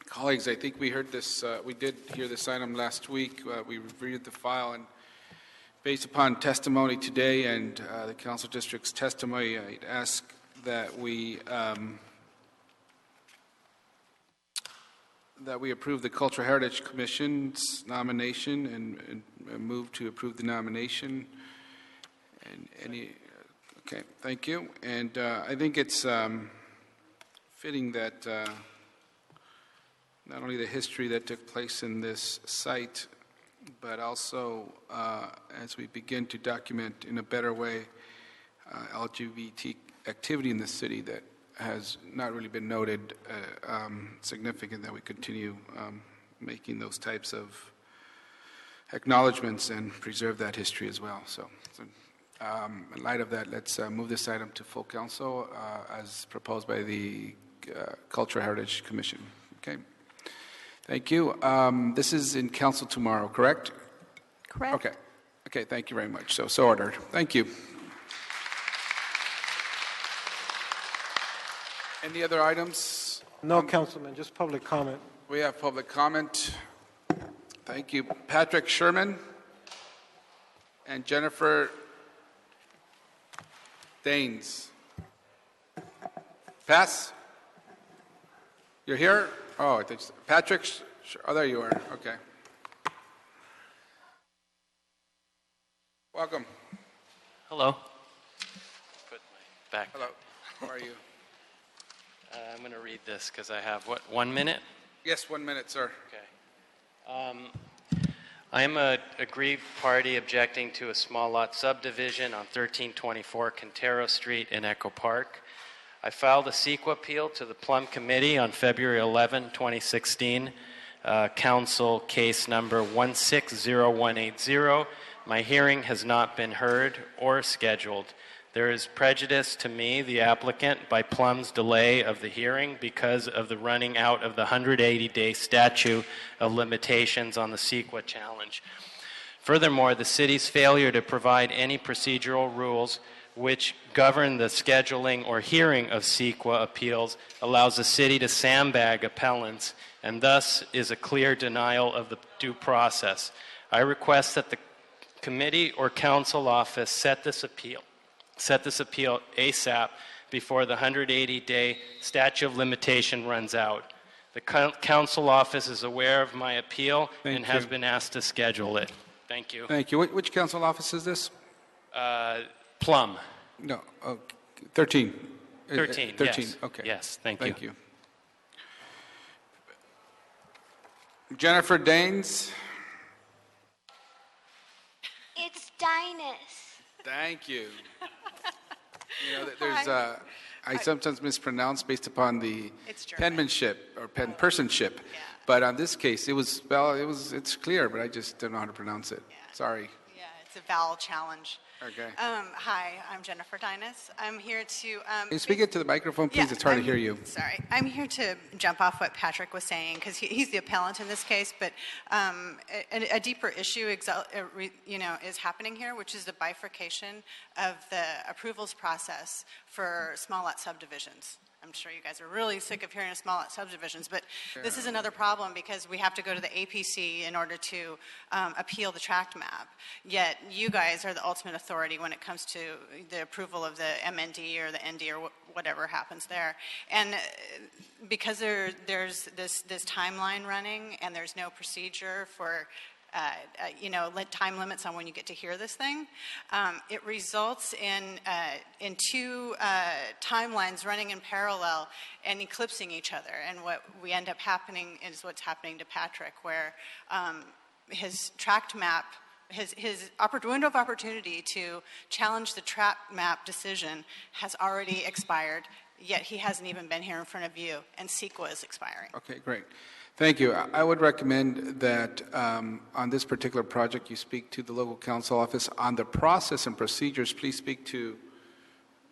Colleagues, I think we heard this, we did hear this item last week. We reviewed the file, and based upon testimony today and the council district's testimony, I'd ask that we approve the Cultural Heritage Commission's nomination and move to approve the nomination. And okay, thank you. And I think it's fitting that not only the history that took place in this site, but also as we begin to document in a better way LGBT activity in the city that has not really been noted, significant that we continue making those types of acknowledgments and preserve that history as well. So in light of that, let's move this item to full council as proposed by the Cultural Heritage Commission. Okay. Thank you. This is in council tomorrow, correct? Correct. Okay. Okay, thank you very much. So ordered. Thank you. Any other items? No, Councilman, just public comment. We have public comment. Thank you. Patrick Sherman and Jennifer Daines. Pass? You're here? Oh, I think Patrick, oh, there you are. Okay. Welcome. Hello. Put my back. Hello. How are you? I'm going to read this because I have, 1 minute? Yes, 1 minute, sir. Okay. I am a aggrieved party objecting to a small lot subdivision on 1324 Quintero Street in Echo Park. I filed a CEQA appeal to the Plum Committee on February 11, 2016, council case number 160180. My hearing has not been heard or scheduled. There is prejudice to me, the applicant, by Plum's delay of the hearing because of the running out of the 180-day statute of limitations on the CEQA challenge. Furthermore, the city's failure to provide any procedural rules which govern the scheduling or hearing of CEQA appeals allows the city to sandbag appellants and thus is a clear denial of the due process. I request that the committee or council office set this appeal ASAP before the 180-day statute of limitation runs out. The council office is aware of my appeal and has been asked to schedule it. Thank you. Thank you. Which council office is this? Plum. No, 13. 13, 13, yes. okay. Yes, thank you. Thank you. Jennifer Daines. It's Dinus. Thank you. You know, there's I sometimes mispronounce based upon the penmanship or penpersonship, but on this case, it's clear, but I just don't know how to pronounce it. Sorry. Yeah, it's a vowel challenge. Okay. Hi, I'm Jennifer Dinus. I'm here to... Can you speak into the microphone, please? It's hard to hear you. Sorry. I'm here to jump off what Patrick was saying, because he's the appellant in this case, but a deeper issue is happening here, which is the bifurcation of the approvals process for small lot subdivisions. I'm sure you guys are really sick of hearing of small lot subdivisions, but this is another problem because we have to go to the APC in order to appeal the tract map. Yet you guys are the ultimate authority when it comes to the approval of the MND or the ND or whatever happens there. And because there's this timeline running and there's no procedure for time limits on when you get to hear this thing. It results in two timelines running in parallel and eclipsing each other. And what we end up happening is what's happening to Patrick, where his tract map, his window of opportunity to challenge the tract map decision has already expired, yet he hasn't even been here in front of you, and CEQA is expiring. Okay, great. Thank you. I would recommend that on this particular project, you speak to the local council office. On the process and procedures, please speak to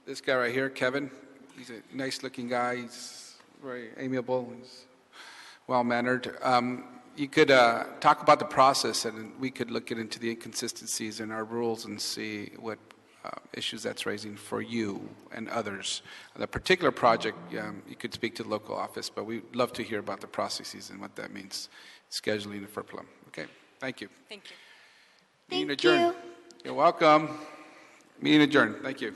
this guy right here, Kevin. He's a nice-looking guy. He's very amiable. He's well-mannered. You could talk about the process, and we could look into the inconsistencies in our rules and see what issues that's raising for you and others. The particular project, you could speak to the local office, but we'd love to hear about the processes and what that means, scheduling for Plum. Okay, thank you. Thank you. Meeting adjourned. You're welcome. Meeting adjourned. Thank you.